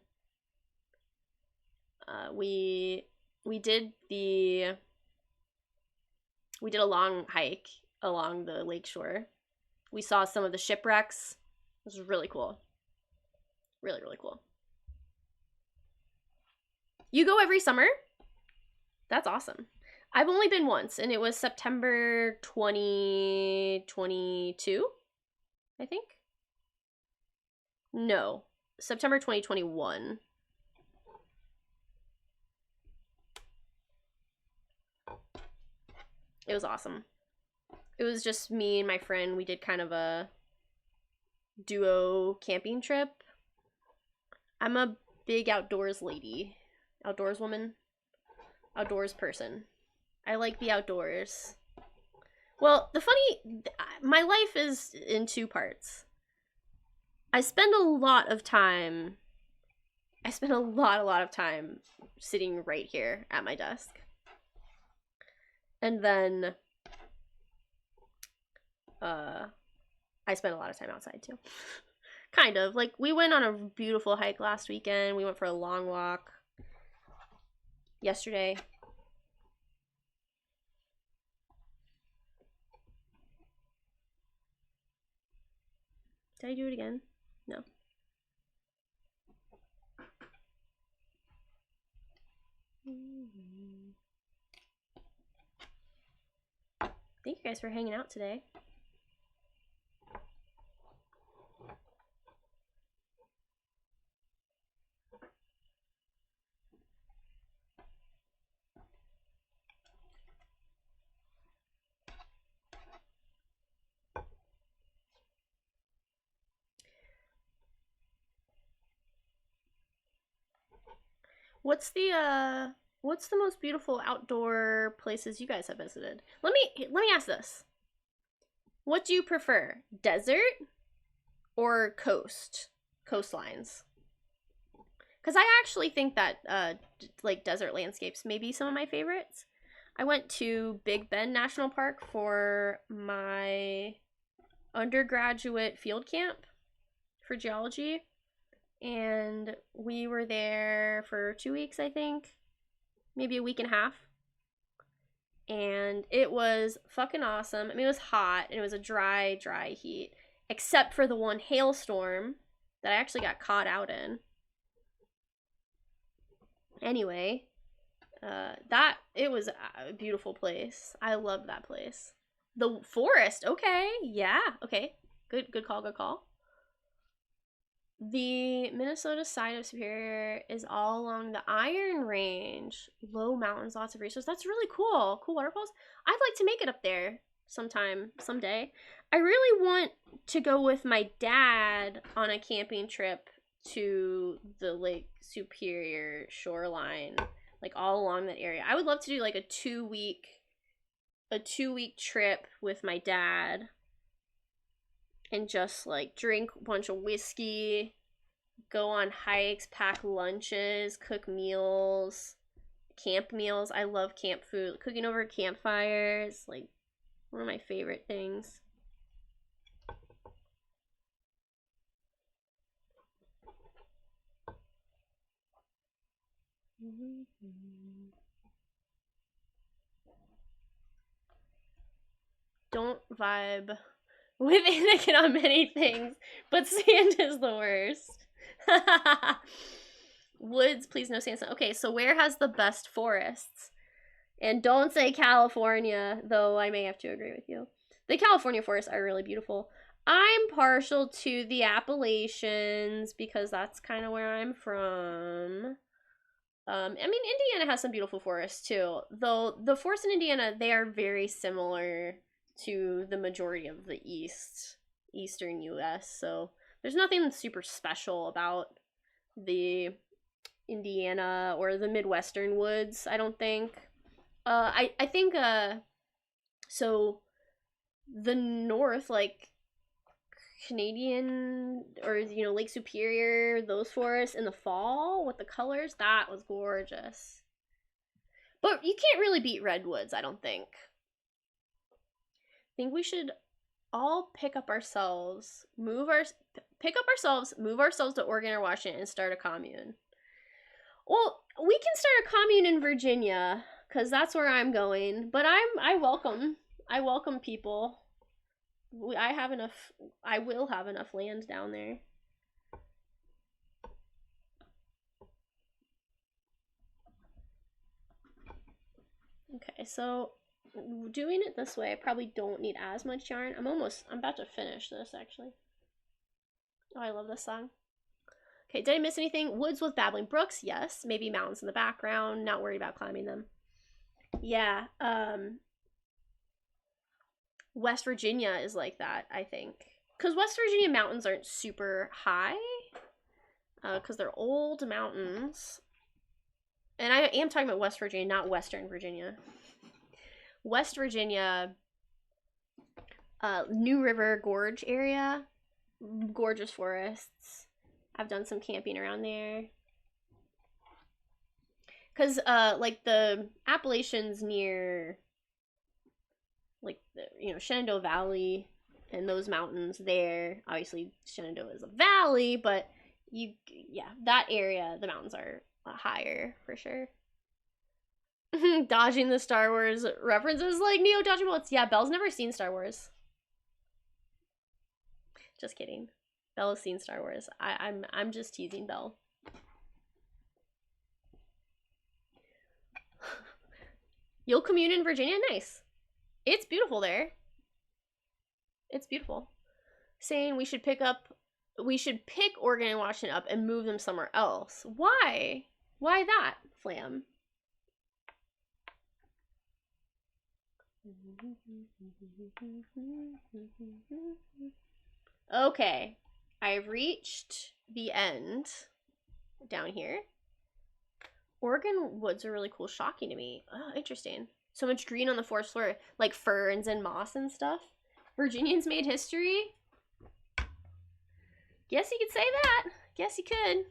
We did a long hike along the lakeshore. We saw some of the shipwrecks. It was really cool. Really, really cool. You go every summer? That's awesome. I've only been once, and it was September 2022, I think. No, September 2021. It was awesome. It was just me and my friend. We did kind of a duo camping trip. I'm a big outdoors lady. Outdoors woman. Outdoors person. I like the outdoors. Well, my life is in two parts. I spend a lot of time sitting right here at my desk. And then I spend a lot of time outside too. Kind of. Like, we went on a beautiful hike last weekend. We went for a long walk yesterday. Did I do it again? No. Thank you guys for hanging out today. What's the most beautiful outdoor places you guys have visited? Let me ask this. What do you prefer? Desert or coastlines? Because I actually think that like desert landscapes may be some of my favorites. I went to Big Bend National Park for my undergraduate field camp for geology. And we were there for 2 weeks, I think. Maybe a week and a half. And it was fucking awesome. I mean, it was hot, and it was a dry heat. Except for the one hailstorm that I actually got caught out in. Anyway, it was a beautiful place. I loved that place. The forest, okay, yeah, okay. Good call. The Minnesota side of Superior is all along the Iron Range. Low mountains, lots of resources. That's really cool. Cool waterfalls. I'd like to make it up there someday. I really want to go with my dad on a camping trip to the Lake Superior shoreline, like all along that area. I would love to do like a 2-week trip with my dad. And just like drink a bunch of whiskey, go on hikes, pack lunches, cook meals, camp meals. I love camp food. Cooking over campfires, like one of my favorite things. Don't vibe with Anakin on many things, but sand is the worst. Woods, please no sand. Okay, so where has the best forests? And don't say California, though I may have to agree with you. The California forests are really beautiful. I'm partial to the Appalachians because that's kind of where I'm from. I mean, Indiana has some beautiful forests too, though the forests in Indiana, they are very similar to the majority of the eastern US, so there's nothing super special about the Indiana or the Midwestern woods, I don't think. I think so the north, like Canadian or Lake Superior, those forests in the fall with the colors, that was gorgeous. But you can't really beat redwoods, I don't think. I think we should all pick ourselves, move ourselves to Oregon or Washington and start a commune. Well, we can start a commune in Virginia because that's where I'm going. But I welcome people. I will have enough land down there. Okay, so doing it this way, I probably don't need as much yarn. I'm about to finish this, actually. Oh, I love this song. Okay, did I miss anything? Woods with babbling brooks, yes. Maybe mountains in the background, not worried about climbing them. Yeah, West Virginia is like that, I think. Because West Virginia mountains aren't super high. Because they're old mountains. And I am talking about West Virginia, not Western Virginia. West Virginia, New River Gorge area. Gorgeous forests. I've done some camping around there. Because, like, the Appalachians near, like, the, you know, Shenandoah Valley and those mountains there. Obviously, Shenandoah is a valley, but yeah, that area, the mountains are higher, for sure. Dodging the Star Wars references like Neo dodging bullets. Yeah, Belle's never seen Star Wars. Just kidding. Belle's seen Star Wars. I'm just teasing Belle. You'll commune in Virginia? Nice. It's beautiful there. It's beautiful. Saying we should pick Oregon and Washington up and move them somewhere else. Why? Why that, Flam? Okay. I've reached the end down here. Oregon woods are really cool, shocking to me. Oh, interesting. So much green on the forest floor, like ferns and moss and stuff. Virginians made history? Guess you could say that. Guess you could.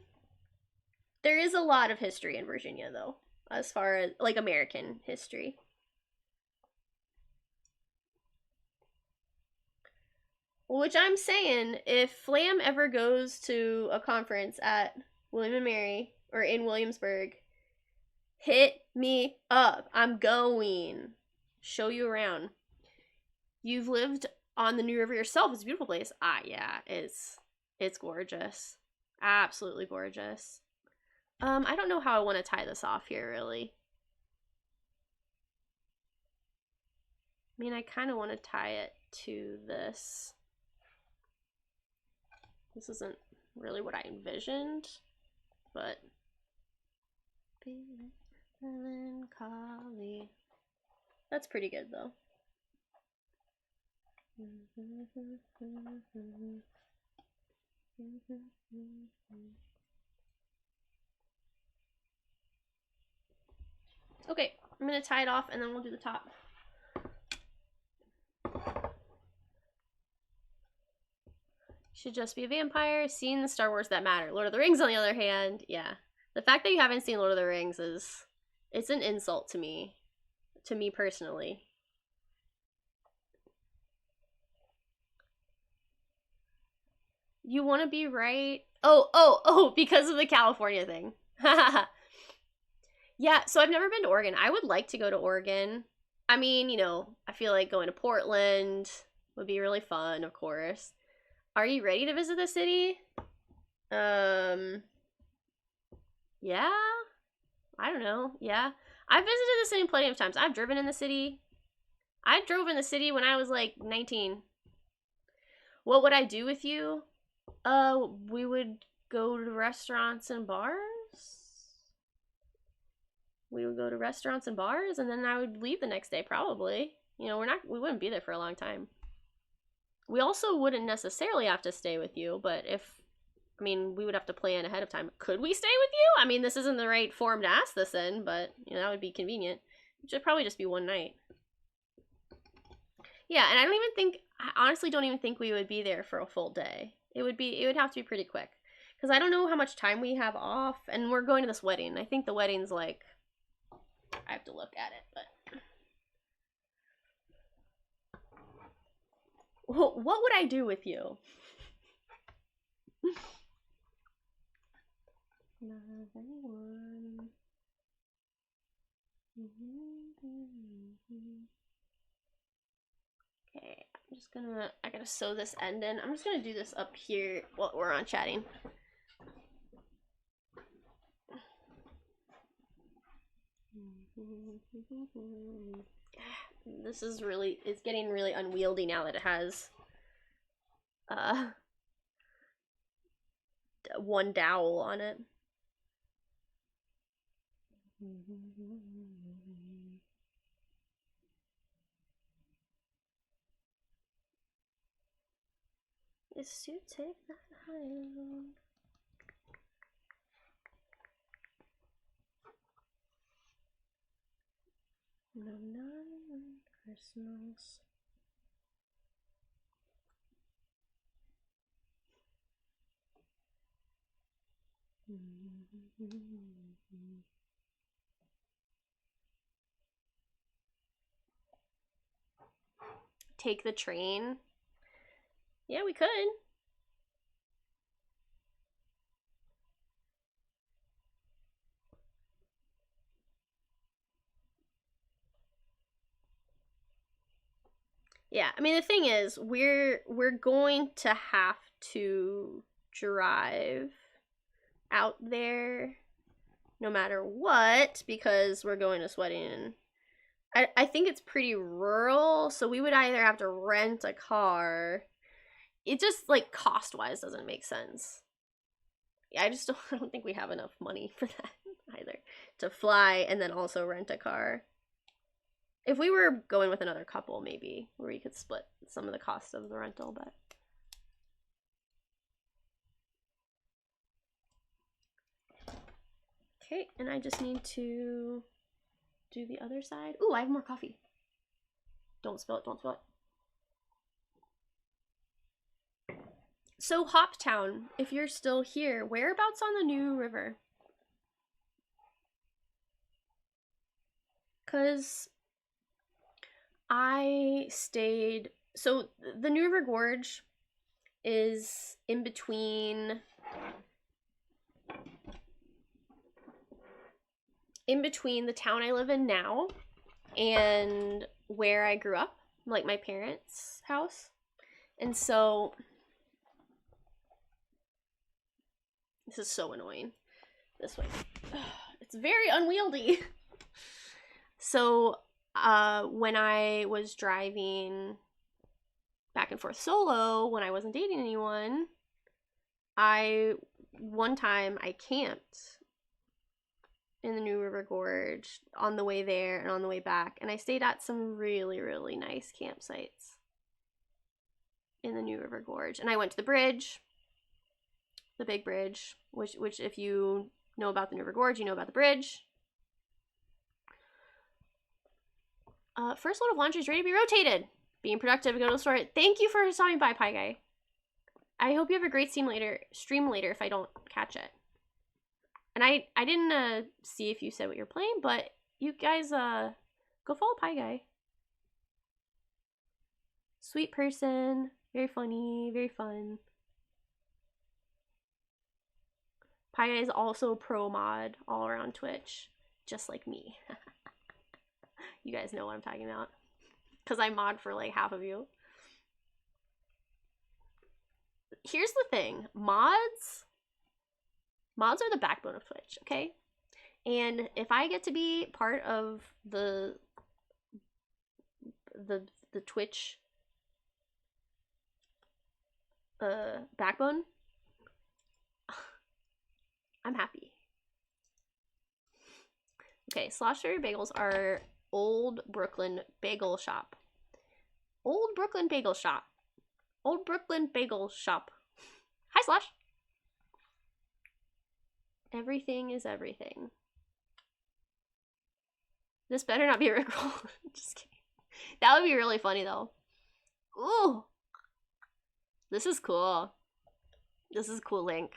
There is a lot of history in Virginia, though, as far as, like, American history. Which I'm saying, if Flam ever goes to a conference at William & Mary, or in Williamsburg, hit me up. I'm going. Show you around. You've lived on the New River yourself. It's a beautiful place. Ah, yeah, it's gorgeous. Absolutely gorgeous. I don't know how I want to tie this off here, really. I mean, I kind of want to tie it to this. This isn't really what I envisioned, but melancholy. That's pretty good, though. Okay, I'm gonna tie it off and then we'll do the top. Should just be a vampire. Seen the Star Wars that matter. Lord of the Rings, on the other hand, yeah. The fact that you haven't seen Lord of the Rings it's an insult to me personally. You want to be right? Oh, because of the California thing. Yeah, so I've never been to Oregon. I would like to go to Oregon. I mean, you know, I feel like going to Portland would be really fun, of course. Are you ready to visit the city? Yeah? I don't know. Yeah. I've visited the city plenty of times. I've driven in the city. I drove in the city when I was like 19. What would I do with you? We would go to restaurants and bars. We would go to restaurants and bars, and then I would leave the next day, probably. You know, we wouldn't be there for a long time. We also wouldn't necessarily have to stay with you, but we would have to plan ahead of time. Could we stay with you? I mean, this isn't the right form to ask this in, but, you know, that would be convenient. It should probably just be one night. Yeah, and I honestly don't even think we would be there for a full day. It would have to be pretty quick. Because I don't know how much time we have off, and we're going to this wedding. I think the wedding's like, I have to look at it, but. What would I do with you? Love anyone. Okay, I gotta sew this end in. I'm just gonna do this up here while we're on chatting. It's getting really unwieldy now that it has one dowel on it. is to take that home. No, Christmas. Take the train. Yeah, we could. Yeah, I mean the thing is, we're going to have to drive out there no matter what because we're going to Sweating. I think it's pretty rural, so we would either have to rent a car. It just like cost wise doesn't make sense. Yeah, I don't think we have enough money for that either to fly and then also rent a car. If we were going with another couple, maybe, where we could split some of the cost of the rental, but... Okay, and I just need to do the other side. Ooh, I have more coffee. Don't spill it, don't spill it. So, Hoptown, if you're still here, whereabouts on the New River? Because... I stayed, so the New River Gorge is in between the town I live in now and where I grew up, like my parents' house. And so, this is so annoying, this way. It's very unwieldy. So, when I was driving back and forth solo, when I wasn't dating anyone, one time I camped in the New River Gorge on the way there and on the way back, and I stayed at some really, really nice campsites in the New River Gorge. And I went to the bridge, the big bridge, which if you know about the New River Gorge, you know about the bridge. First load of laundry is ready to be rotated. Being productive, go to the store. Thank you for stopping by, Pie Guy. I hope you have a great stream later if I don't catch it. And I didn't see if you said what you're playing, but you guys go follow Pie Guy. Sweet person, very funny, very fun. Pie Guy is also pro mod all around Twitch, just like me. You guys know what I'm talking about. Because I mod for like half of you. Here's the thing. Mods are the backbone of Twitch, okay? And if I get to be part of the Twitch backbone, I'm happy. Okay, Slosher Bagels are Old Brooklyn Bagel Shop. Old Brooklyn Bagel Shop. Old Brooklyn Bagel Shop. Hi, Slosh. Everything is everything. This better not be a Rickroll. Just kidding. That would be really funny, though. Ooh. This is cool. This is cool, Link.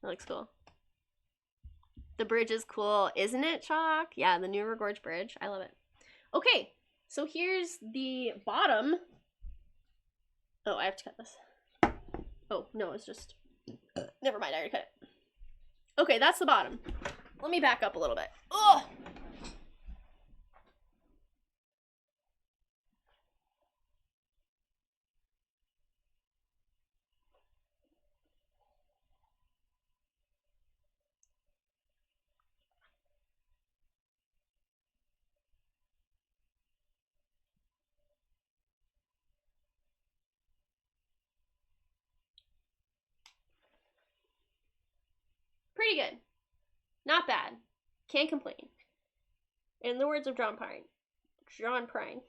It looks cool. The bridge is cool, isn't it, Chalk? Yeah, the New River Gorge Bridge. I love it. Okay, so here's the bottom. Oh, I have to cut this. Oh, no, it's just... Never mind, I already cut it. Okay, that's the bottom. Let me back up a little bit. Ugh! Pretty good. Not bad. Can't complain. In the words of John Prine. John Prine.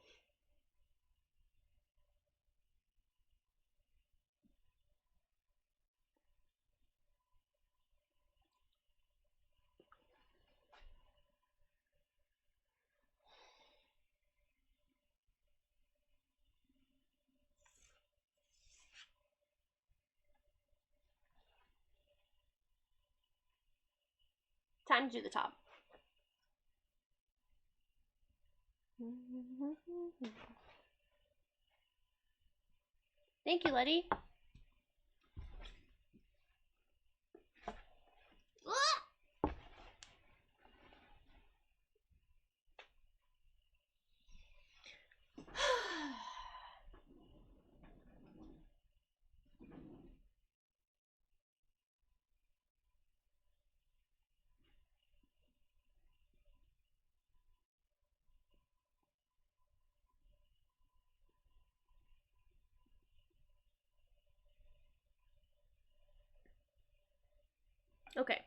Time to do the top. Thank you, Letty. Okay.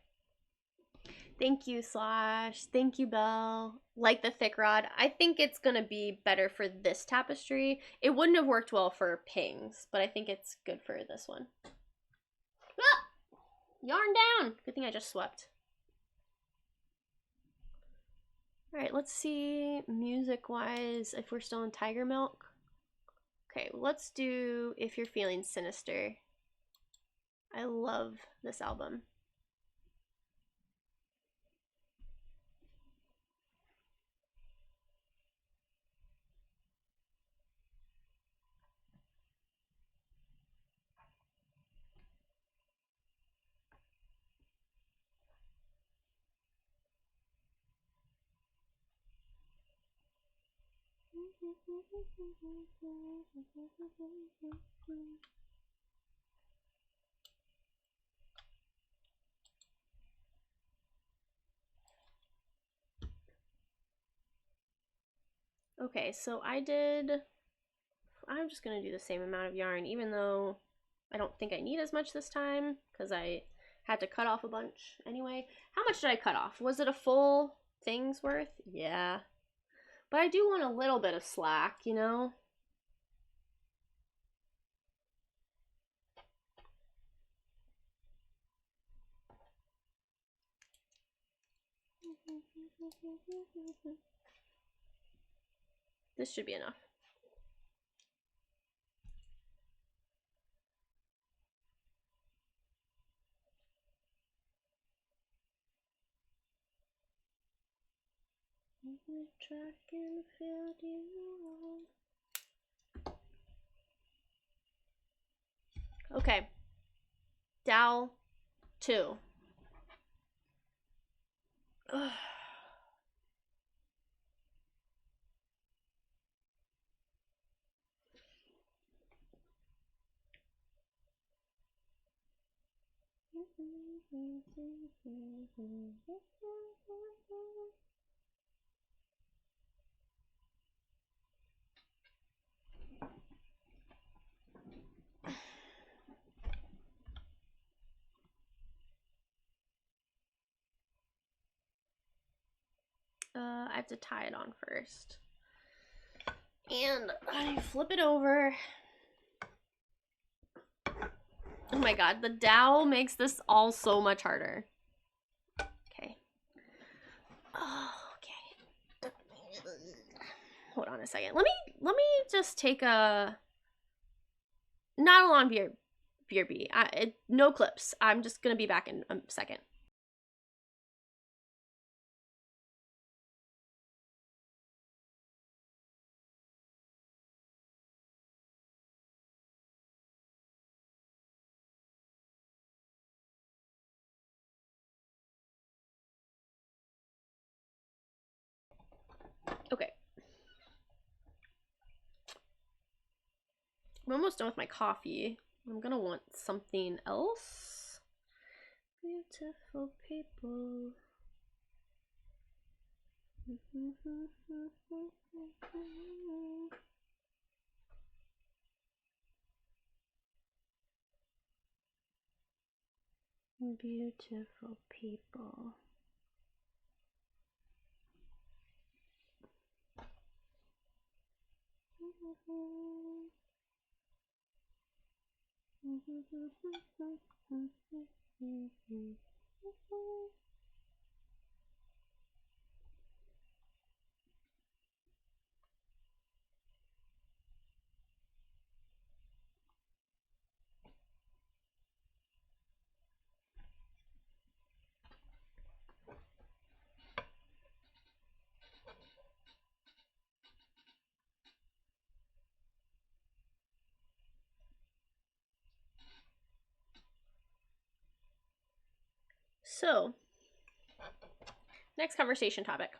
Thank you, Slash. Thank you, Belle. Like the thick rod. I think it's gonna be better for this tapestry. It wouldn't have worked well for Ping's, but I think it's good for this one. Ah! Yarn down! Good thing I just swept. Alright, let's see music-wise if we're still in Tiger Milk. Okay, let's do If You're Feeling Sinister. I love this album. Okay, so I'm just gonna do the same amount of yarn, even though I don't think I need as much this time, because I had to cut off a bunch anyway. How much did I cut off? Was it a full thing's worth? Yeah. But I do want a little bit of slack, you know? This should be enough. Track and field you on. Okay. Dowel 2. Ugh. I have to tie it on first. And I flip it over. Oh my god, the dowel makes this all so much harder. Okay. Oh, okay. Hold on a second. Let me just take a not a long BRB. No clips. I'm just gonna be back in a second. Okay. I'm almost done with my coffee. I'm gonna want something else. Beautiful people. Beautiful people. So, next conversation topic.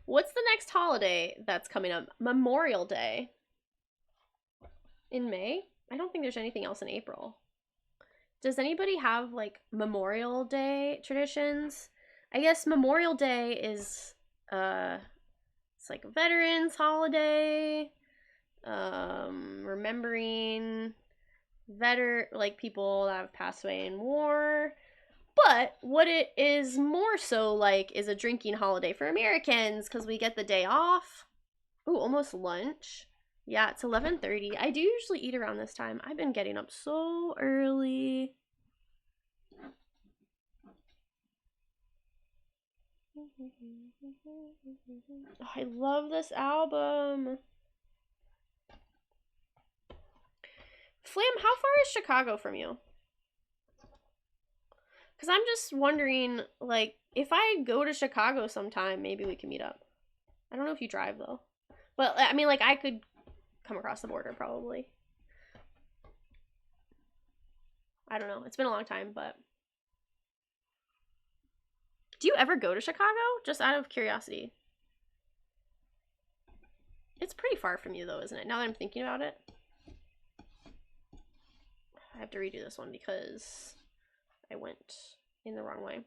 What's the next holiday that's coming up? Memorial Day. In May? I don't think there's anything else in April. Does anybody have, like, Memorial Day traditions? I guess Memorial Day is, it's like a veterans holiday. Remembering people that have passed away in war. But what it is more so like is a drinking holiday for Americans because we get the day off. Ooh, almost lunch. Yeah, it's 11:30. I do usually eat around this time. I've been getting up so early. Oh, I love this album. Flam, how far is Chicago from you? Because I'm just wondering, like, if I go to Chicago sometime, maybe we can meet up. I don't know if you drive, though. But, I mean, like, I could come across the border, probably. I don't know. It's been a long time, but... Do you ever go to Chicago? Just out of curiosity. It's pretty far from you, though, isn't it? Now that I'm thinking about it. I have to redo this one because I went in the wrong way.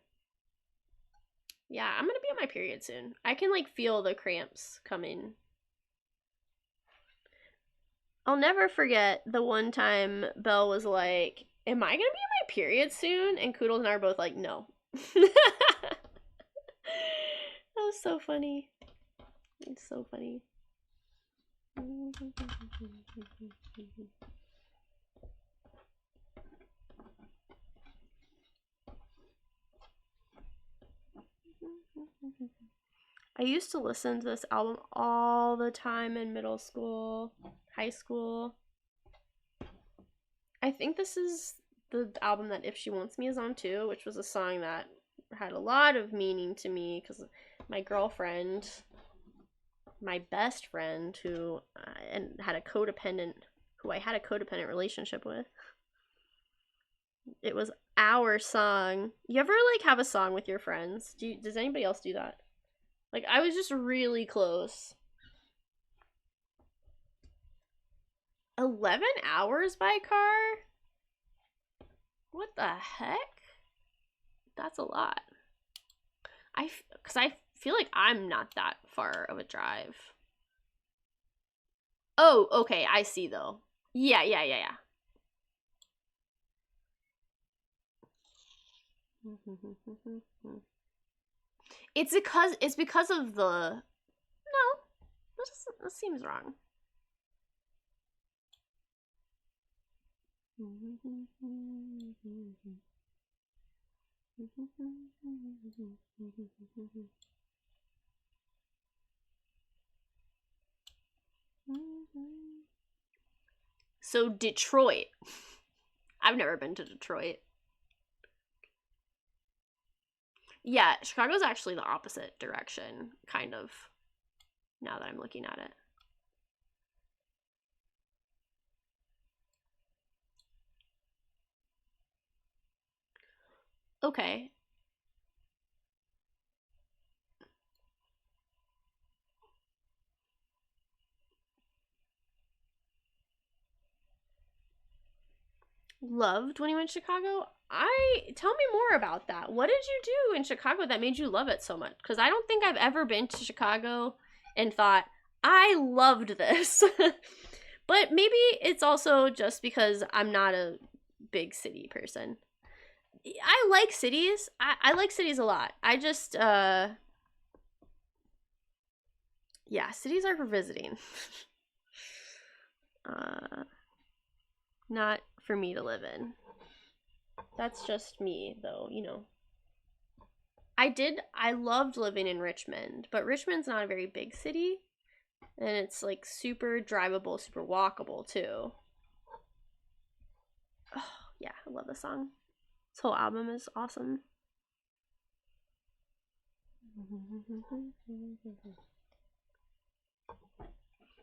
Yeah, I'm gonna be on my period soon. I can, like, feel the cramps coming. I'll never forget the one time Belle was like, am I gonna be on my period soon? And Koodles and I were both like, no. That was so funny. It's so funny. I used to listen to this album all the time in middle school, high school. I think this is the album that If She Wants Me is on too, which was a song that had a lot of meaning to me because my girlfriend, my best friend, who I had a codependent relationship with. It was our song. You ever, like, have a song with your friends? Does anybody else do that? Like, I was just really close. 11 hours by car? What the heck? That's a lot. Because I feel like I'm not that far of a drive. Oh, okay, I see, though. Yeah. It's because of the... No, that seems wrong. So Detroit. I've never been to Detroit. Yeah, Chicago's actually the opposite direction, kind of, now that I'm looking at it. Okay. Loved when you went to Chicago? Tell me more about that. What did you do in Chicago that made you love it so much? Because I don't think I've ever been to Chicago and thought, I loved this. But maybe it's also just because I'm not a big city person. I like cities. I like cities a lot. I just, Yeah, cities are for visiting. Not for me to live in. That's just me, though, you know. I loved living in Richmond, but Richmond's not a very big city, and it's like super drivable, super walkable too. Oh, yeah, I love this song. This whole album is awesome.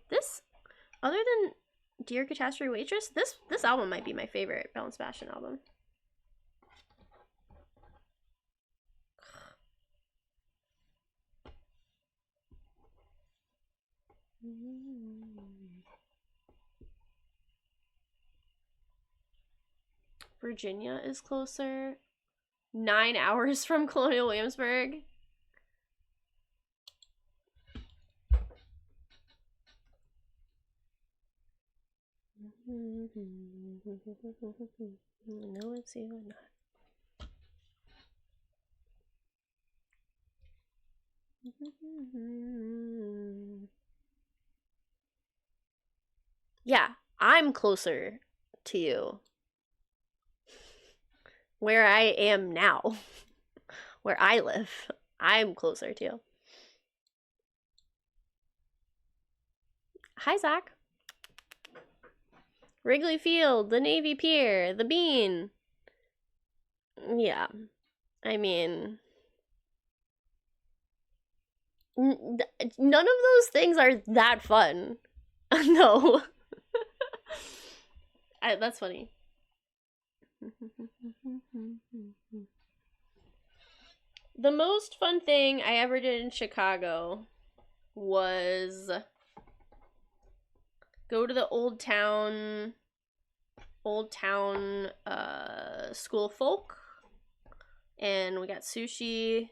This, other than Dear Catastrophe Waitress, this album might be my favorite Belle and Sebastian album. Virginia is closer. 9 hours from Colonial Williamsburg. No, it's even not. Yeah, I'm closer to you. Where I am now. Where I live. I'm closer to you. Hi, Zach. Wrigley Field, the Navy Pier, the Bean. Yeah. I mean, none of those things are that fun. No. That's funny. The most fun thing I ever did in Chicago was go to the Old Town School of Folk, and we got sushi.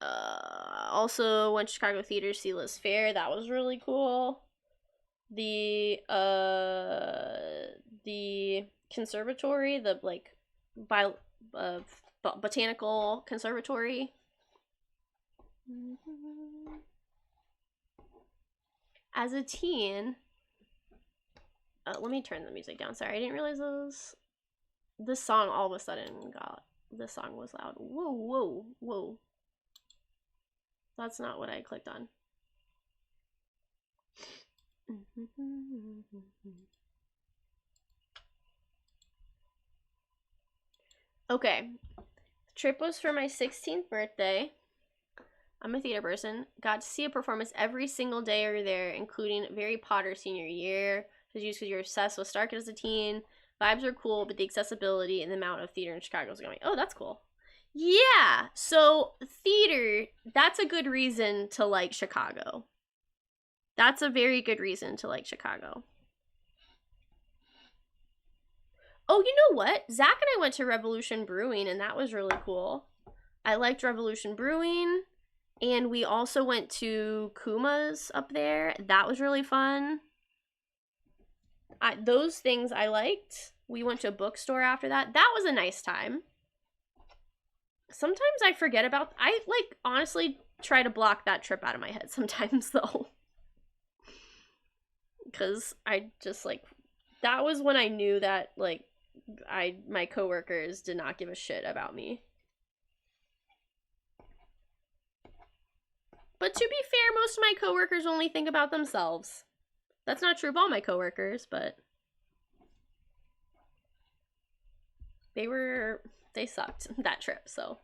Also went to Chicago Theater to see Liz Phair. That was really cool. The conservatory, the like botanical conservatory. As a teen, let me turn the music down. Sorry, I didn't realize this song all of a sudden this song was loud. Whoa, whoa, whoa. That's not what I clicked on. Okay. Trip was for my 16th birthday. I'm a theater person. Got to see a performance every single day over there, including Harry Potter senior year. Because you're obsessed with Stark as a teen. Vibes are cool, but the accessibility and the amount of theater in Chicago is going, oh, that's cool. Yeah, so theater, that's a good reason to like Chicago. That's a very good reason to like Chicago. Oh, you know what? Zach and I went to Revolution Brewing, and that was really cool. I liked Revolution Brewing, and we also went to Kuma's up there. That was really fun. Those things I liked. We went to a bookstore after that. That was a nice time. Sometimes I forget about... I, like, honestly try to block that trip out of my head sometimes, though. Because I just, like... That was when I knew that, like, my coworkers did not give a shit about me. But to be fair, most of my coworkers only think about themselves. That's not true of all my coworkers, but... They sucked that trip, so...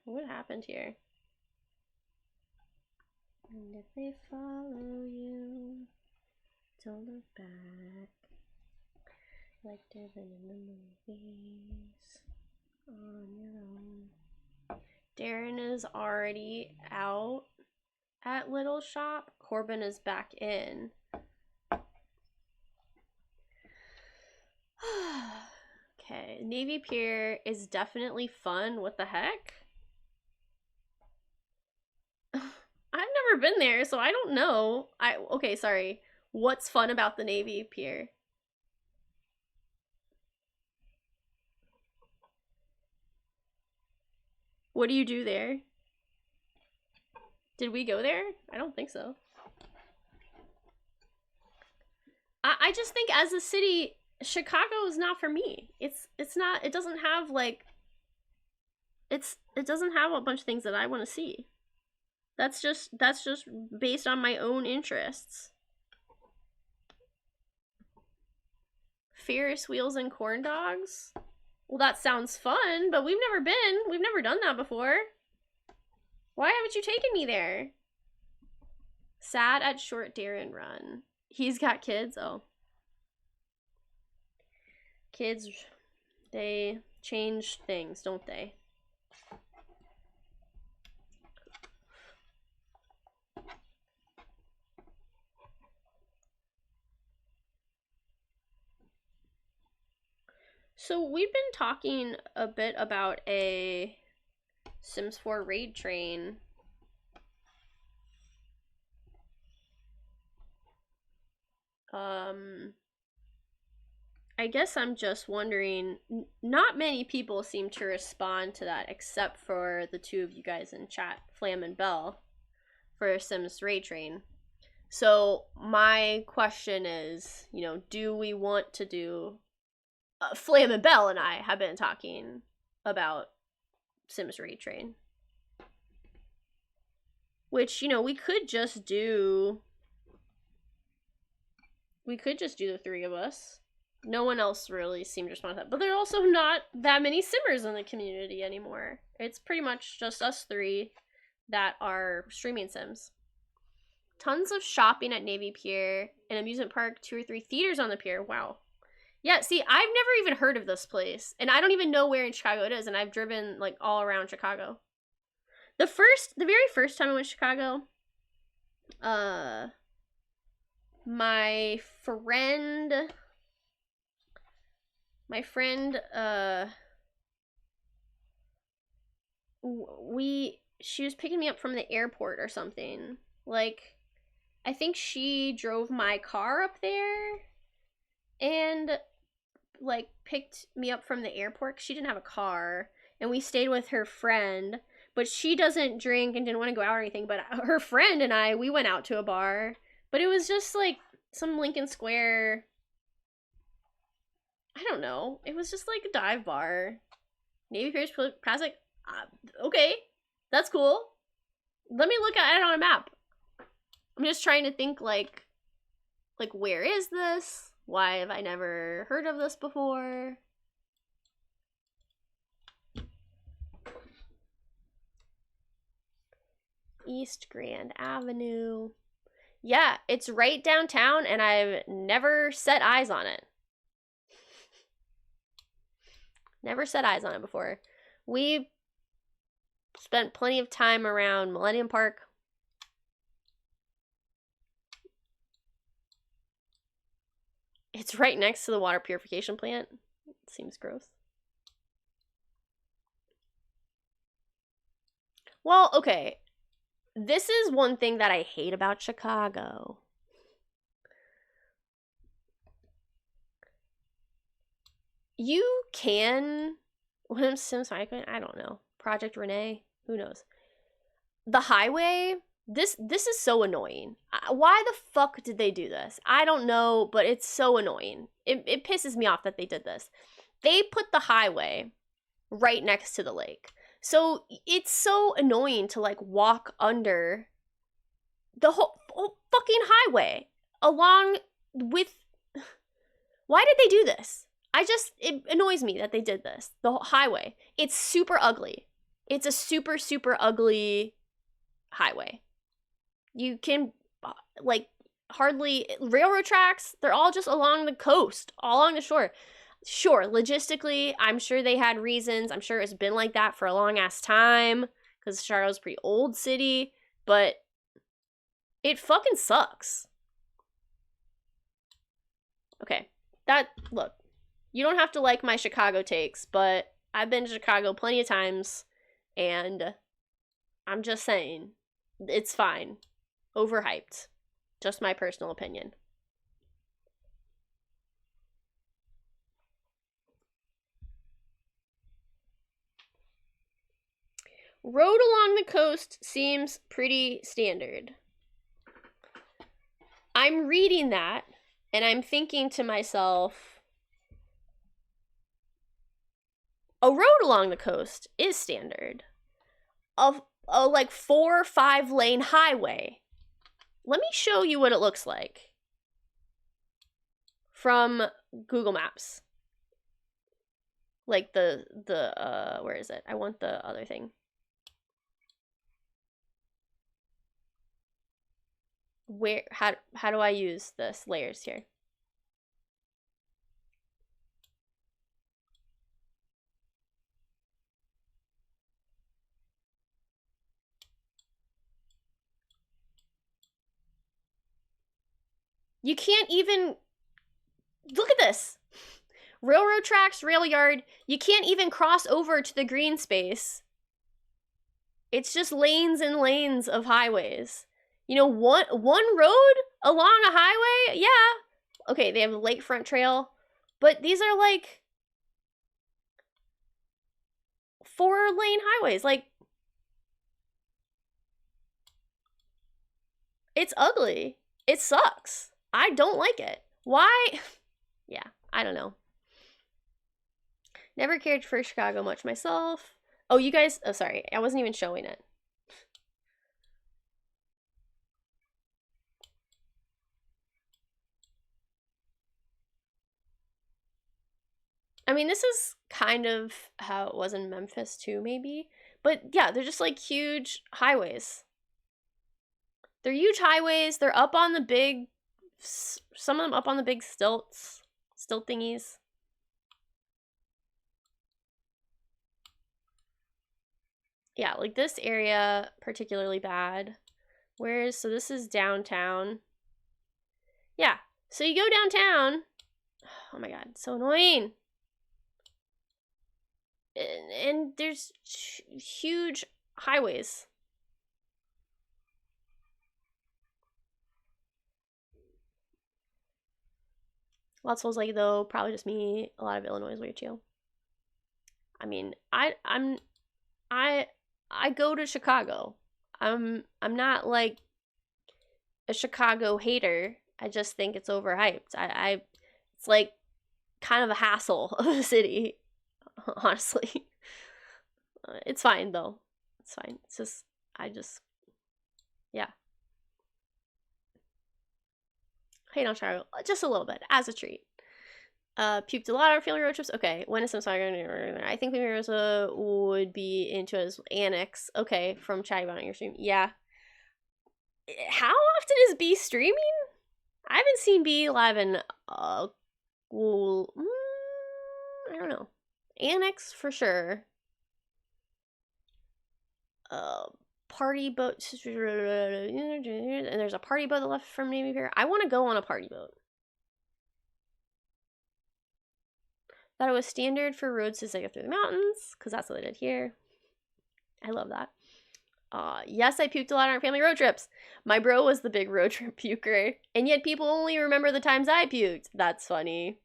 What happened here? And if they follow you, don't look back. Like living in the movies on your own. Darren is already out at Little Shop. Corbin is back in. Okay, Navy Pier is definitely fun. What the heck? I've never been there, so I don't know. Okay, sorry. What's fun about the Navy Pier? What do you do there? Did we go there? I don't think so. I just think as a city, Chicago is not for me. It's not, it doesn't have like, it doesn't have a bunch of things that I want to see. That's just based on my own interests. Ferris wheels and corn dogs? Well, that sounds fun, but we've never done that before. Why haven't you taken me there? Sad at short Darren run. He's got kids? Oh. Kids, they change things, don't they? So we've been talking a bit about a Sims 4 raid train. I guess I'm just wondering, not many people seem to respond to that except for the two of you guys in chat, Flam and Bell, for Sims raid train. So my question is, you know, do we want to do... Flam and Bell and I have been talking about Sims raid train. Which, you know, we could just do the three of us. No one else really seemed to respond to that. But there are also not that many Simmers in the community anymore. It's pretty much just us three that are streaming Sims. Tons of shopping at Navy Pier, an amusement park, 2 or 3 theaters on the pier. Wow. Yeah, see, I've never even heard of this place. And I don't even know where in Chicago it is. And I've driven, like, all around Chicago. The very first time I went to Chicago, my friend, she was picking me up from the airport or something. Like, I think she drove my car up there and, like, picked me up from the airport 'cause she didn't have a car, and we stayed with her friend, but she doesn't drink and didn't want to go out or anything, but her friend and we went out to a bar, but it was just, like, some Lincoln Square, I don't know, it was just, like, a dive bar. Navy Pier's Classic, okay, that's cool. Let me look at it on a map. I'm just trying to think, like, where is this? Why have I never heard of this before? East Grand Avenue. Yeah, it's right downtown, and I've never set eyes on it. Never set eyes on it before. We spent plenty of time around Millennium Park. It's right next to the water purification plant. Seems gross. Well, okay. This is one thing that I hate about Chicago. You can... What am Sims I don't know. Project Renee? Who knows? The highway... This is so annoying. Why the fuck did they do this? I don't know, but it's so annoying. It pisses me off that they did this. They put the highway right next to the lake. So it's so annoying to, like, walk under the whole fucking highway along with... Why did they do this? It annoys me that they did this. The highway. It's super ugly. It's a super, super ugly highway. You can, like, hardly... Railroad tracks, they're all just along the coast, all along the shore. Sure, logistically, I'm sure they had reasons. I'm sure it's been like that for a long-ass time, because Chicago's a pretty old city, but it fucking sucks. Okay, look. You don't have to like my Chicago takes, but I've been to Chicago plenty of times, and I'm just saying, it's fine. Overhyped. Just my personal opinion. Road along the coast seems pretty standard. I'm reading that, and I'm thinking to myself, a road along the coast is standard. A like 4 or 5 lane highway. Let me show you what it looks like from Google Maps. Like the where is it? I want the other thing. Where, how do I use this layers here? You can't even, look at this. Railroad tracks, rail yard. You can't even cross over to the green space. It's just lanes and lanes of highways. You know, one road along a highway? Yeah. Okay, they have a lakefront trail. But these are like 4-lane highways. Like, it's ugly. It sucks. I don't like it. Why? Yeah, I don't know. Never cared for Chicago much myself. Oh, you guys, oh, sorry. I wasn't even showing it. I mean, this is kind of how it was in Memphis too, maybe. But yeah, they're just like huge highways. They're huge highways. They're up on the big, some of them up on the big stilt thingies. Yeah, like this area particularly bad. So this is downtown. Yeah, so you go downtown. Oh my god, so annoying. And there's huge highways. Lots of like, though, probably just me. A lot of Illinois is way chill. I mean, I go to Chicago. I'm not like a Chicago hater. I just think it's overhyped. It's like kind of a hassle of a city. Honestly, it's fine though. It's fine. It's just, yeah. Hate on Chicago just a little bit as a treat. Puked a lot on family road trips. Okay, when is some song? I think Mimirosa would be into it as Annex. Okay, from chatting about your stream. Yeah. How often is B streaming? I haven't seen B live in I don't know. Annex for sure. Party boat, and there's a party boat that left from Navy Pier. I want to go on a party boat. Thought it was standard for roads as they go through the mountains, because that's what they did here. I love that. Yes, I puked a lot on our family road trips. My bro was the big road trip puker, and yet people only remember the times I puked. That's funny.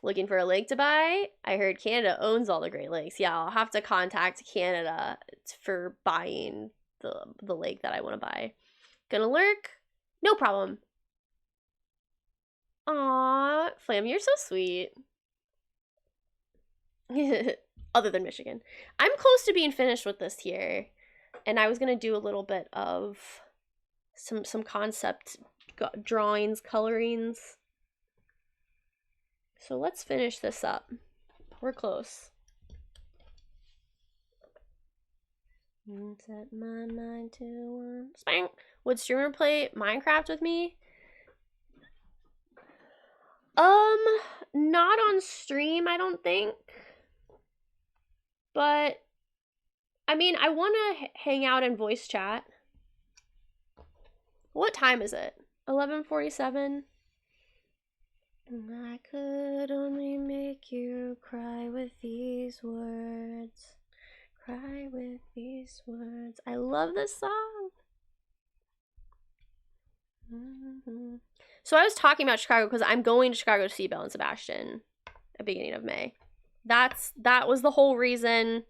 Looking for a lake to buy? I heard Canada owns all the Great Lakes. Yeah, I'll have to contact Canada for buying the lake that I want to buy. Gonna lurk? No problem. Aww, Flam, you're so sweet. Other than Michigan. I'm close to being finished with this here. And I was gonna do a little bit of some concept drawings, colorings. So let's finish this up. We're close. Set my mind to one. Spank. Would streamer play Minecraft with me? Not on stream, I don't think. But I mean, I want to hang out and voice chat. What time is it? 11:47. I could only make you cry with these words. Cry with these words. I love this song. So I was talking about Chicago because I'm going to Chicago to see Belle and Sebastian at the beginning of May. That was the whole reason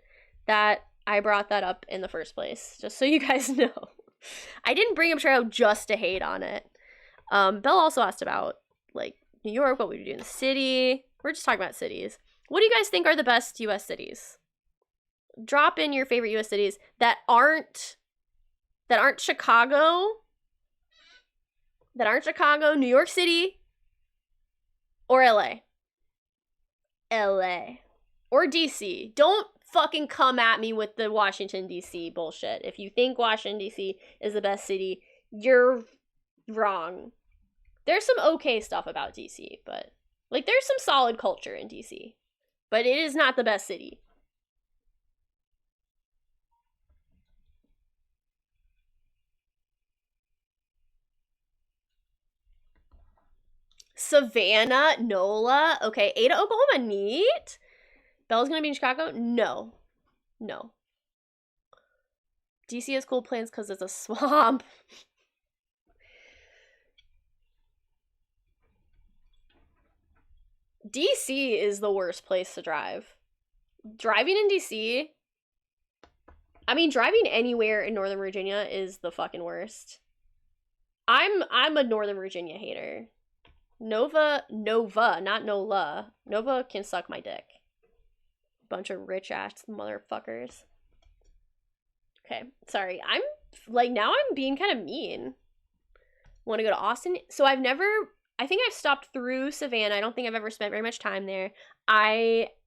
that I brought that up in the first place, just so you guys know. I didn't bring up Chicago just to hate on it. Belle also asked about, like, New York, what we do in the city. We're just talking about cities. What do you guys think are the best US cities? Drop in your favorite US cities that aren't Chicago. That aren't Chicago, New York City, or LA. LA. Or DC. Don't fucking come at me with the Washington, DC bullshit. If you think Washington, DC is the best city, you're wrong. There's some okay stuff about DC, but, like, there's some solid culture in DC. But it is not the best city. Savannah, NOLA. Okay, Ada, Oklahoma, neat. Belle's gonna be in Chicago? No. No. DC has cool plans because it's a swamp. DC is the worst place to drive. Driving in DC, I mean, driving anywhere in Northern Virginia is the fucking worst. I'm a Northern Virginia hater. Nova, not NOLA. Nova can suck my dick. Bunch of rich ass motherfuckers. Okay, sorry. Now I'm being kind of mean. Want to go to Austin? So I think I've stopped through Savannah. I don't think I've ever spent very much time there.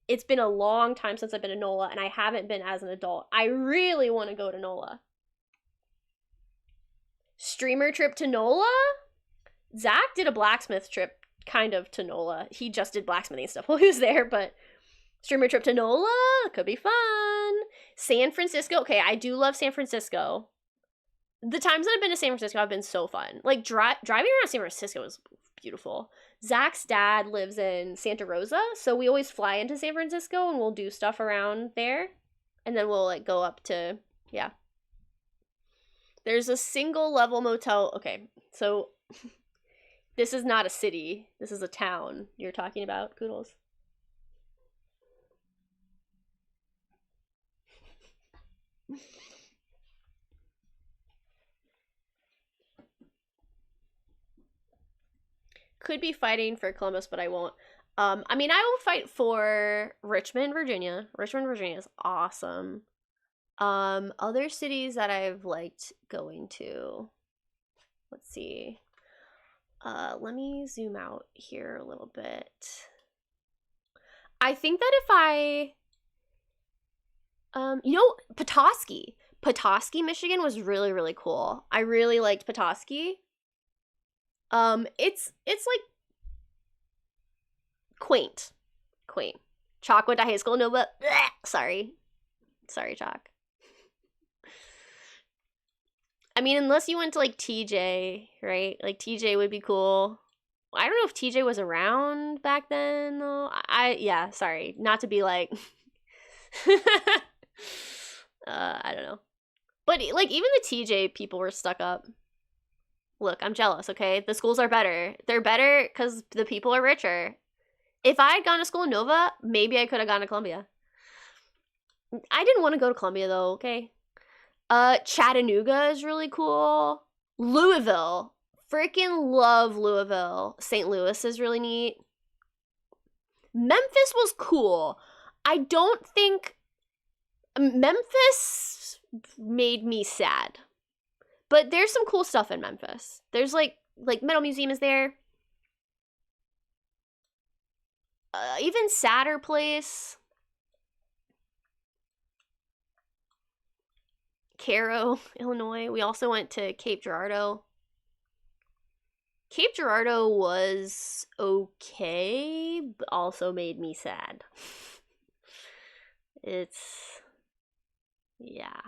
It's been a long time since I've been to NOLA, and I haven't been as an adult. I really want to go to NOLA. Streamer trip to NOLA? Zach did a blacksmith trip kind of to NOLA. He just did blacksmithing stuff while he was there, but streamer trip to NOLA could be fun. San Francisco. Okay, I do love San Francisco. The times that I've been to San Francisco have been so fun. Like, driving around San Francisco is beautiful. Zach's dad lives in Santa Rosa, so we always fly into San Francisco and we'll do stuff around there. And then we'll, like, go up to, yeah. There's a single level motel. Okay, so this is not a city. This is a town you're talking about, Koodles. Could be fighting for Columbus, but I won't. I mean, I will fight for Richmond, Virginia. Richmond, Virginia is awesome. Other cities that I've liked going to. Let's see. Let me zoom out here a little bit. I think that if Petoskey. Petoskey, Michigan was really, really cool. I really liked Petoskey. It's like quaint. Chalk went to high school, no, but sorry, Chalk. I mean, unless you went to like TJ, right? Like TJ would be cool. I don't know if TJ was around back then though. Yeah, sorry, not to be like, I don't know, but like even the TJ people were stuck up. Look, I'm jealous, okay? The schools are better. They're better because the people are richer. If I had gone to school in Nova, maybe I could have gone to Columbia. I didn't want to go to Columbia, though, okay? Chattanooga is really cool. Louisville. Freaking love Louisville. St. Louis is really neat. Memphis was cool. I don't think... Memphis made me sad. But there's some cool stuff in Memphis. There's like Metal Museum is there. Even sadder place. Cairo, Illinois. We also went to Cape Girardeau. Cape Girardeau was okay, but also made me sad. Yeah.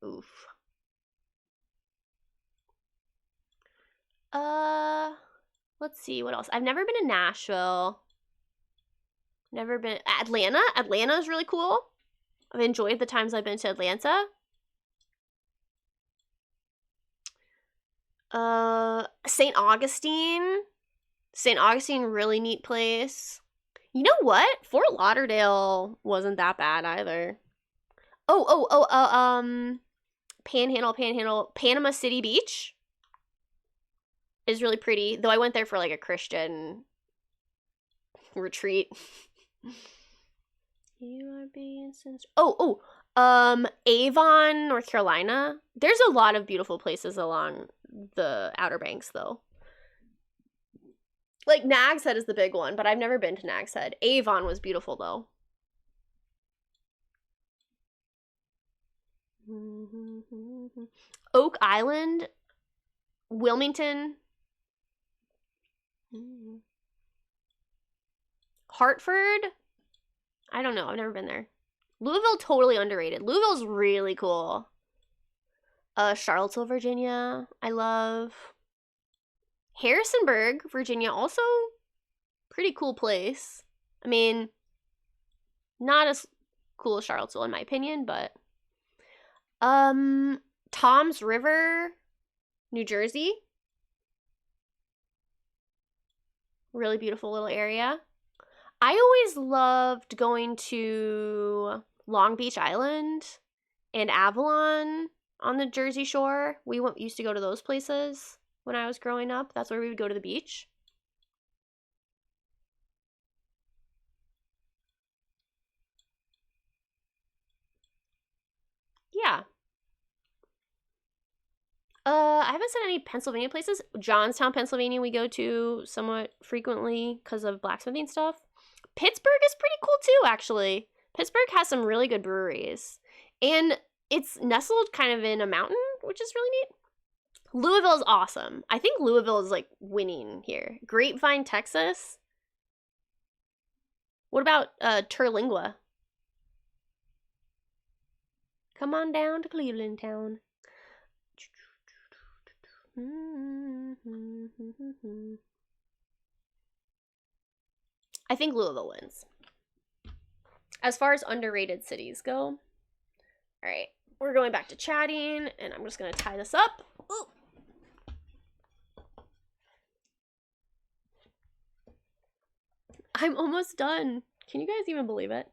Oof. Let's see what else. I've never been to Nashville. Never been Atlanta. Atlanta is really cool. I've enjoyed the times I've been to Atlanta. St. Augustine. St. Augustine, really neat place. You know what? Fort Lauderdale wasn't that bad either. Panhandle. Panama City Beach is really pretty. Though I went there for like a Christian retreat. You are being sincere. Avon, North Carolina. There's a lot of beautiful places along the Outer Banks, though. Like, Nags Head is the big one, but I've never been to Nags Head. Avon was beautiful, though. Oak Island. Wilmington. Hartford. I don't know. I've never been there. Louisville, totally underrated. Louisville's really cool. Charlottesville, Virginia. I love. Harrisonburg, Virginia, also pretty cool place. I mean, not as cool as Charlottesville in my opinion, but Toms River, New Jersey. Really beautiful little area. I always loved going to Long Beach Island and Avalon on the Jersey Shore. We used to go to those places when I was growing up. That's where we would go to the beach. Yeah. I haven't said any Pennsylvania places. Johnstown, Pennsylvania, we go to somewhat frequently because of blacksmithing stuff. Pittsburgh is pretty cool too, actually. Pittsburgh has some really good breweries. And it's nestled kind of in a mountain, which is really neat. Louisville is awesome. I think Louisville is like winning here. Grapevine, Texas. What about Terlingua? Come on down to Cleveland Town. I think Louisville wins. As far as underrated cities go. All right, we're going back to chatting, and I'm just going to tie this up. Ooh. I'm almost done. Can you guys even believe it?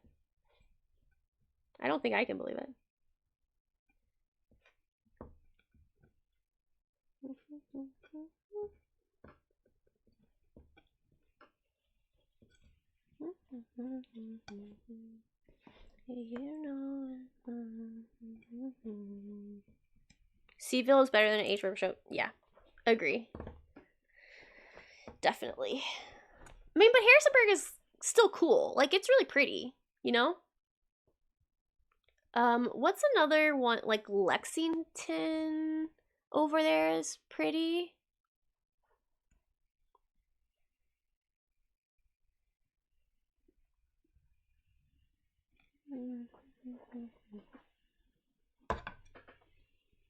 I don't think I can believe it. Seaville is better than an H-Room show. Yeah, agree. Definitely. I mean, but Harrisonburg is still cool. Like, it's really pretty, you know? What's another one? Like, Lexington over there is pretty.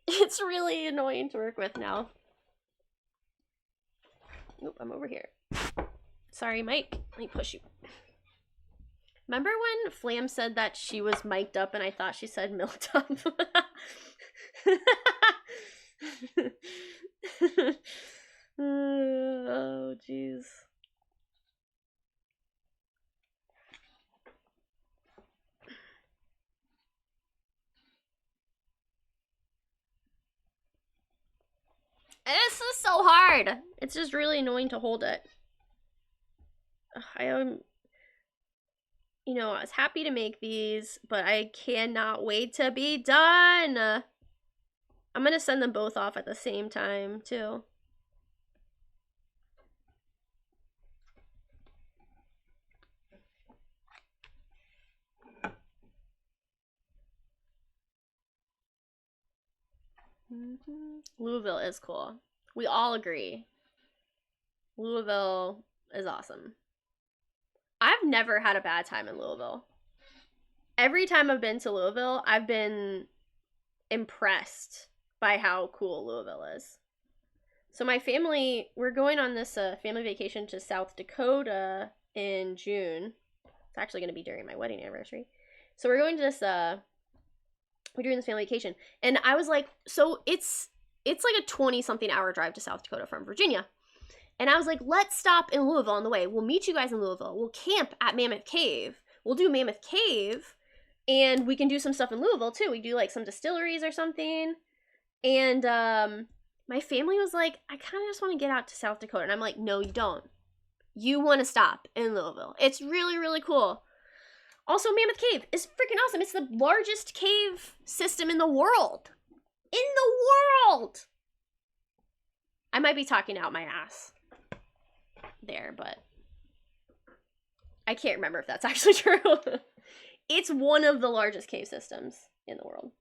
It's really annoying to work with now. Nope, I'm over here. Sorry, Mike. Let me push you. Remember when Flam said that she was mic'd up and I thought she said milked up? Oh, jeez. This is so hard. It's just really annoying to hold it. I am, you know, I was happy to make these, but I cannot wait to be done. I'm gonna send them both off at the same time, too. Louisville is cool. We all agree. Louisville is awesome. I've never had a bad time in Louisville. Every time I've been to Louisville, I've been impressed by how cool Louisville is. So my family, we're going on this family vacation to South Dakota in June. It's actually going to be during my wedding anniversary. So we're going to this, we're doing this family vacation. And I was like, so it's like a 20-something hour drive to South Dakota from Virginia. And I was like, let's stop in Louisville on the way. We'll meet you guys in Louisville. We'll camp at Mammoth Cave. We'll do Mammoth Cave. And we can do some stuff in Louisville, too. We do, like, some distilleries or something. And my family was like, I kind of just want to get out to South Dakota. And I'm like, no, you don't. You want to stop in Louisville. It's really, really cool. Also, Mammoth Cave is freaking awesome. It's the largest cave system in the world. In the world! I might be talking out my ass there, but I can't remember if that's actually true. It's one of the largest cave systems in the world.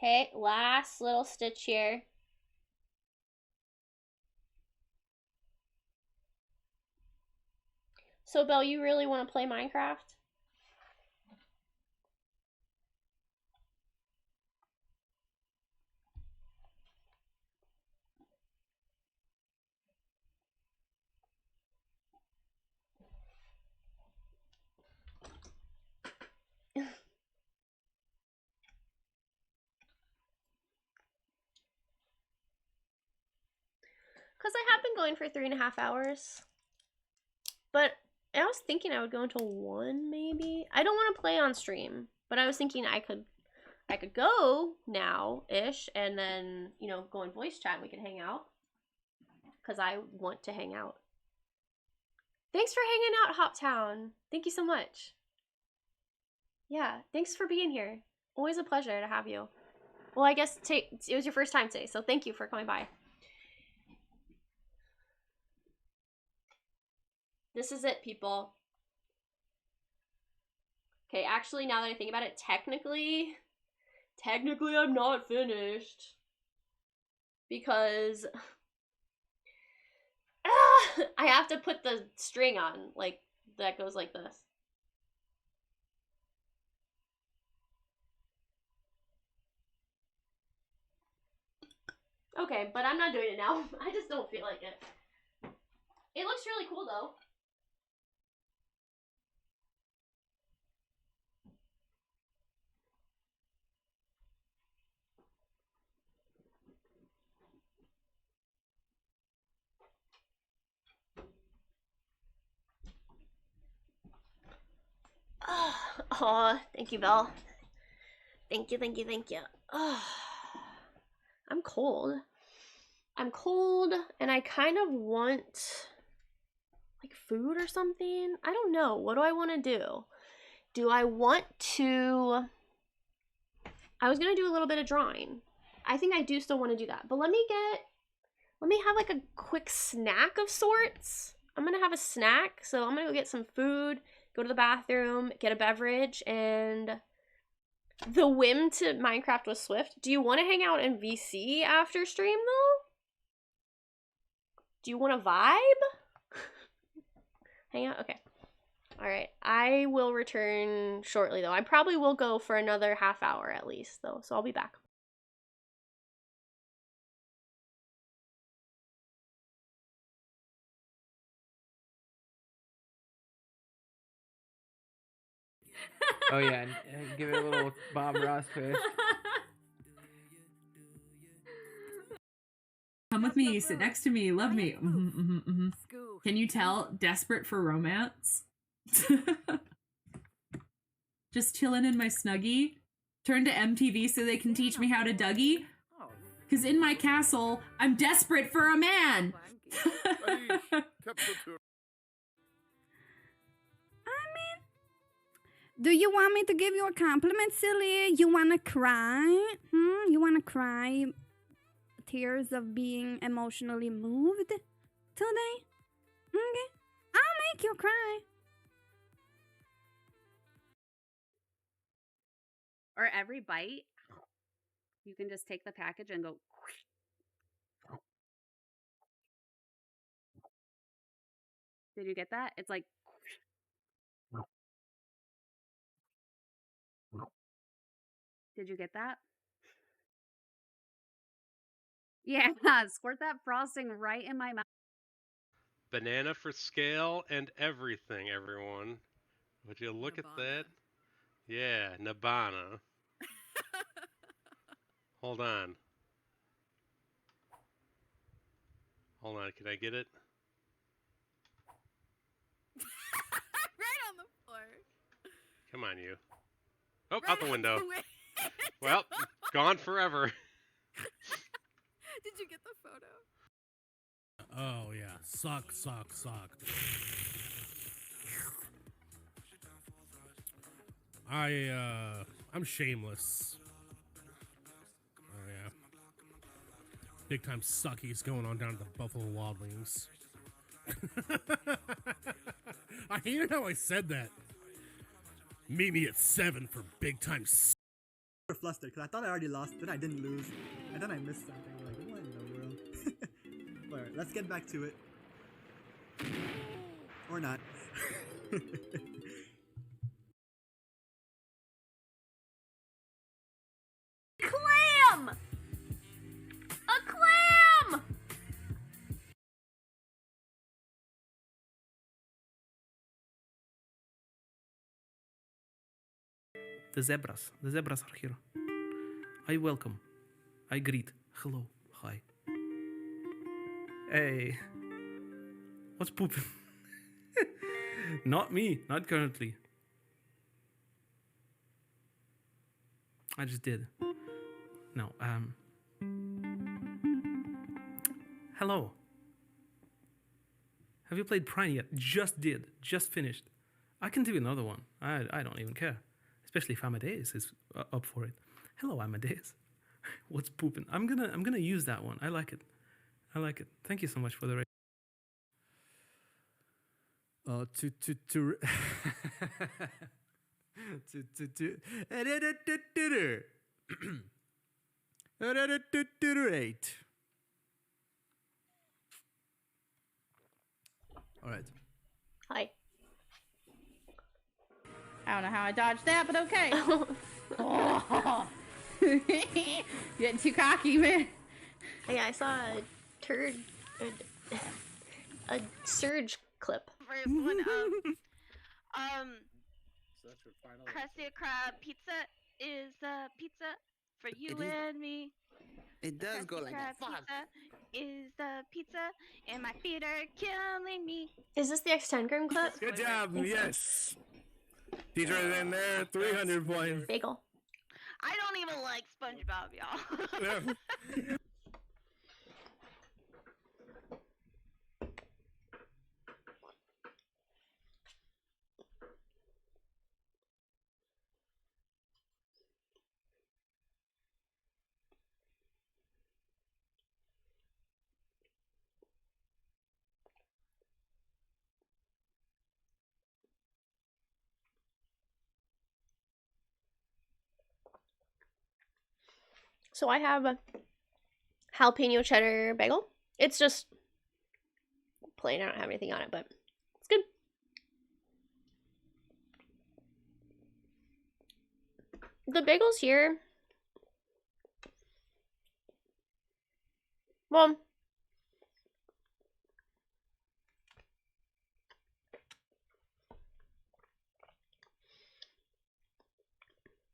Okay, last little stitch here. So, Belle, you really want to play Minecraft? Because I have been going for 3.5 hours. But I was thinking I would go until 1, maybe. I don't want to play on stream, but I was thinking I could go now-ish, and then, you know, go in voice chat and we could hang out. Because I want to hang out. Thanks for hanging out, Hoptown. Thank you so much. Yeah, thanks for being here. Always a pleasure to have you. Well, I guess it was your first time today, so thank you for coming by. This is it, people. Okay, actually, now that I think about it, technically I'm not finished. Because I have to put the string on, like, that goes like this. Okay, but I'm not doing it now. I just don't feel like it. It looks really cool, though. Oh, thank you, Belle. Thank you, thank you, thank you. Oh, I'm cold. I'm cold, and I kind of want, like, food or something. I don't know. What do I want to do? Do I want to... I was going to do a little bit of drawing. I think I do still want to do that. But let me have, like, a quick snack of sorts. I'm going to have a snack, so I'm going to go get some food, go to the bathroom, get a beverage, and the whim to Minecraft with Swift. Do you want to hang out in VC after stream, though? Do you want to vibe? Hang out? Okay. Alright. I will return shortly, though. I probably will go for another half hour at least, though, so I'll be back. Oh yeah, and give it a little Bob Ross twist. Come with me, sit next to me, love me. Can you tell? Desperate for romance. Just chilling in my Snuggie. Turn to MTV so they can teach me how to Dougie. Because in my castle, I'm desperate for a man. Do you want me to give you a compliment, silly? You wanna cry? You wanna cry? Tears of being emotionally moved today? Okay, I'll make you cry. Or every bite, you can just take the package and go. Did you get that? It's like. Did you get that? Yeah, squirt that frosting right in my mouth. Banana for scale and everything, everyone. Would you look at that? Yeah, Nibbana. Hold on. Hold on, can I get it? Right on the floor. Come on, you. Oh, out the window. Well, gone forever. Did you get the photo? Oh yeah, suck. I'm shameless. Oh yeah. Big time suckies going on down at the Buffalo Wild Wings. I hated how I said that. Meet me at 7 for big time. Flustered because I thought I already lost, then I didn't lose, and then I missed something. Like, what in the world? Alright, let's get back to it. Or not. Clam! A clam! The zebras are here. I welcome. I greet. Hello. Hi. Hey. What's pooping? Not me. Not currently. I just did. No, Hello. Have you played Prime yet? Just did. Just finished. I can do another one. I don't even care. Especially if Amadeus is up for it. Hello, Amadeus. What's pooping? I'm gonna use that one. I like it. Thank you so much for the. All right. Hi. I don't know how I dodged that, but okay. Oh. Getting too cocky, man. Yeah, I saw a surge clip. First one, Krusty Krab pizza is pizza for you and me. It does go like that. Krab pizza is the pizza, and my feet are killing me. Is this the X10 clip? Good job. Yes. He's right in there. 300 points. Bagel. I don't even like SpongeBob, y'all. So I have a jalapeno cheddar bagel. It's just plain. I don't have anything on it, but it's good. The bagels here, well,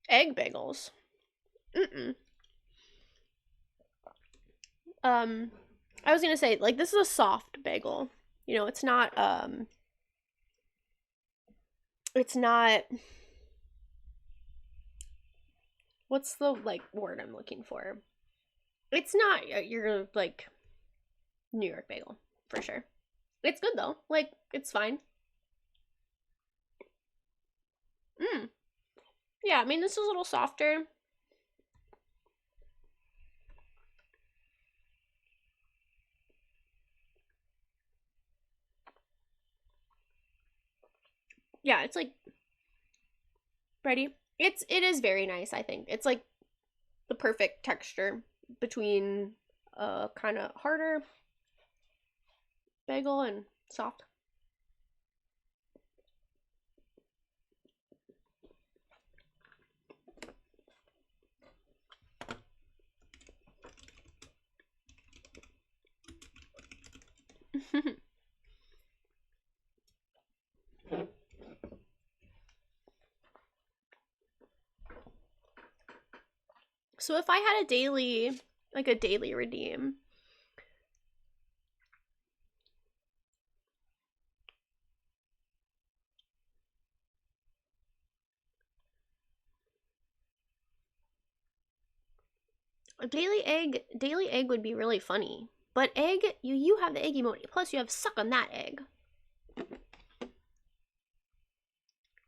egg bagels. I was gonna say, like, this is a soft bagel. You know, it's not, what's the, like, word I'm looking for? It's not your, like, New York bagel. for sure. It's good though. Like, it's fine. Yeah, I mean, this is a little softer. Yeah, it's like bready. It is very nice, I think. It's like the perfect texture between kind of harder bagel and soft. So if I had a daily, like a daily redeem, a daily egg would be really funny. But egg, you have the egg emoji, plus you have suck on that egg.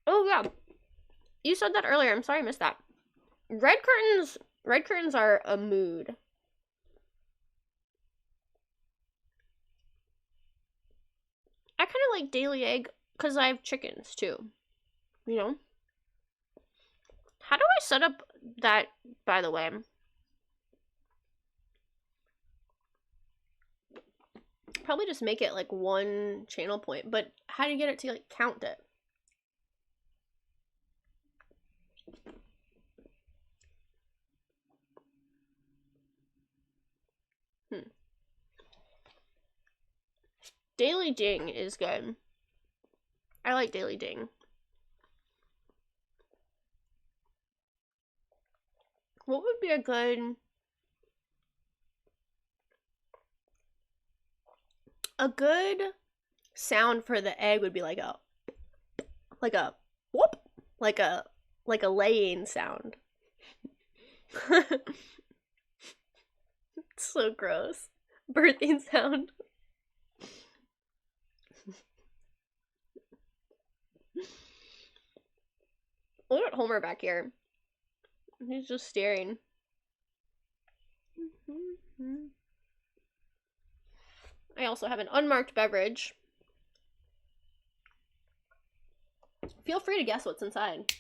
Oh yeah, you said that earlier. I'm sorry I missed that. Red curtains are a mood. I kind of like daily egg because I have chickens too. You know? How do I set up that, by the way? Probably just make it like one channel point, but how do you get it to like count it? Daily Ding is good. I like Daily Ding. What would be a good sound for the egg would be like a whoop, like a laying sound. It's so gross. Birthing sound. Look at Homer back here. He's just staring. I also have an unmarked beverage. Feel free to guess what's inside.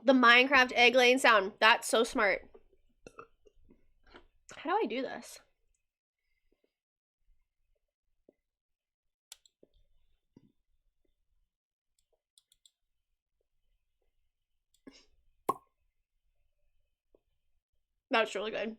The Minecraft egg laying sound. That's so smart. How do I do this? That's really good.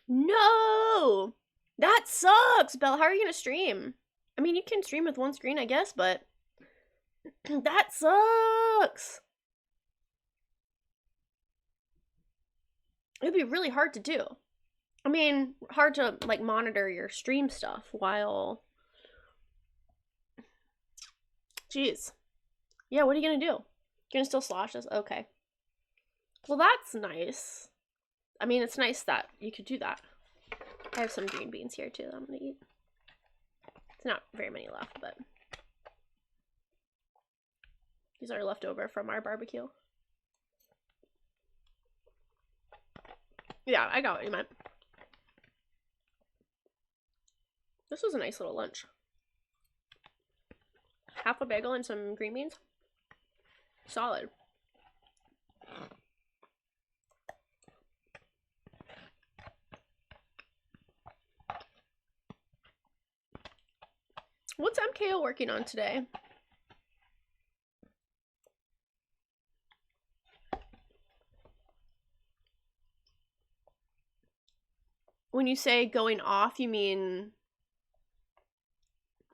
No! That sucks, Belle. How are you gonna stream? I mean, you can stream with one screen, I guess, but that sucks. It'd be really hard to do. I mean, hard to, like, monitor your stream stuff while... Jeez. Yeah, what are you gonna do? You're gonna still slosh this? Okay. Well, that's nice. I mean, it's nice that you could do that. I have some green beans here, too, that I'm gonna eat. It's not very many left, but... these are left over from our barbecue. Yeah, I got what you meant. This was a nice little lunch. Half a bagel and some green beans. Solid. What's MKO working on today? When you say going off, you mean...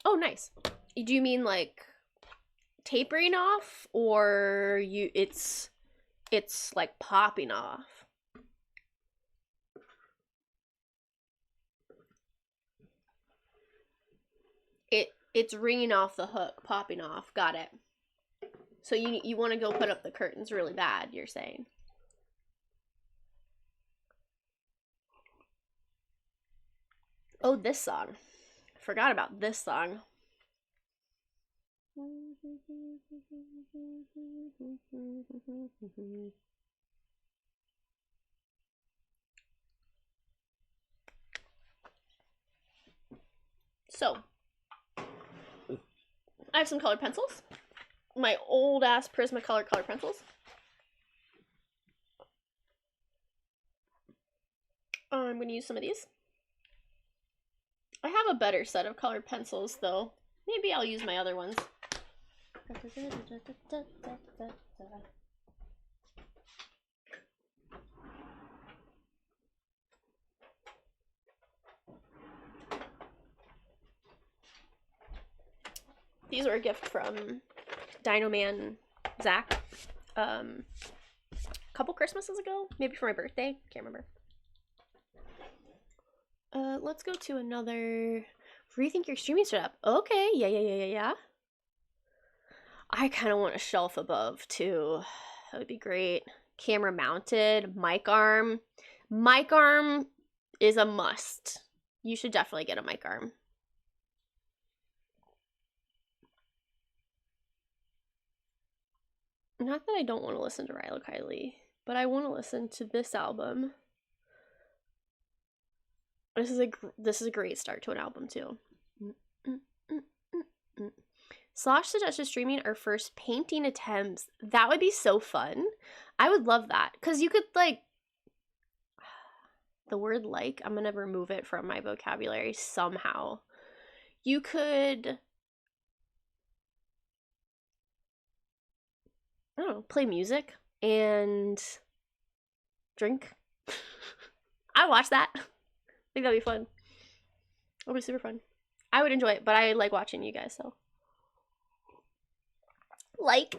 Oh, nice. Do you mean like tapering off, or it's like popping off? It's ringing off the hook, popping off. Got it. So you want to go put up the curtains really bad, you're saying? Oh, this song. Forgot about this song. So, I have some colored pencils. My old ass Prismacolor color pencils. I'm going to use some of these. I have a better set of colored pencils though. Maybe I'll use my other ones. These were a gift from Dino Man Zach a couple Christmases ago, maybe for my birthday, can't remember. Let's go to another rethink your streaming setup. Okay, yeah. I kind of want a shelf above too. That would be great. Camera mounted, mic arm. Mic arm is a must. You should definitely get a mic arm. Not that I don't want to listen to Rilo Kiley, but I want to listen to this album. This is a great start to an album too. Slosh suggested streaming our first painting attempts. That would be so fun. I would love that, because you could like the word like. I'm gonna remove it from my vocabulary somehow. You could, I don't know, play music and drink. I watch that. I think that'd be fun. It'll be super fun. I would enjoy it, but I like watching you guys, so. Like,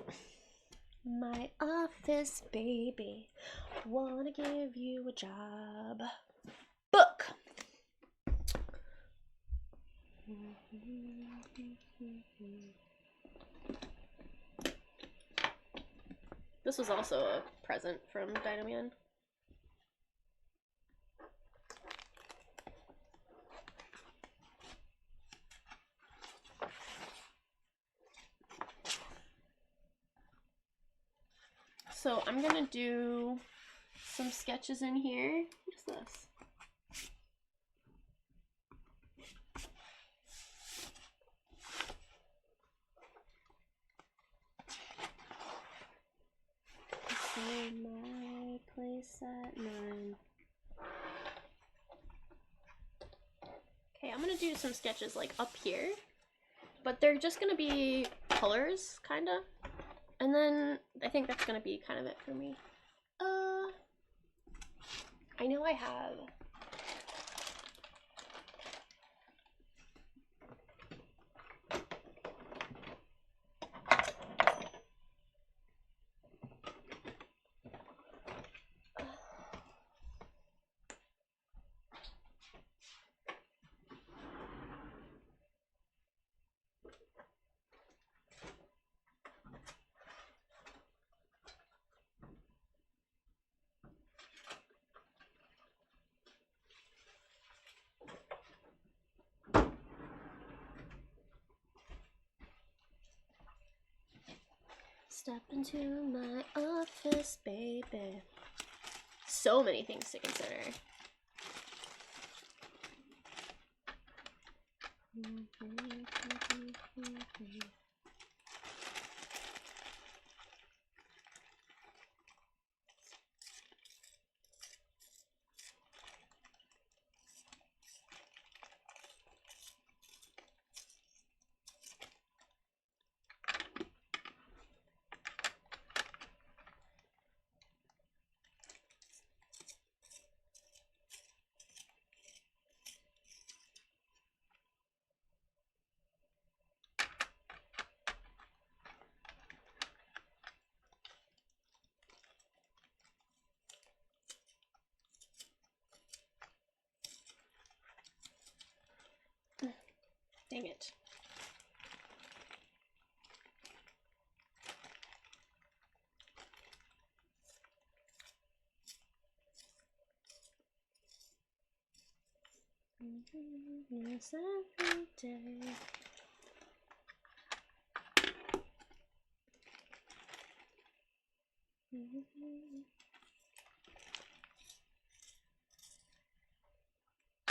my office baby, wanna give you a job. Book. This was also a present from Dino Man. So I'm gonna do some sketches in here. What is this? Say my place at 9. Okay, I'm gonna do some sketches like up here, but they're just gonna be colors, kinda. And then I think that's gonna be kind of it for me. I know I have. Step into my office, baby. So many things to consider. Dang it. Yes, every day.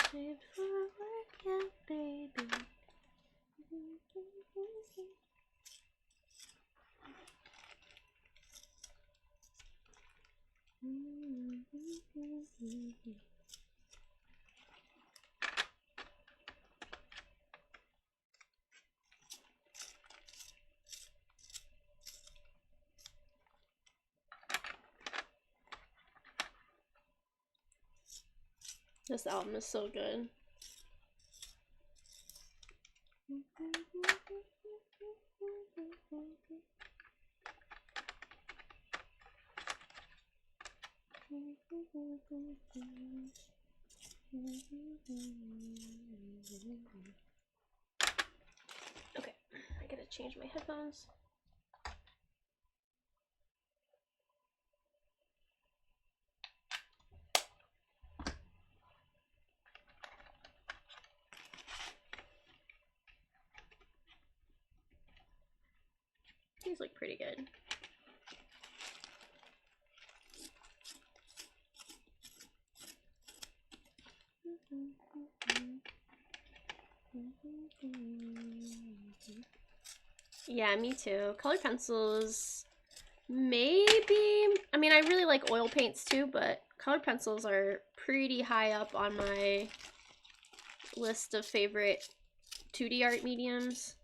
Saved for work, yeah, baby. This album is so good. Okay, I gotta change my headphones. These look pretty good. Yeah, me too. Colored pencils, maybe. I mean, I really like oil paints too, but colored pencils are pretty high up on my list of favorite 2D art mediums.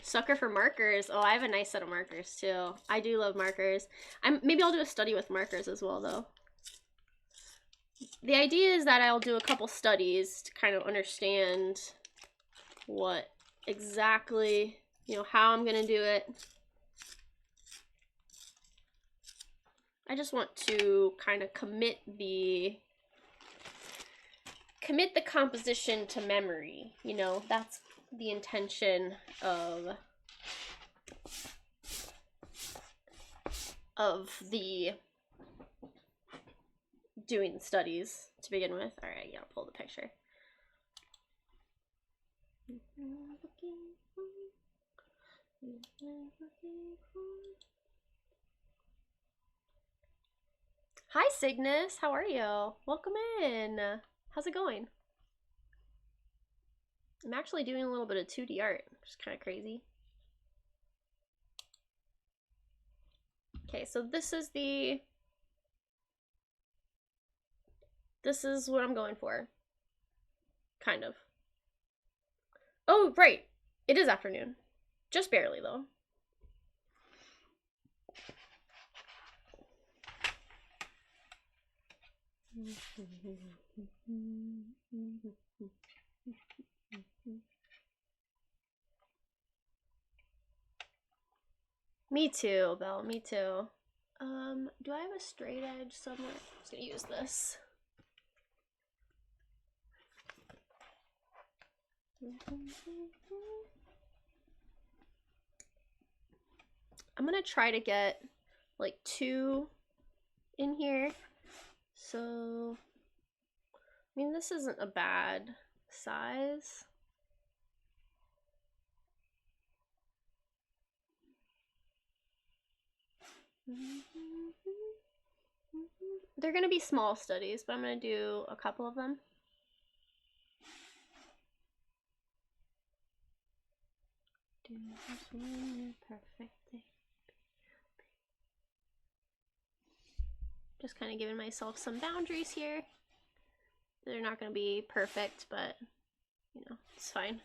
Sucker for markers. Oh, I have a nice set of markers too. I do love markers. Maybe I'll do a study with markers as well though. The idea is that I'll do a couple studies to kind of understand what exactly, how I'm gonna do it. I just want to kind of commit the composition to memory, that's the intention of the doing the studies to begin with. All right, yeah, I'll pull the picture. Hi Cygnus, how are you? Welcome in. How's it going? I'm actually doing a little bit of 2D art, which is kind of crazy. Okay, so this is what I'm going for. Kind of. Oh, right. It is afternoon. Just barely, though. Me too, Belle, me too. Do I have a straight edge somewhere? I'm just gonna use this. I'm gonna try to get like 2 in here. So, I mean, this isn't a bad size. They're gonna be small studies, but I'm gonna do a couple of them. Do this one perfectly. Just kind of giving myself some boundaries here. They're not gonna be perfect, but it's fine.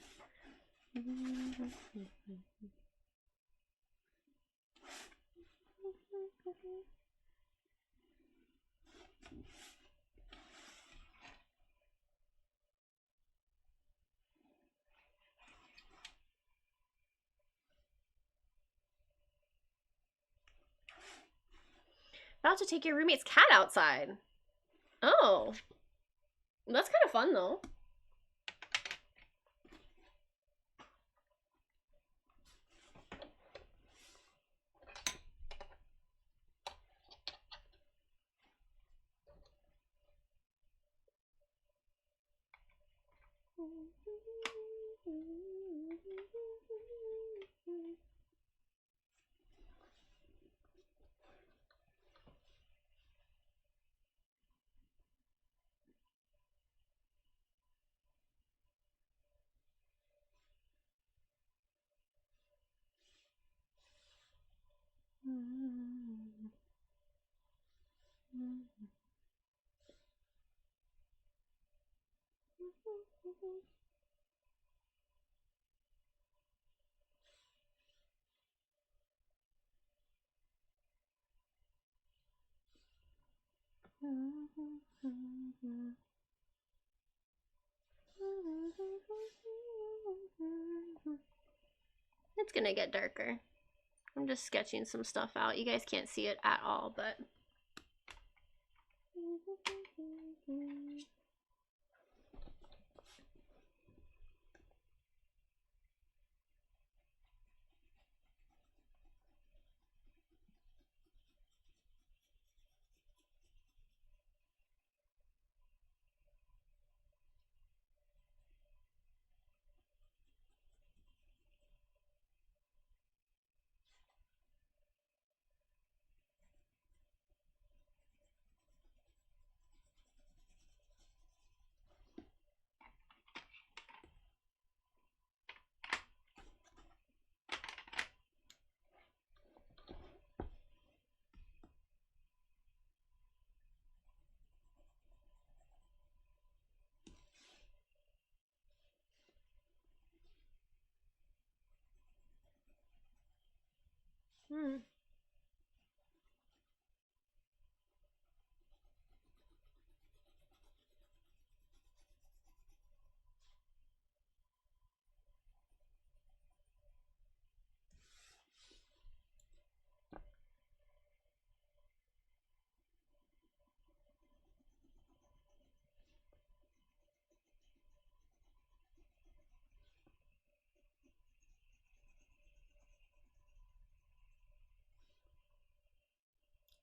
About to take your roommate's cat outside. Oh. That's kind of fun, though. It's gonna get darker. I'm just sketching some stuff out. You guys can't see it at all, but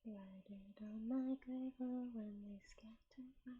write it on my grave when they scatter my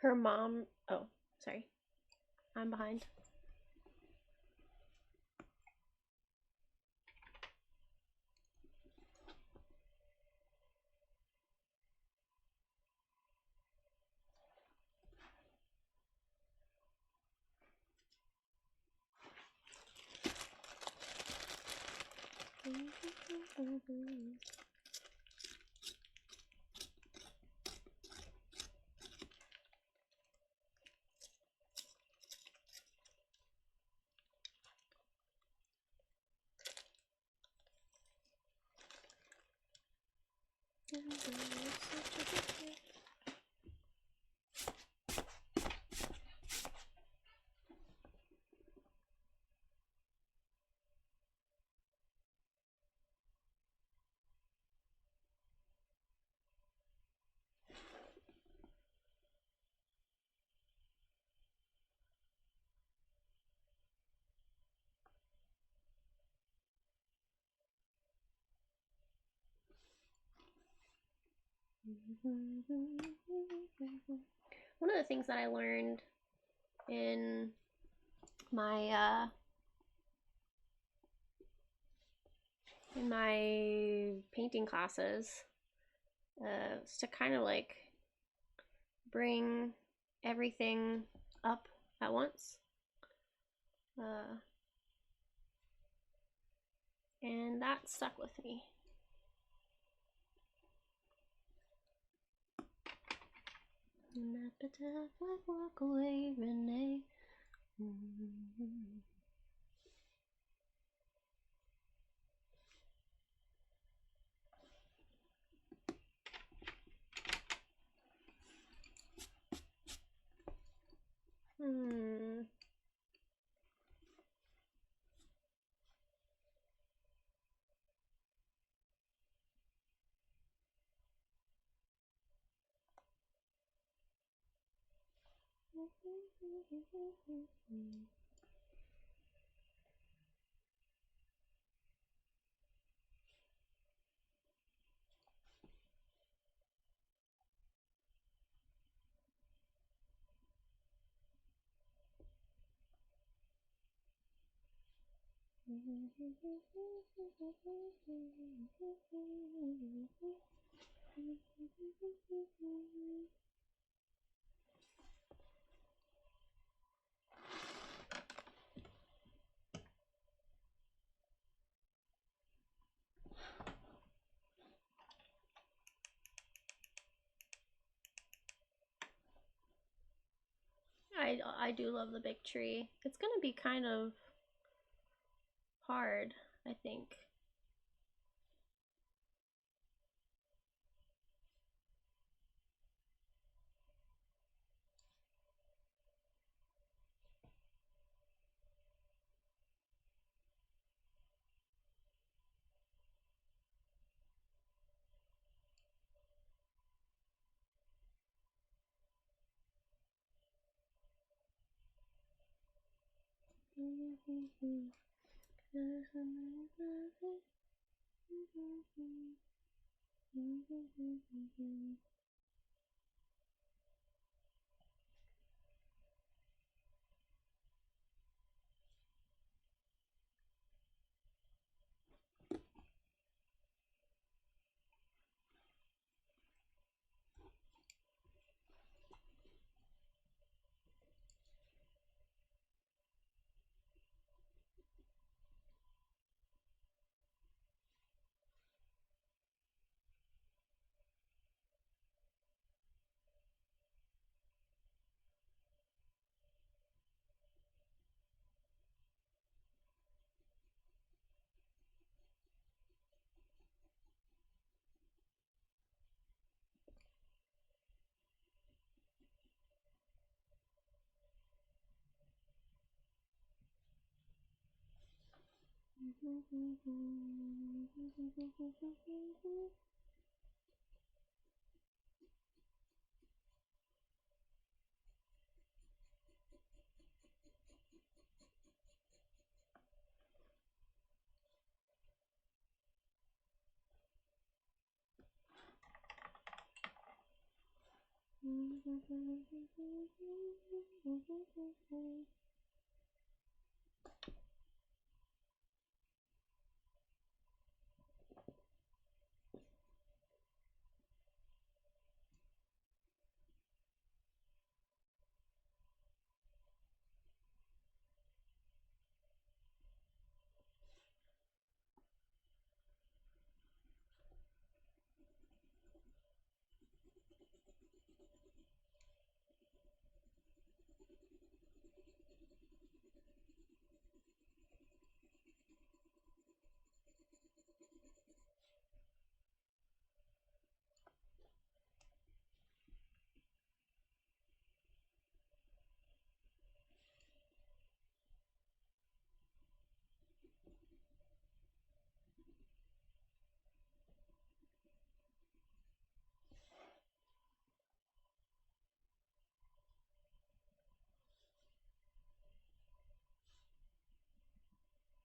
Her mom. Oh, sorry. I'm behind. One of the things that I learned in my painting classes is to kind of like bring everything up at once. And that stuck with me. Walk away, Renee. I do love the big tree. It's gonna be kind of hard, I think.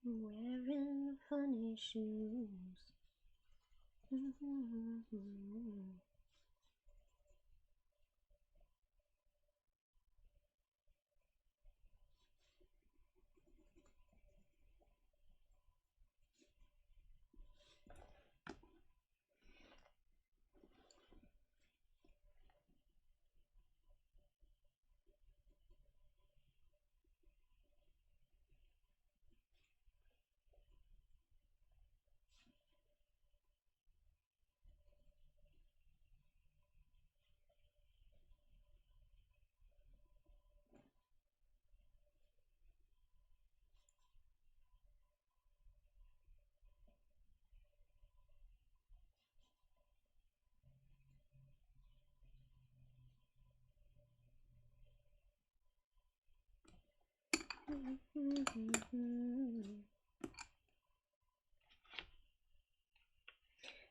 Wearing funny shoes.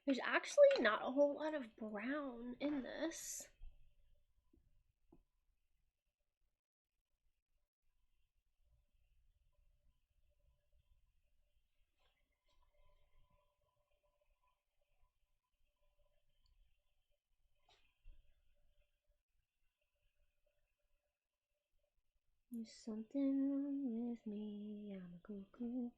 There's actually not a whole lot of brown in this. There's something wrong with me, I'm a cuckoo.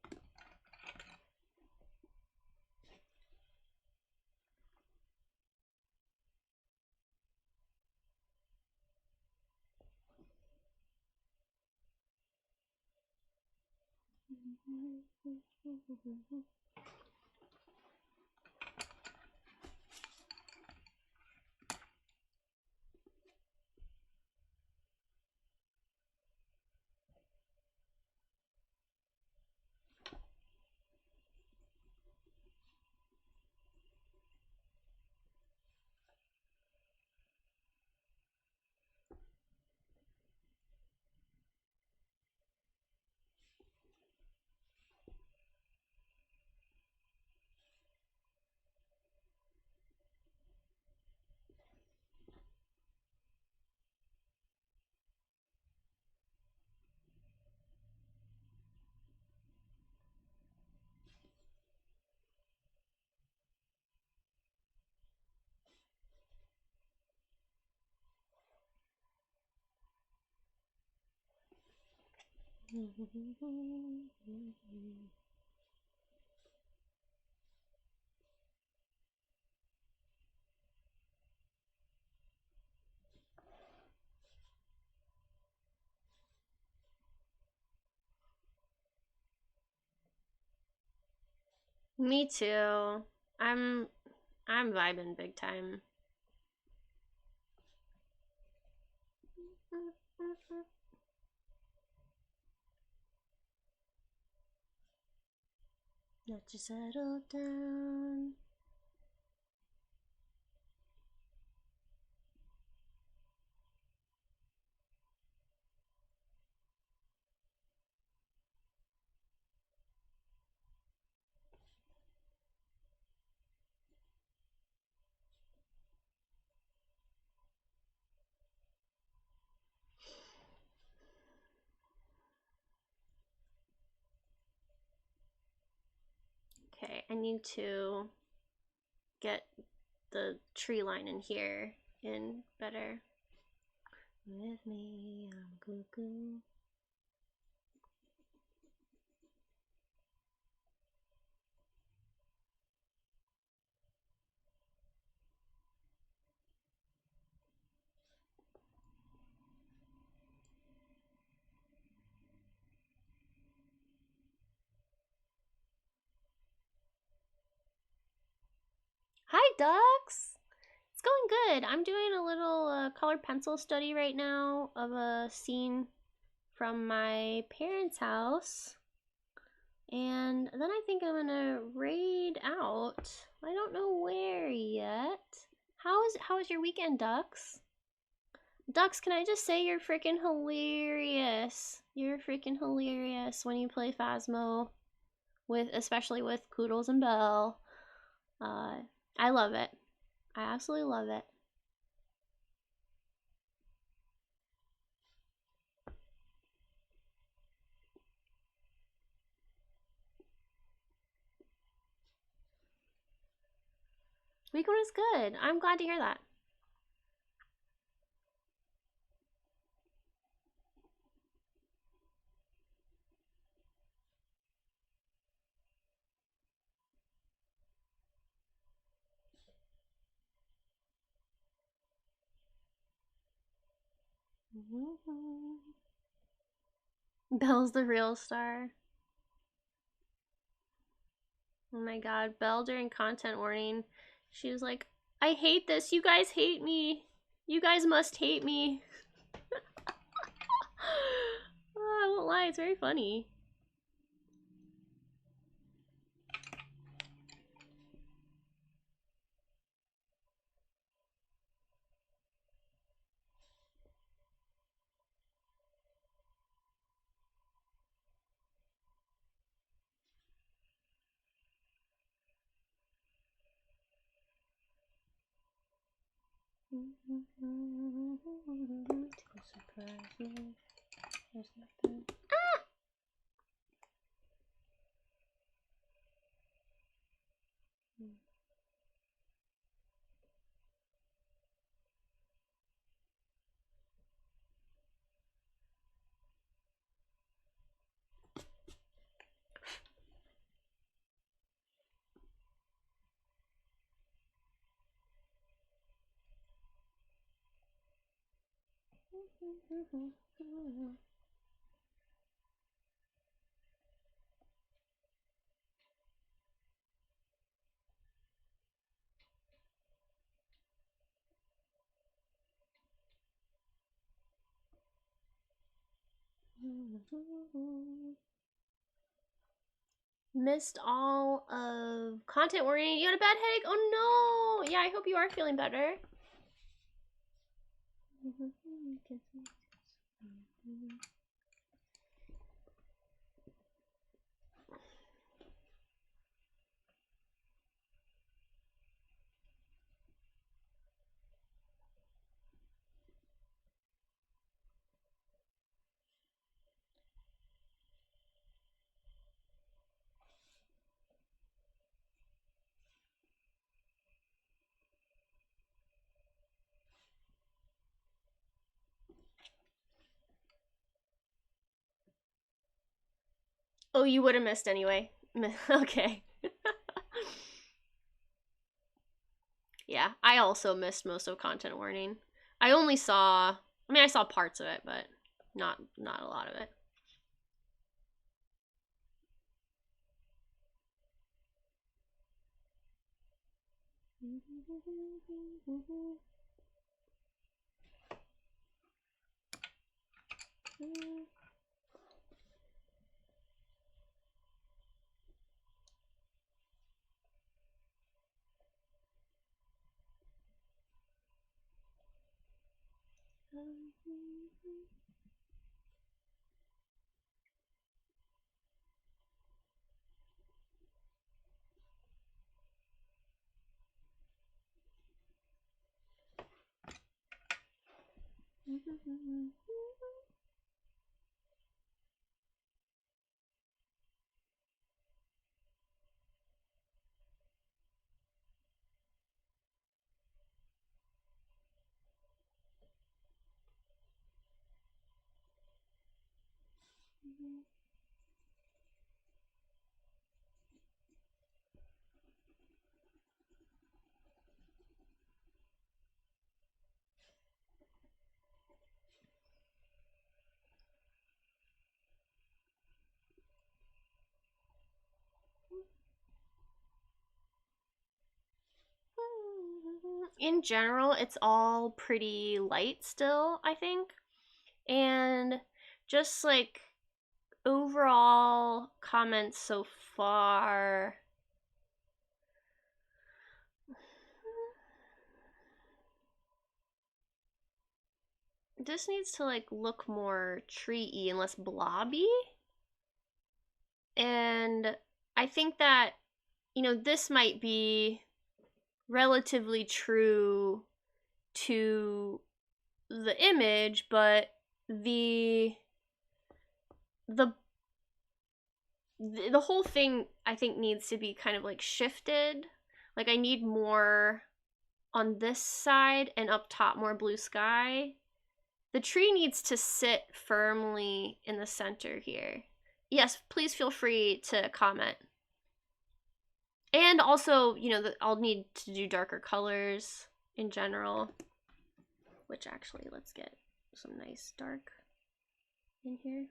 Me too. I'm vibing big time. Let you settle down. Okay, I need to get the tree line in here in better. With me, I'm cuckoo. Hi, ducks! It's going good. I'm doing a little colored pencil study right now of a scene from my parents' house. And then I think I'm gonna raid out. I don't know where yet. How was your weekend, ducks? Ducks, can I just say you're freaking hilarious. You're freaking hilarious when you play Phasmo, especially with Poodles and Belle. I love it. I absolutely love it. Weekend was good. I'm glad to hear that. Belle's the real star. Oh my god, Belle during content warning, she was like, I hate this. You guys hate me. You guys must hate me. Oh, I won't lie, it's very funny. Surprise me. There's nothing. Ah! Missed all of content warning. You had a bad headache? Oh no! Yeah, I hope you are feeling better. Oh, you would have missed anyway. Okay. Yeah, I also missed most of content warning. I only saw, I mean, I saw parts of it, but not a lot of it. In general, it's all pretty light still, I think. And just like overall comments so far. This needs to like look more tree-y and less blobby. And I think that, you know, this might be relatively true to the image, but the whole thing I think needs to be kind of like shifted. Like I need more on this side and up top more blue sky. The tree needs to sit firmly in the center here. Yes, please feel free to comment. And also, you know, I'll need to do darker colors in general. Which actually, let's get some nice dark in here.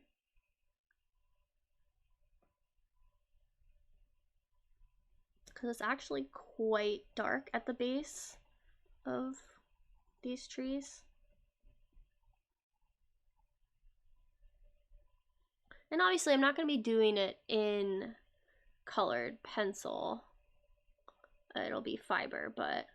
Because it's actually quite dark at the base of these trees. And obviously I'm not going to be doing it in colored pencil. It'll be fiber, but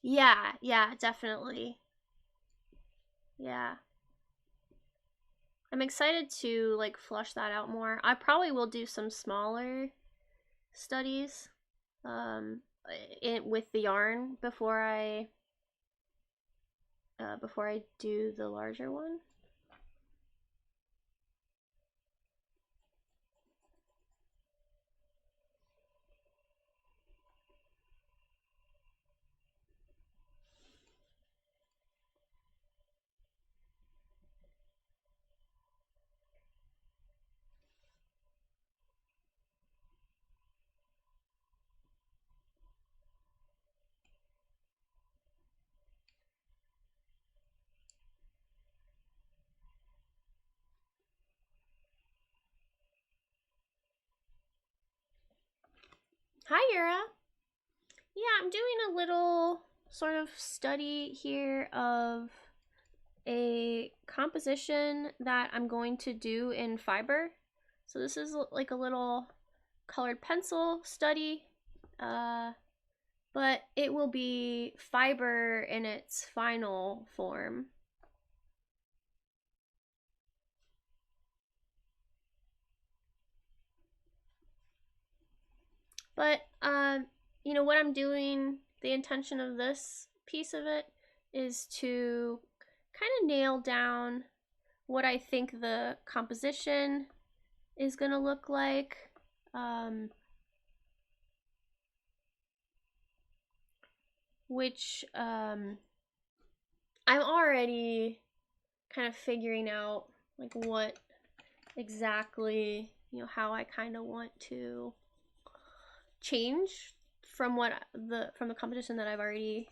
Yeah, definitely. Yeah. I'm excited to like flush that out more. I probably will do some smaller studies with the yarn before I do the larger one. Hi, Yura. Yeah, I'm doing a little sort of study here of a composition that I'm going to do in fiber. So this is like a little colored pencil study, but it will be fiber in its final form. But, you know, what I'm doing, the intention of this piece of it is to kind of nail down what I think the composition is going to look like. Which I'm already kind of figuring out like what exactly, you know, how I kind of want to change from the composition that I've already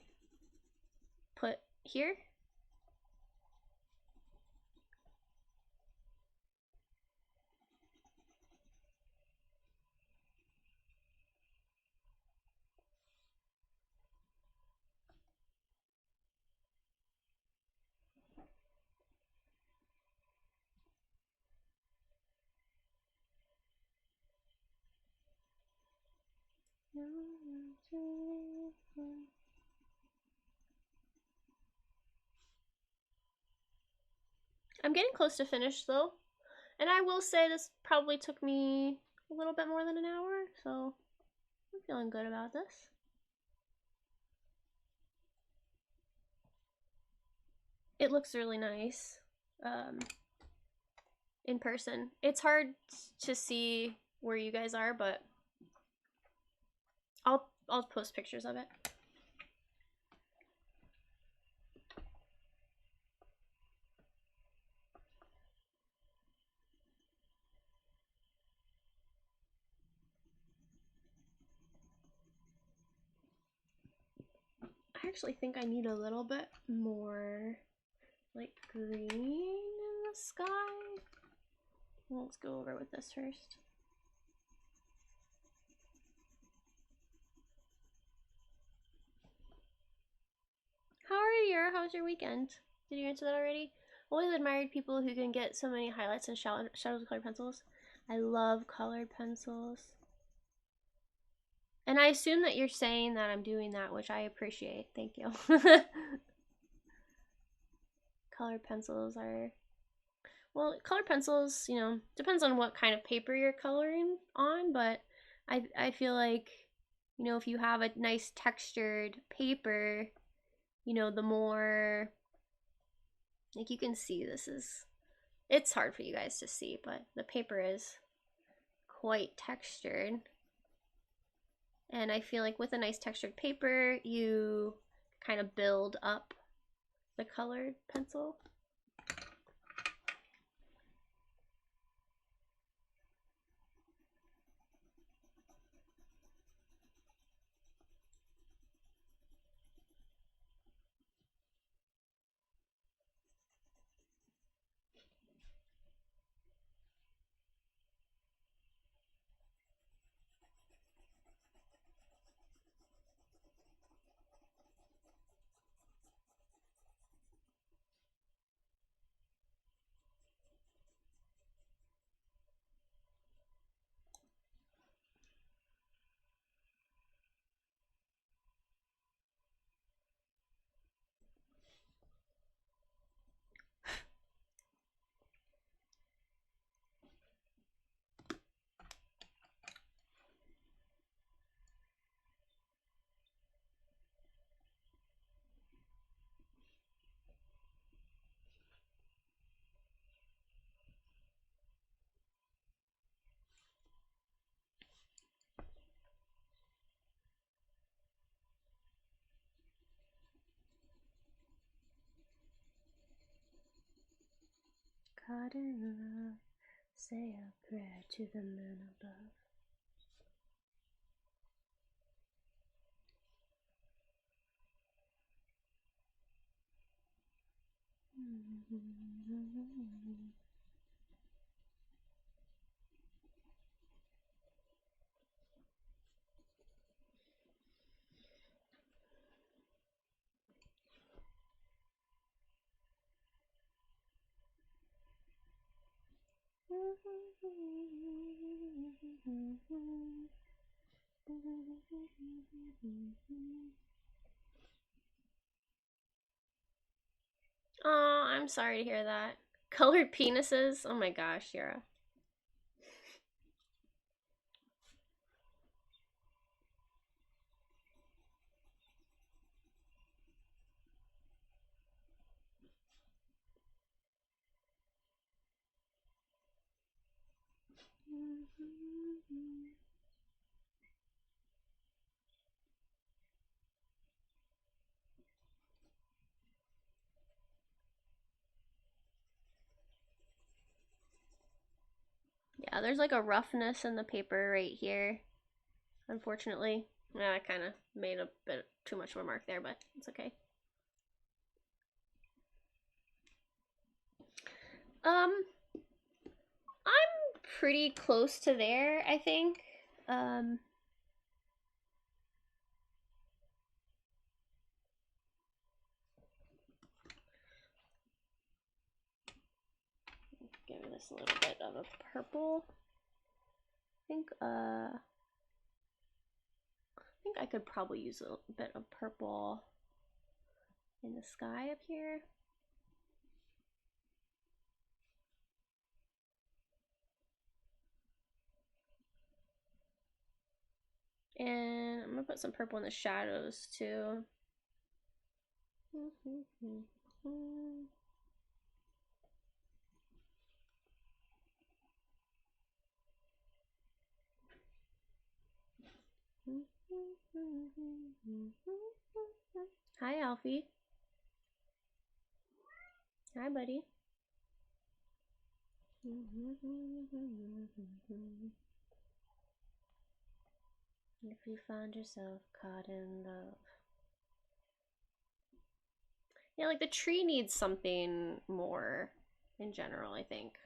put here. I'm getting close to finish though, and I will say this probably took me a little bit more than an hour, so I'm feeling good about this. It looks really nice in person. It's hard to see where you guys are, but I'll post pictures of it. I actually think I need a little bit more like green in the sky. Well, let's go over with this first. How are you? How was your weekend? Did you answer that already? Always admired people who can get so many highlights and shadows with colored pencils. I love colored pencils. And I assume that you're saying that I'm doing that, which I appreciate. Thank you. Colored pencils are... Well, colored pencils, you know, depends on what kind of paper you're coloring on, but I feel like, you know, if you have a nice textured paper, you know, the more, like you can see this is, it's hard for you guys to see, but the paper is quite textured. And I feel like with a nice textured paper, you kind of build up the colored pencil. caught in love. Say a prayer to the moon above. Oh, I'm sorry to hear that. Colored penises? Oh my gosh, Yara. Yeah, there's like a roughness in the paper right here. Unfortunately. Yeah, I kind of made a bit too much of a mark there, but it's okay. I'm pretty close to there, I think. Give this a little bit of a purple. I think I could probably use a bit of purple in the sky up here. And I'm gonna put some purple in the shadows too. Hi, Alfie. Hi, buddy. If you found yourself caught in love. Yeah, like the tree needs something more in general, I think.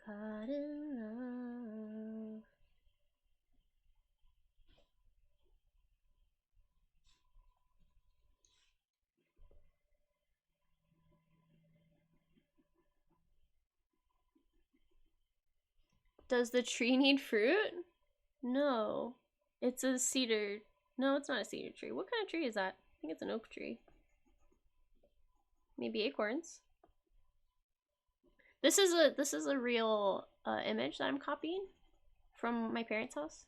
Caught in love. Does the tree need fruit? No. It's a cedar. No, it's not a cedar tree. What kind of tree is that? I think it's an oak tree. Maybe acorns. This is a real image that I'm copying from my parents' house.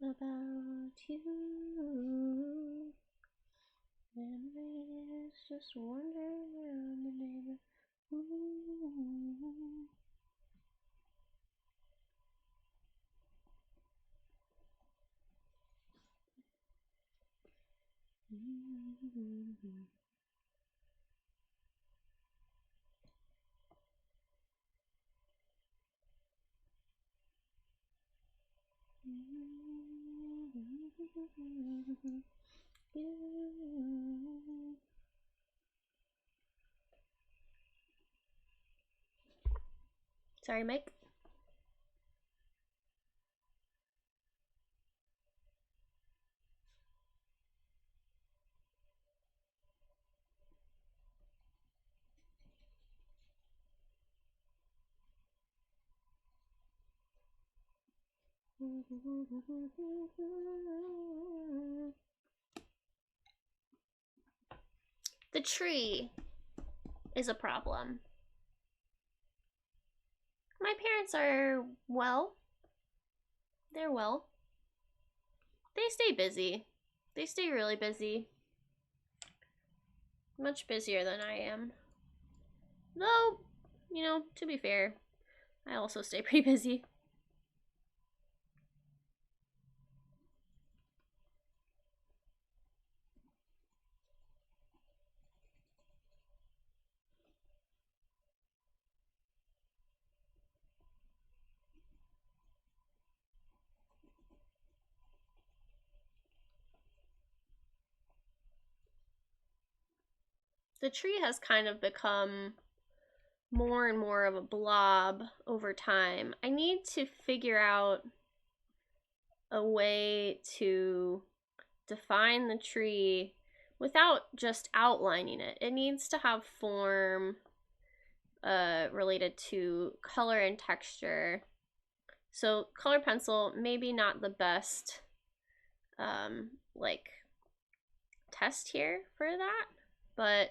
About you. Memories just wandering around the neighborhood. Sorry, Mike. The tree is a problem. My parents are well. They're well. They stay busy. They stay really busy. Much busier than I am. Though, you know, to be fair, I also stay pretty busy. the tree has kind of become more and more of a blob over time. I need to figure out a way to define the tree without just outlining it. It needs to have form related to color and texture. So color pencil, maybe not the best like test here for that, but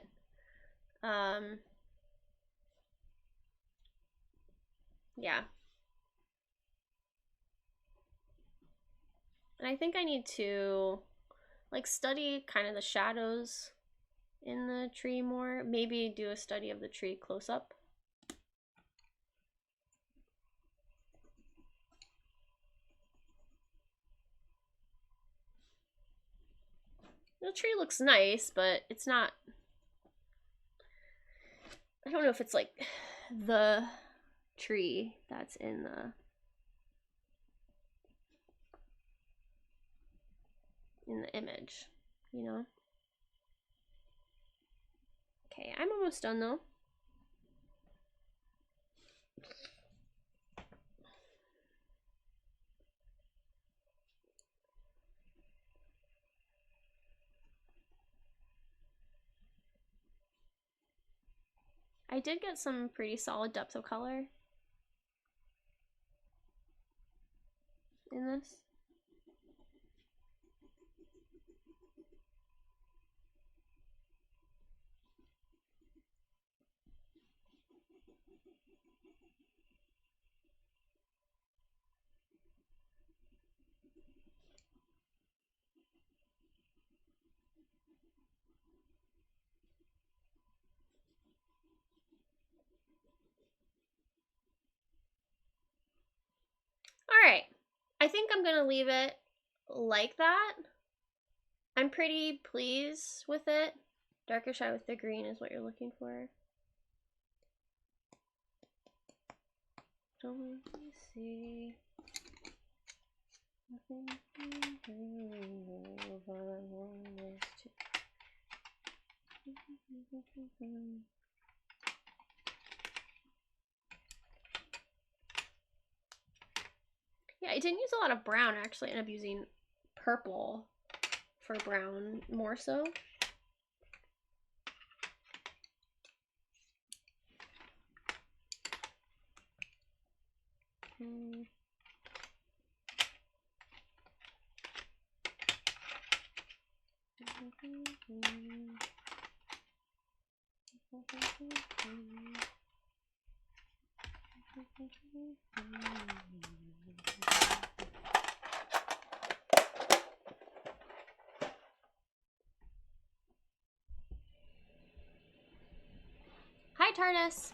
yeah. And I think I need to like study kind of the shadows in the tree more. Maybe do a study of the tree close up. The tree looks nice, but it's not, I don't know if it's like the tree that's in the image, you know? Okay, I'm almost done though. I did get some pretty solid depth of color in this. Alright, I think I'm gonna leave it like that. I'm pretty pleased with it. Darker shadow with the green is what you're looking for. Don't let me see. Yeah, I didn't use a lot of brown actually. I ended up using purple for brown more so. Hi, TARDIS.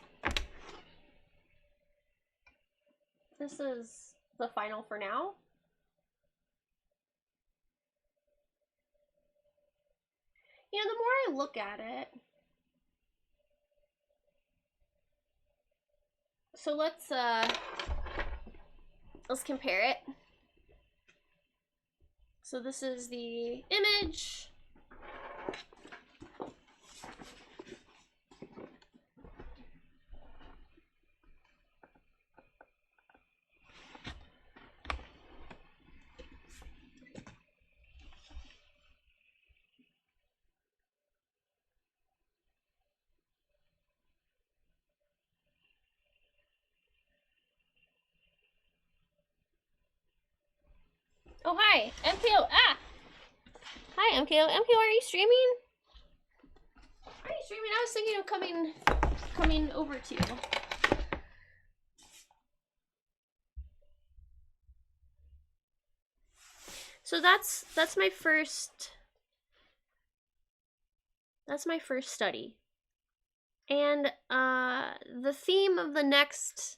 This is the final for now. You know, the more I look at it, so let's compare it. So this is the image. Oh, hi, MKO. Ah! Hi, MKO. MKO, are you streaming? Are you streaming? I was thinking of coming over to you. So that's my first study. And the theme of the next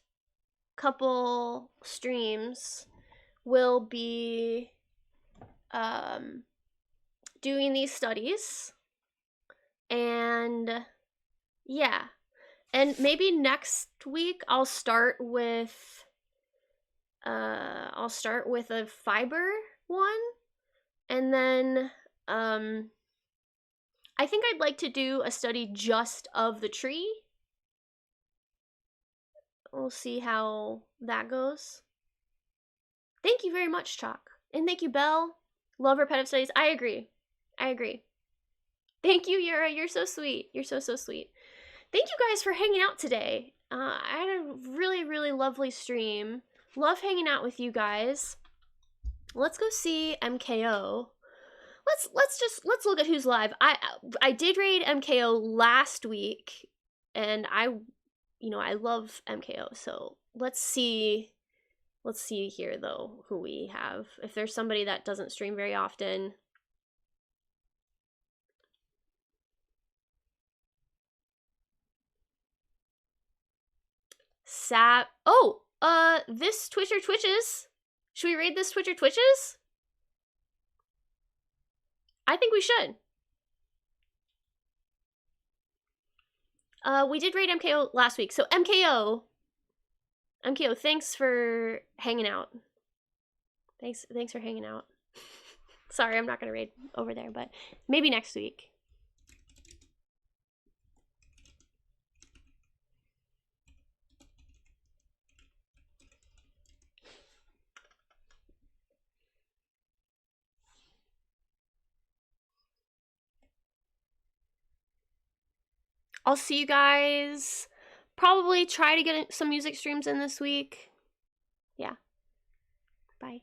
couple streams will be doing these studies, and yeah, and maybe next week I'll start with a fiber one, and then I think I'd like to do a study just of the tree. We'll see how that goes. Thank you very much, Chalk. And thank you, Belle. Love repetitive studies. I agree. I agree. Thank you, Yura. You're so sweet. You're so, so sweet. Thank you guys for hanging out today. I had a really, really lovely stream. Love hanging out with you guys. Let's go see MKO. Let's look at who's live. I did raid MKO last week, and I love MKO. So let's see here though who we have. If there's somebody that doesn't stream very often. This Twitcher Twitches. Should we raid this Twitcher Twitches? I think we should. We did raid MKO last week. So MKO, thanks for hanging out. Thanks for hanging out. Sorry, I'm not gonna raid over there, but maybe next week. I'll see you guys. Probably try to get some music streams in this week. Yeah. Bye.